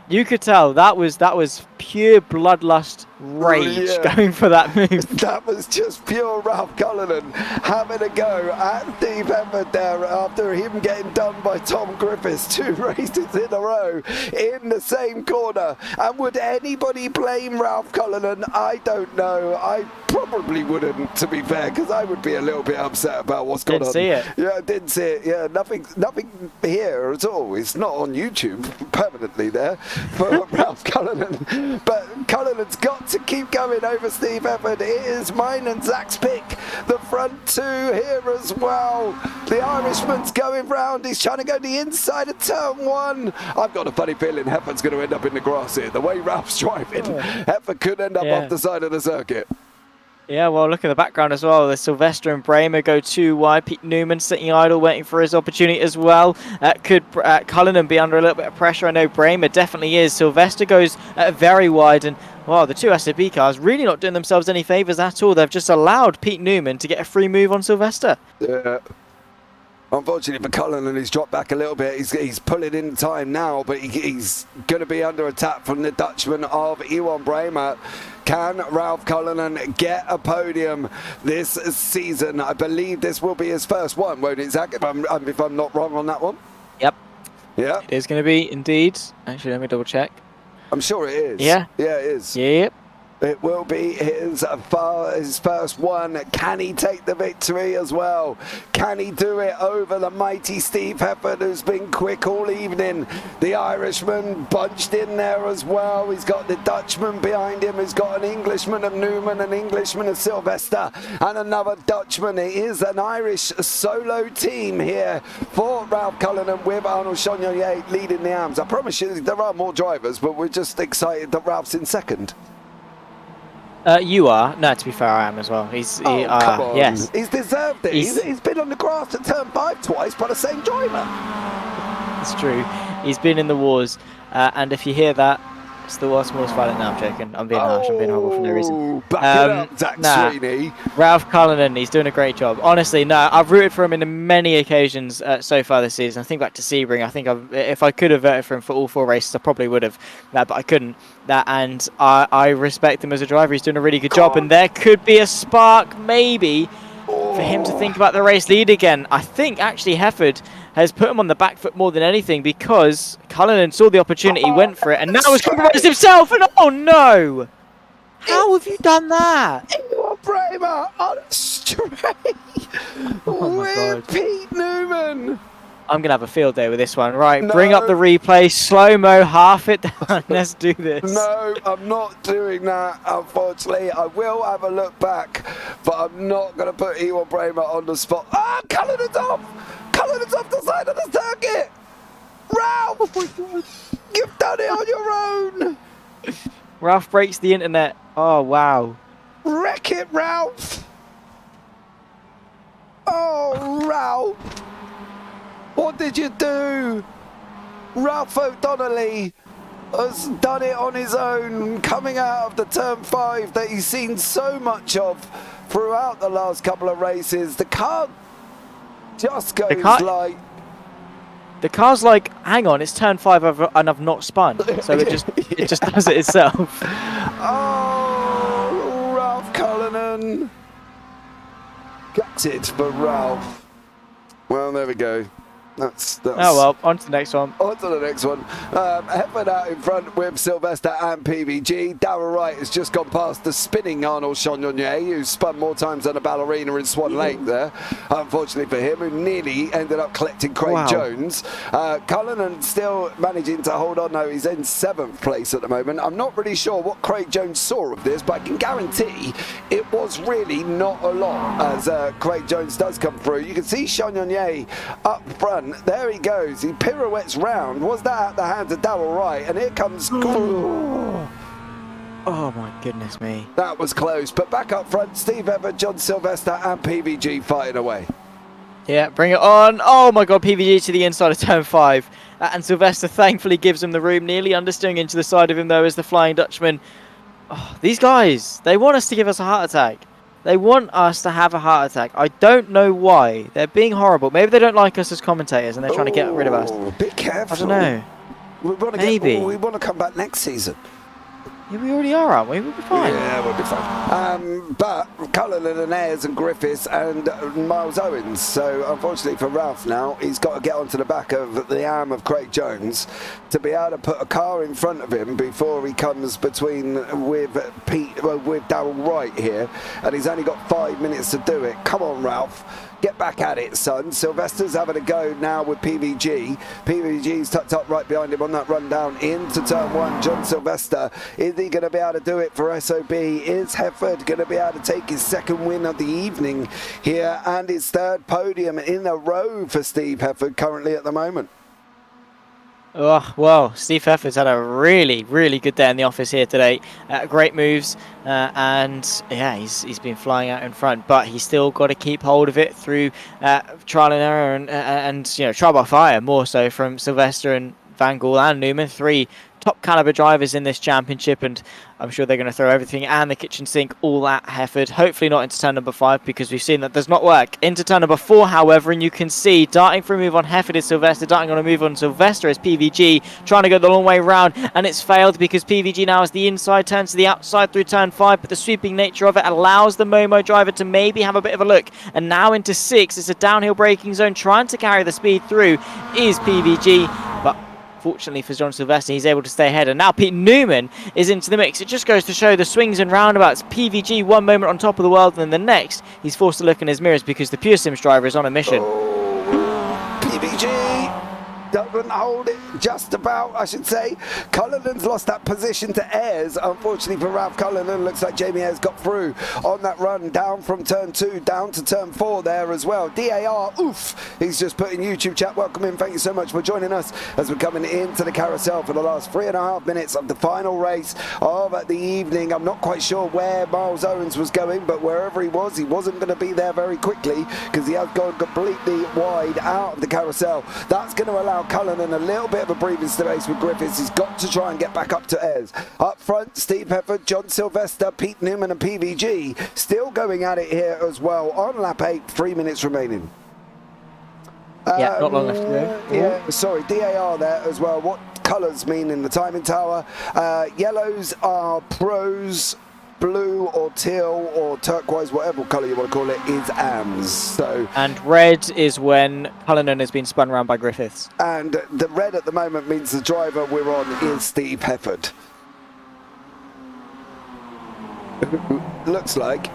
You could tell that was pure bloodlust rage going for that move. That was just pure Ralph Cullinan having a go at Steve Hefford there after him getting done by Tom Griffiths 2 races in a row in the same corner. And would anybody blame Ralph Cullinan? I don't know. I probably wouldn't, to be fair, because I would be a little bit upset about what's going on. Didn't see it. Yeah, I didn't see it. Yeah, nothing here at all. It's not on YouTube permanently there for Ralph Cullinan. But Cullinan's got to keep going over Steve Hefford. It is mine and Zach's pick. The front two here as well. The Irishman's going round. He's trying to go the inside of turn 1. I've got a funny feeling Hefford's going to end up in the grass here. The way Ralph's driving, Hefford could end up off the side of the circuit. Yeah, well, look at the background as well. The Sylvester and Bramer go 2 wide. Pete Newman sitting idle, waiting for his opportunity as well. Could Cullinan be under a little bit of pressure? I know Bramer definitely is. Sylvester goes very wide, and wow, the 2 SCP cars really not doing themselves any favours at all. They've just allowed Pete Newman to get a free move on Sylvester. Yeah. Unfortunately for Cullinan, he's dropped back a little bit. He's pulling in time now, but he's going to be under attack from the Dutchman of Ewan Bramer. Can Ralph Cullinan get a podium this season? I believe this will be his first one, won't it, Zach? If I'm not wrong on that one. Yep. Yeah. It is going to be, indeed. Actually, let me double check. I'm sure it is. Yeah. Yeah, it is. Yep. It will be his first one. Can he take the victory as well? Can he do it over the mighty Steve Hefford, who's been quick all evening? The Irishman bunched in there as well. He's got the Dutchman behind him. He's got an Englishman of Newman, an Englishman of Sylvester, and another Dutchman. It is an Irish solo team here for Ralph Cullinan with Arnold Chagnon leading the AMS. I promise you there are more drivers, but we're just excited that Ralph's in second. You are. No, to be fair, I am as well. Come on. Yes. He's deserved it. He's been on the grass at turn 5 twice by the same driver. It's true. He's been in the wars, and if you hear that, it's the world's most violent. No, I'm joking. I'm being harsh. I'm being horrible for no reason. Back it up, Zach Sweeney. Ralph Cullinan, he's doing a great job. Honestly, no, I've rooted for him in many occasions so far this season. I think back to Sebring. I think if I could have voted for him for all 4 races, I probably would have. But I couldn't. And I respect him as a driver. He's doing a really good job. And there could be a spark, maybe, for him to think about the race lead again. I think, actually, Hefford has put him on the back foot more than anything because Cullinan saw the opportunity, went for it, and now has compromised himself. And oh no! How have you done that? Bramer on a straight with Pete Newman. I'm going to have a field day with this one. Right, bring up the replay, slow-mo, half it down. Let's do this. No, I'm not doing that, unfortunately. I will have a look back, but I'm not going to put Ewan Bramer on the spot. Ah, Cullinan's off! Cullinan's off the side of the circuit! Ralph! Oh my God. You've done it on your own! Ralph breaks the internet. Oh, wow. Wreck it, Ralph! Oh, Ralph! What did you do? Ralph O'Donnelly has done it on his own, coming out of the turn 5 that he's seen so much of throughout the last couple of races. The car just goes like... The car's like, hang on, it's turn 5 and I've not spun. So it just does it itself. Oh, Ralph Cullinan. Gutted for Ralph. Well, there we go. That's oh well, on to the next one. On to the next one. Hefford out in front with Sylvester and PVG. Darrell Wright has just gone past the spinning Arnold Chagnon, who spun more times than a ballerina in Swan Lake there. Unfortunately for him, who nearly ended up collecting Craig Jones. Cullinan still managing to hold on, though. He's in 7th place at the moment. I'm not really sure what Craig Jones saw of this, but I can guarantee it was really not a lot as Craig Jones does come through. You can see Chagnon up front. There he goes. He pirouettes round. Was that at the hands of Darrell Wright? And here comes... Oh my goodness me. That was close. But back up front, Steve Everett, John Sylvester and PVG fighting away. Yeah, bring it on. Oh my God, PVG to the inside of turn 5. And Sylvester thankfully gives him the room, nearly understeering into the side of him though as the Flying Dutchman. Oh, these guys, they want us to give us a heart attack. They want us to have a heart attack. I don't know why. They're being horrible. Maybe they don't like us as commentators and they're trying to get rid of us. Be careful. I don't know. We want to come back next season. Yeah, we already are, aren't we? We'll be fine. Yeah, we'll be fine. But Cullinan and Ayres and Griffiths and Miles Owens. So unfortunately for Ralph now, he's got to get onto the back of the arm of Craig Jones to be able to put a car in front of him before he comes between with Darrell Wright here. And he's only got 5 minutes to do it. Come on, Ralph. Get back at it, son. Sylvester's having a go now with PVG. PVG's tucked up right behind him on that run down into turn 1. John Sylvester, is he going to be able to do it for SOB? Is Hefford going to be able to take his 2nd win of the evening here and his 3rd podium in a row for Steve Hefford currently at the moment? Oh, well, Steve Hefford's had a really, really good day in the office here today. Great moves, and yeah, he's been flying out in front, but he's still got to keep hold of it through trial and error and you know, trial by fire more so from Sylvester and Van Gaal and Newman, 3 top caliber drivers in this championship, and I'm sure they're going to throw everything and the kitchen sink all at Hefford. Hopefully not into turn number 5 because we've seen that does not work. Into turn number 4, however, and you can see darting for a move on Hefford is Sylvester, darting on a move on Sylvester is PVG, trying to go the long way round, and it's failed because PVG now has the inside turn to the outside through turn 5, but the sweeping nature of it allows the Momo driver to maybe have a bit of a look. And now into 6, it's a downhill braking zone, trying to carry the speed through is PVG, but fortunately for John Sylvester, he's able to stay ahead. And now Pete Newman is into the mix. It just goes to show the swings and roundabouts. PVG one moment on top of the world, and then the next, he's forced to look in his mirrors because the Pure Sims driver is on a mission. Oh, PVG doesn't hold it just about, I should say. Cullinan's lost that position to Ayres. Unfortunately for Ralph Cullinan, looks like Jamie Ayres got through on that run down from turn 2 down to turn 4 there as well. DAR, oof, he's just put in YouTube chat. Welcome in, thank you so much for joining us as we're coming into the carousel for the last 3.5 minutes of the final race of the evening. I'm not quite sure where Miles Owens was going, but wherever he wasn't going to be there very quickly because he has gone completely wide out of the carousel. That's going to allow Ralph Cullinan a little bit of a breathing space with Griffiths. He's got to try and get back up to Ayres. Up front, Steve Hefford, John Sylvester, Pete Newman and PVG still going at it here as well on lap 8, 3 minutes remaining. Yeah, not long left to go. Yeah, sorry, DAR there as well. What colours mean in the timing tower? Yellows are pros, blue or teal or turquoise, whatever colour you want to call it, is AMS. So, and red is when Cullinan has been spun around by Griffiths. And the red at the moment means the driver we're on is Steve Hefford. Looks like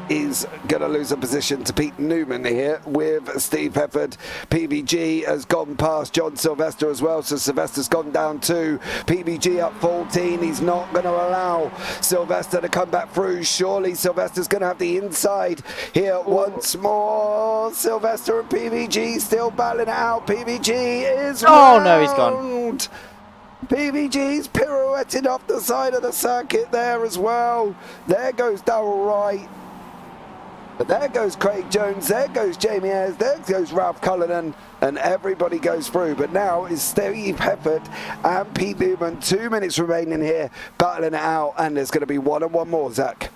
is going to lose a position to Pete Newman here with Steve Hefford. PVG has gone past John Sylvester as well, so Sylvester's gone down too. PVG up 14. He's not going to allow Sylvester to come back through. Surely Sylvester's going to have the inside here once more. Sylvester and PVG still battling it out. PVG is round. No, he's gone. PVG's pirouetted off the side of the circuit there as well. There goes Darrell Wright. But there goes Craig Jones, there goes Jamie Ayres, there goes Ralph Cullinan, and everybody goes through. But now it's Steve Hefford and Pete Newman, 2 minutes remaining here, battling it out, and there's going to be one and one more, Zach.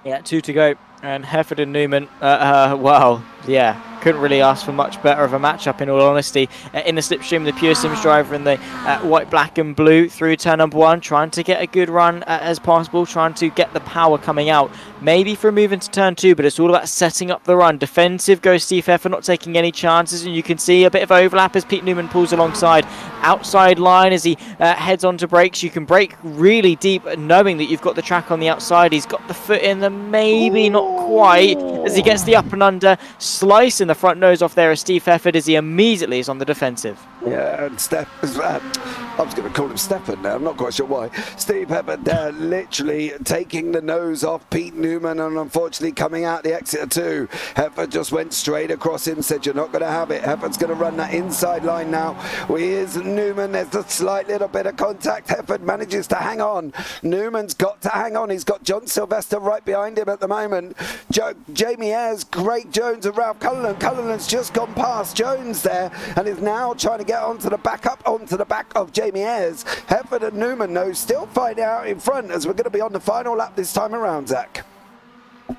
Yeah, 2 to go, and Hefford and Newman, well, yeah, couldn't really ask for much better of a matchup, in all honesty. In the slipstream, the Pure Sims driver in the white, black and blue through turn number 1, trying to get a good run as possible, trying to get the power coming out, maybe for a move into turn 2, but it's all about setting up the run. Defensive goes Steve Hefford, not taking any chances, and you can see a bit of overlap as Pete Newman pulls alongside. Outside line as he heads onto brakes. You can brake really deep, knowing that you've got the track on the outside. He's got the foot in there, maybe not quite, as he gets the up and under, slicing the front nose off there as Steve Hefford as he immediately is on the defensive. Yeah, and I was going to call him Stefan now, I'm not quite sure why. Steve Hefford there literally taking the nose off Pete Newman, and unfortunately coming out the exit of 2. Hefford just went straight across him, said you're not going to have it. Hefford's going to run that inside line now. Here's Newman, there's a slight little bit of contact. Hefford manages to hang on. Newman's got to hang on. He's got John Sylvester right behind him at the moment. Jamie Ayres, Craig Jones and Ralph Cullinan. Cullinan's just gone past Jones there and is now trying to get onto the back of Jamie Ayres. Hefford and Newman, though, still fighting out in front as we're going to be on the final lap this time around, Zach.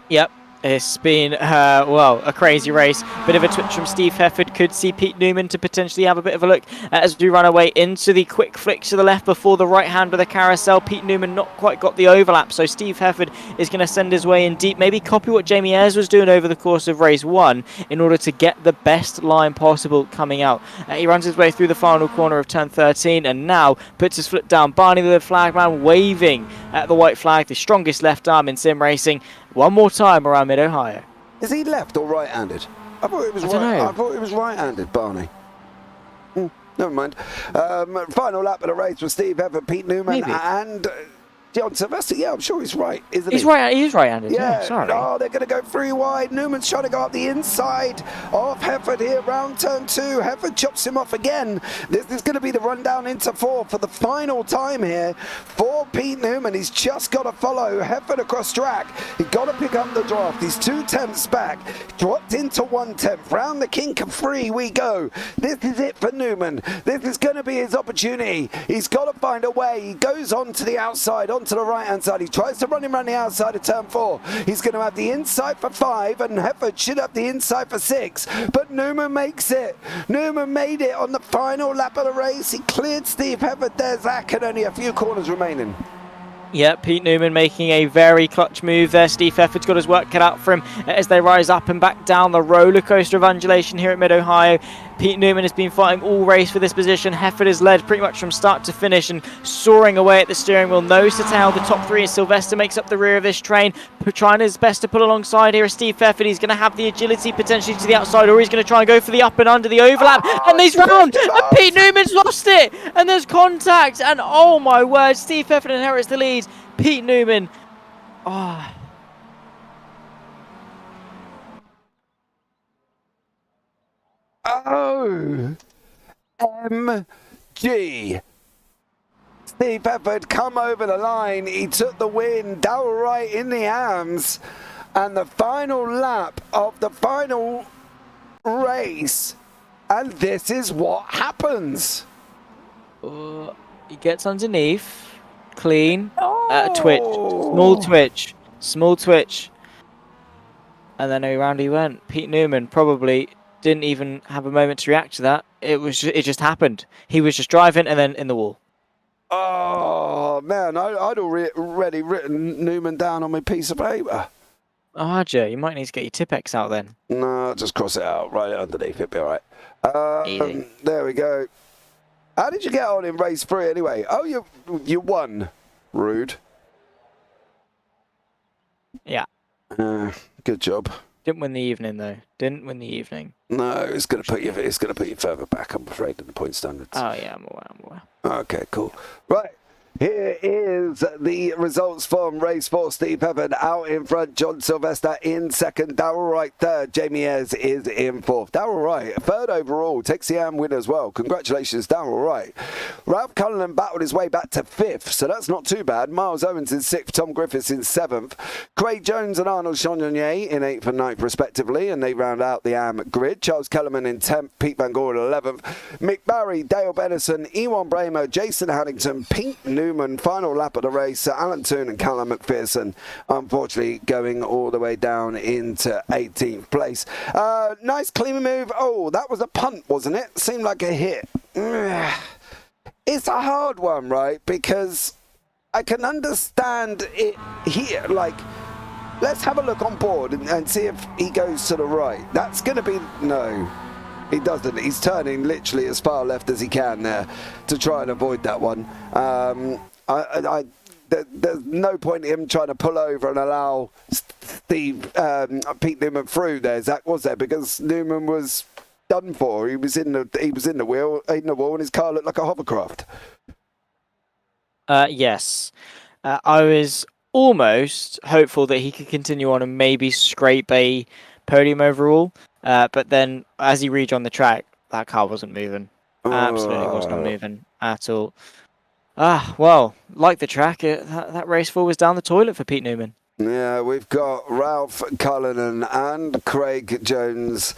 Yep. It's been, well, a crazy race. Bit of a twitch from Steve Hefford. Could see Pete Newman to potentially have a bit of a look as we run away into the quick flick to the left before the right hand of the carousel. Pete Newman not quite got the overlap, so Steve Hefford is going to send his way in deep. Maybe copy what Jamie Ayres was doing over the course of race 1 in order to get the best line possible coming out. He runs his way through the final corner of turn 13 and now puts his foot down. Barney the flagman waving at the white flag, the strongest left arm in sim racing. One more time around Mid-Ohio. Is he left or right-handed? I thought it was right. I thought it was right-handed, Barney. Never mind. Final lap of the race with Steve Hefford, Pete Newman, and John Sylvester. Yeah, I'm sure he's right, isn't he? He's right. He is right-handed. Yeah. Sorry. Oh, they're going to go 3 wide. Newman's trying to go up the inside of Hefford here, round turn 2. Hefford chops him off again. This is going to be the rundown into 4 for the final time here for Pete Newman. He's just got to follow Hefford across track. He's got to pick up the draft. He's 2 tenths back, dropped into 1 tenth. Round the kink of 3 we go. This is it for Newman. This is going to be his opportunity. He's got to find a way. He goes on to the outside, onto the right hand side. He tries to run him around the outside of turn 4. He's going to have the inside for 5, and Hefford should have the inside for 6, but Newman makes it. Newman made it on the final lap of the race. He cleared Steve Hefford there, Zach, and only a few corners remaining. Yeah, Pete Newman making a very clutch move there. Steve Hefford's got his work cut out for him as they rise up and back down the roller coaster of undulation here at Mid-Ohio. Pete Newman has been fighting all race for this position. Hefford has led pretty much from start to finish and soaring away at the steering wheel. Nose to tail, the top 3 as Sylvester makes up the rear of this train. Trying his best to pull alongside here is Steve Hefford. He's going to have the agility potentially to the outside, or he's going to try and go for the up and under the overlap. And he's round! And Pete Newman's lost it! And there's contact! And oh my word, Steve Hefford inherits the lead. Pete Newman. Oh. OMG. Steve Hefford come over the line. He took the win. Darrell Wright in the arms. And the final lap of the final race And this is what happens. He gets underneath. Clean. Twitch. Small twitch. And then around he went. Pete Newman probably didn't even have a moment to react to that. It just happened. He was just driving and then in the wall. Oh, man, I'd already written Newman down on my piece of paper. Oh, had you? You might need to get your Tipex out then. No, just cross it out, right underneath, it'll be all right. Easy. There we go. How did you get on in race 3 anyway? Oh, you won. Rude. Yeah. Good job. Didn't win the evening though. Didn't win the evening. No, it's gonna put you further back, I'm afraid, in the point standards. Oh yeah, I'm aware. Okay, cool. Right. Here is the results from race 4. Steve Evan out in front, John Sylvester in second, Darrell Wright third, Jamie Ayres is in fourth. Darrell Wright, third overall, takes the AM win as well. Congratulations, Darrell Wright. Ralph Cullinan battled his way back to fifth, so that's not too bad. Miles Owens in sixth, Tom Griffiths in seventh. Craig Jones and Arnold Chagnon in eighth and ninth respectively, and they round out the AM grid. Charles Kellerman in 10th, Pete Van Gore in 11th. Mick Barry, Dale Bennison, Ewan Bramer, Jason Haddington, Pete Newman, final lap of the race, Alan Toon and Callum McPherson, unfortunately going all the way down into 18th place. Nice clean move. Oh, that was a punt, wasn't it? Seemed like a hit. It's a hard one, right? Because I can understand it here. Like, let's have a look on board and see if he goes to the right. That's going to be... No. He doesn't. He's turning literally as far left as he can there to try and avoid that one. There's no point in him trying to pull over and allow Pete Newman through there, Zach, was there? Because Newman was done for. He was in the wall, and his car looked like a hovercraft. Yes. I was almost hopeful that he could continue on and maybe scrape a podium overall. But then, as he rejoined the track, that car wasn't moving. Absolutely was not moving at all. Well, like the track, that race 4 was down the toilet for Pete Newman. Yeah, we've got Ralph Cullinan and Craig Jones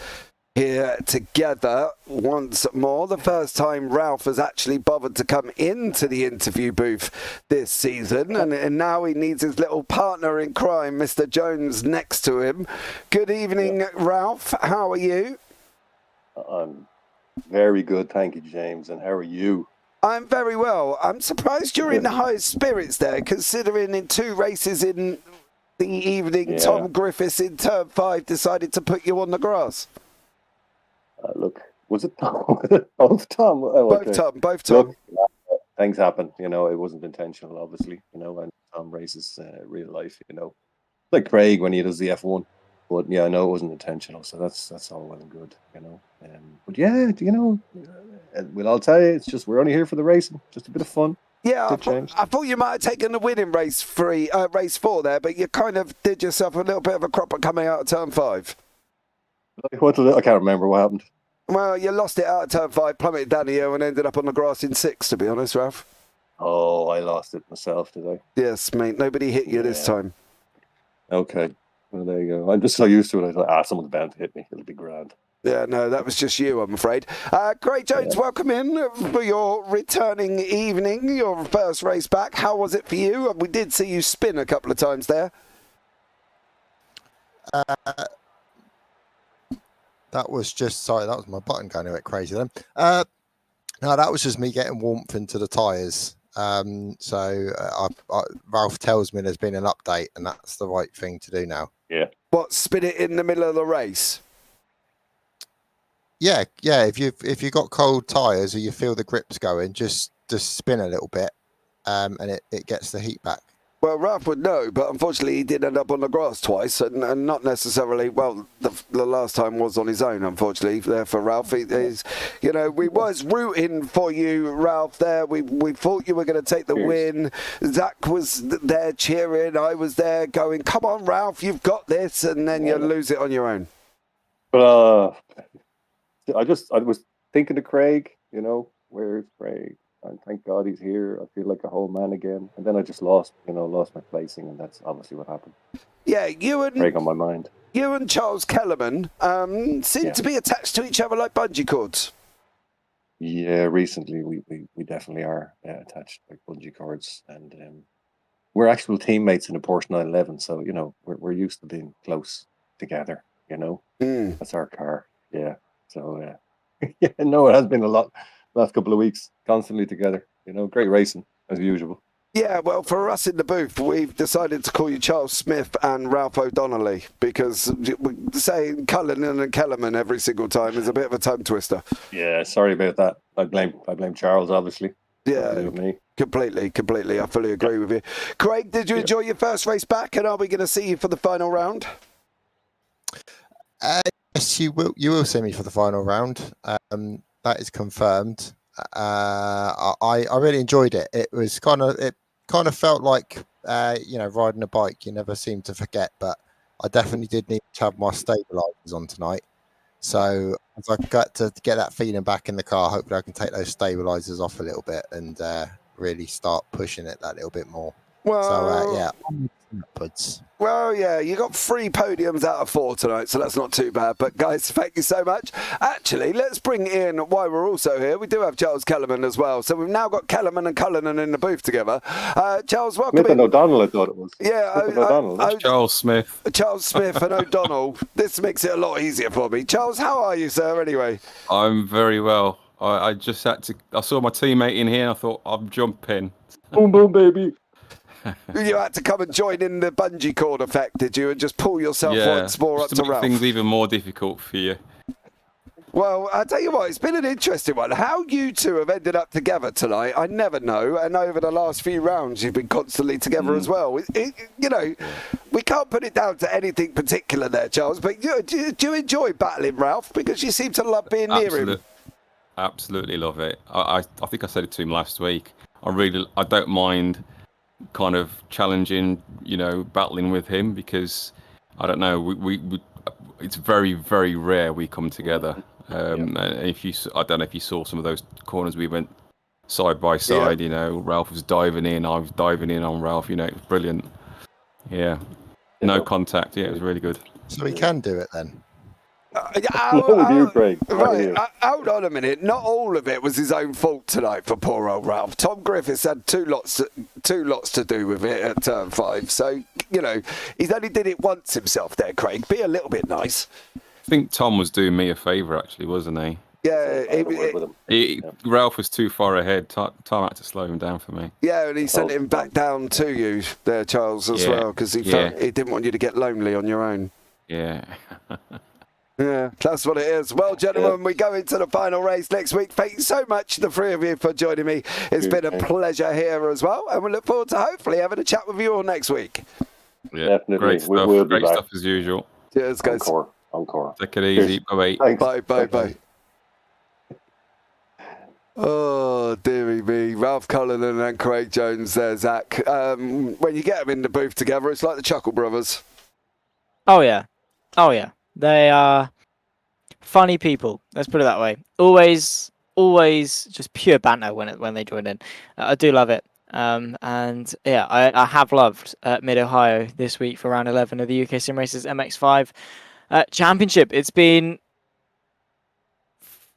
here together once more. The first time Ralph has actually bothered to come into the interview booth this season, and now he needs his little partner in crime, Mr. Jones, next to him. Good evening, Ralph. How are you? I'm very good, thank you, James. And how are you? I'm very well. I'm surprised you're in the highest spirits there, considering in 2 races in the evening, Tom Griffiths in turn 5 decided to put you on the grass. Look, was it Tom? Both Tom? Oh, okay. Both Tom. Look, things happen, it wasn't intentional, obviously, and Tom races real life, like Craig when he does the F1. But yeah, I know it wasn't intentional, so that's all well and good, But yeah, we'll all tell you, it's just we're only here for the racing, just a bit of fun. Yeah, I thought you might have taken the win in race 4 there, but you kind of did yourself a little bit of a cropper coming out of turn 5. I can't remember what happened. Well, you lost it out of turn 5, plummeted down the hill, and ended up on the grass in 6, to be honest, Ralph. Oh, I lost it myself, did I? Yes, mate. Nobody hit you this time. Okay. Well, there you go. I'm just so used to it. I thought, someone's bound to hit me. It'll be grand. Yeah, no, that was just you, I'm afraid. Craig Jones, welcome in for your returning evening, your first race back. How was it for you? We did see you spin a couple of times there. That was just, sorry, that was my button going a bit crazy then. No, that was just me getting warmth into the tyres. Ralph tells me there's been an update, and that's the right thing to do now. Yeah. What, spin it in the middle of the race? Yeah. If you got cold tyres or you feel the grips going, just spin a little bit, and it gets the heat back. Well, Ralph would know, but unfortunately he did end up on the grass twice, and not necessarily, well, the last time was on his own, unfortunately, there for Ralph. We was rooting for you, Ralph, there. We thought you were going to take the win. Zach was there cheering. I was there going, come on, Ralph, you've got this, and then you lose it on your own. I was thinking of Craig, where's Craig? And thank God he's here. I feel like a whole man again. And then I just lost my placing, and that's obviously what happened. Yeah, you and Craig on my mind. you and Charles Kellerman seem to be attached to each other like bungee cords. Yeah, recently we definitely are attached like bungee cords, and we're actual teammates in a Porsche 911. So we're used to being close together. That's our car. Yeah. So yeah, no, it has been a lot last couple of weeks, constantly together. Great racing as usual. Yeah, well, for us in the booth, we've decided to call you Charles Smith and Ralph O'Donnelly because saying Cullinan and Kellerman every single time is a bit of a tongue twister. Yeah, sorry about that. I blame Charles, obviously. Yeah, completely. I fully agree with you. Craig, did you enjoy your first race back, and are we going to see you for the final round? Yes, you will. You will see me for the final round. That is confirmed. I really enjoyed it. It was kind of felt like riding a bike. You never seem to forget, but I definitely did need to have my stabilizers on tonight. So as I got to get that feeling back in the car, hopefully I can take those stabilizers off a little bit and really start pushing it that little bit more. Well, so upwards. Well, yeah, you got 3 podiums out of 4 tonight, so that's not too bad. But guys, thank you so much. Actually, let's bring in why we're also here. We do have Charles Kellerman as well, so we've now got Kellerman and Cullinan in the booth together. Charles, welcome. Smith and O'Donnell, I thought it was. Yeah, Charles Smith. Charles Smith and O'Donnell. This makes it a lot easier for me. Charles, how are you, sir? Anyway, I'm very well. I just had to. I saw my teammate in here, and I thought I'm jumping. Boom, boom, baby. You had to come and join in the bungee cord effect, did you? And just pull yourself once more up to make Ralph. Things even more difficult for you. Well, I'll tell you what, it's been an interesting one. How you two have ended up together tonight, I never know. And over the last few rounds, you've been constantly together as well. We can't put it down to anything particular there, Charles. But do you enjoy battling Ralph? Because you seem to love being near him. Absolutely love it. I think I said it to him last week. I don't mind kind of challenging, battling with him because I don't know. We it's very, very rare we come together. And I don't know if you saw some of those corners we went side by side. Ralph was diving in, I was diving in on Ralph. It was brilliant. Yeah, no contact. Yeah, it was really good. So we can do it then. Craig. Right, hold on a minute. Not all of it was his own fault tonight for poor old Ralph. Tom Griffiths had two lots to do with it at turn 5. So, he's only did it once himself there, Craig. Be a little bit nice. I think Tom was doing me a favour, actually, wasn't he? Yeah, Ralph was too far ahead. Tom had to slow him down for me. Yeah, and he sent him back down to you there, Charles, as well, because he felt he didn't want you to get lonely on your own. Yeah. Yeah, that's what it is. Well, gentlemen, we go into the final race next week. Thank you so much, the 3 of you, for joining me. It's been a pleasure here as well, and we look forward to hopefully having a chat with you all next week. Yeah, definitely. Great stuff. We'll Great stuff as usual. Cheers, guys. Encore. Take it easy. Bye-bye. Bye. Oh, dearie me. Ralph Cullinan and Craig Jones there, Zach. When you get them in the booth together, it's like the Chuckle Brothers. Oh, yeah. They are funny people. Let's put it that way. Always just pure banter when they join in. I do love it. And yeah, I have loved Mid-Ohio this week for round 11 of the UkSimracers MX5 Championship. It's been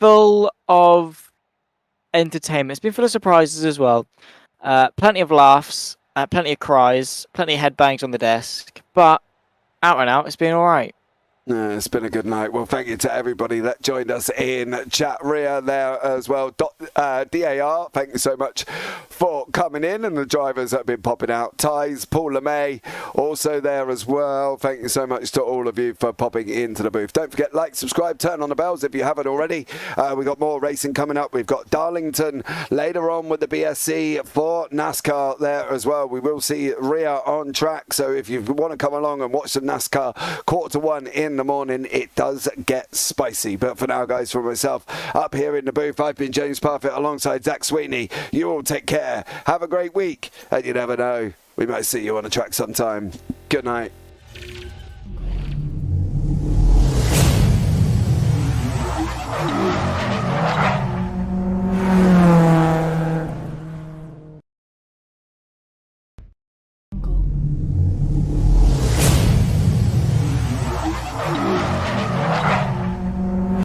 full of entertainment. It's been full of surprises as well. Plenty of laughs, plenty of cries, plenty of headbangs on the desk. But out and out, it's been all right. Yeah, it's been a good night. Well, thank you to everybody that joined us in chat. Ria there as well. DAR, thank you so much for coming in, and the drivers that have been popping out. Ties, Paul LeMay, also there as well. Thank you so much to all of you for popping into the booth. Don't forget, like, subscribe, turn on the bells if you haven't already. We've got more racing coming up. We've got Darlington later on with the BSC for NASCAR there as well. We will see Ria on track, so if you want to come along and watch the NASCAR 1:45 in the morning, it does get spicy. But for now, guys, for myself up here in the booth, I've been James Parfitt alongside Zach Sweeney. You all take care, have a great week, and you never know, we might see you on the track sometime. Good night. Yeah.